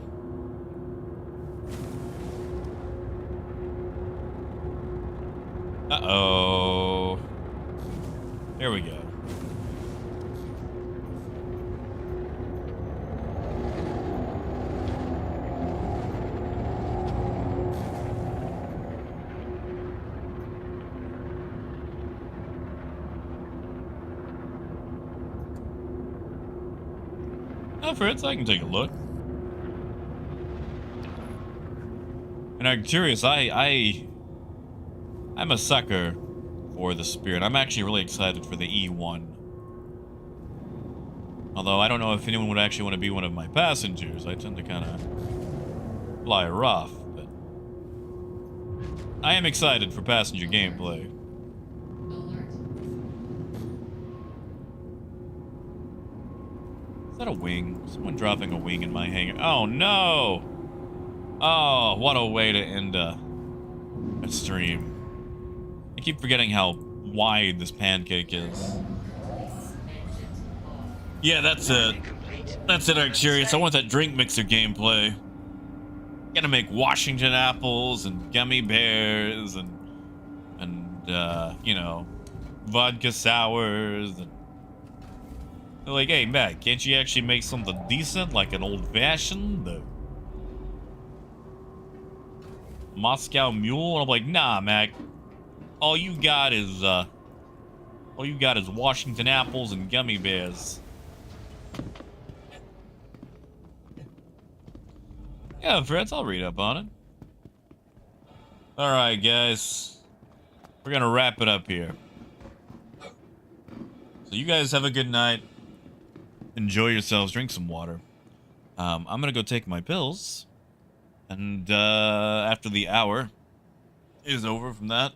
Uh-oh. There we go. Oh, Fritz, I can take a look. And I'm curious, I'm a sucker for the Spirit. I'm actually really excited for the E1. Although I don't know if anyone would actually want to be one of my passengers. I tend to kind of fly rough, but I am excited for passenger gameplay. Is that a wing? Someone dropping a wing in my hangar. Oh no! Oh, what a way to end a stream. I keep forgetting how wide this pancake is. Yeah, that's it. That's it, I'm curious. I want that drink mixer gameplay. Gotta make Washington apples and gummy bears and you know, vodka sours and They're like, hey, Matt, can't you actually make something decent, like an old-fashioned Moscow Mule? And I'm like, nah, Mac. All you got is Washington apples and gummy bears. Yeah, friends, I'll read up on it. Alright, guys. We're gonna wrap it up here. So you guys have a good night. Enjoy yourselves. Drink some water. I'm gonna go take my pills. And after the hour is over from that,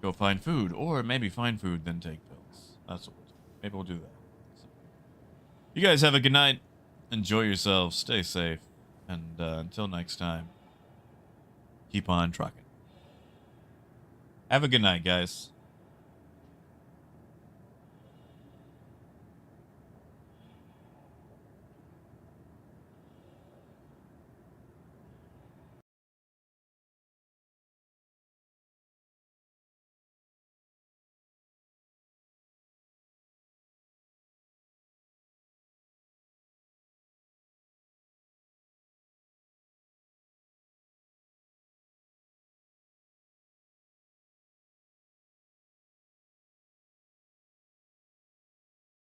go find food. Or maybe find food, then take pills. That's what we'll do. Maybe we'll do that. So, you guys have a good night. Enjoy yourselves. Stay safe. And until next time, keep on trucking. Have a good night, guys.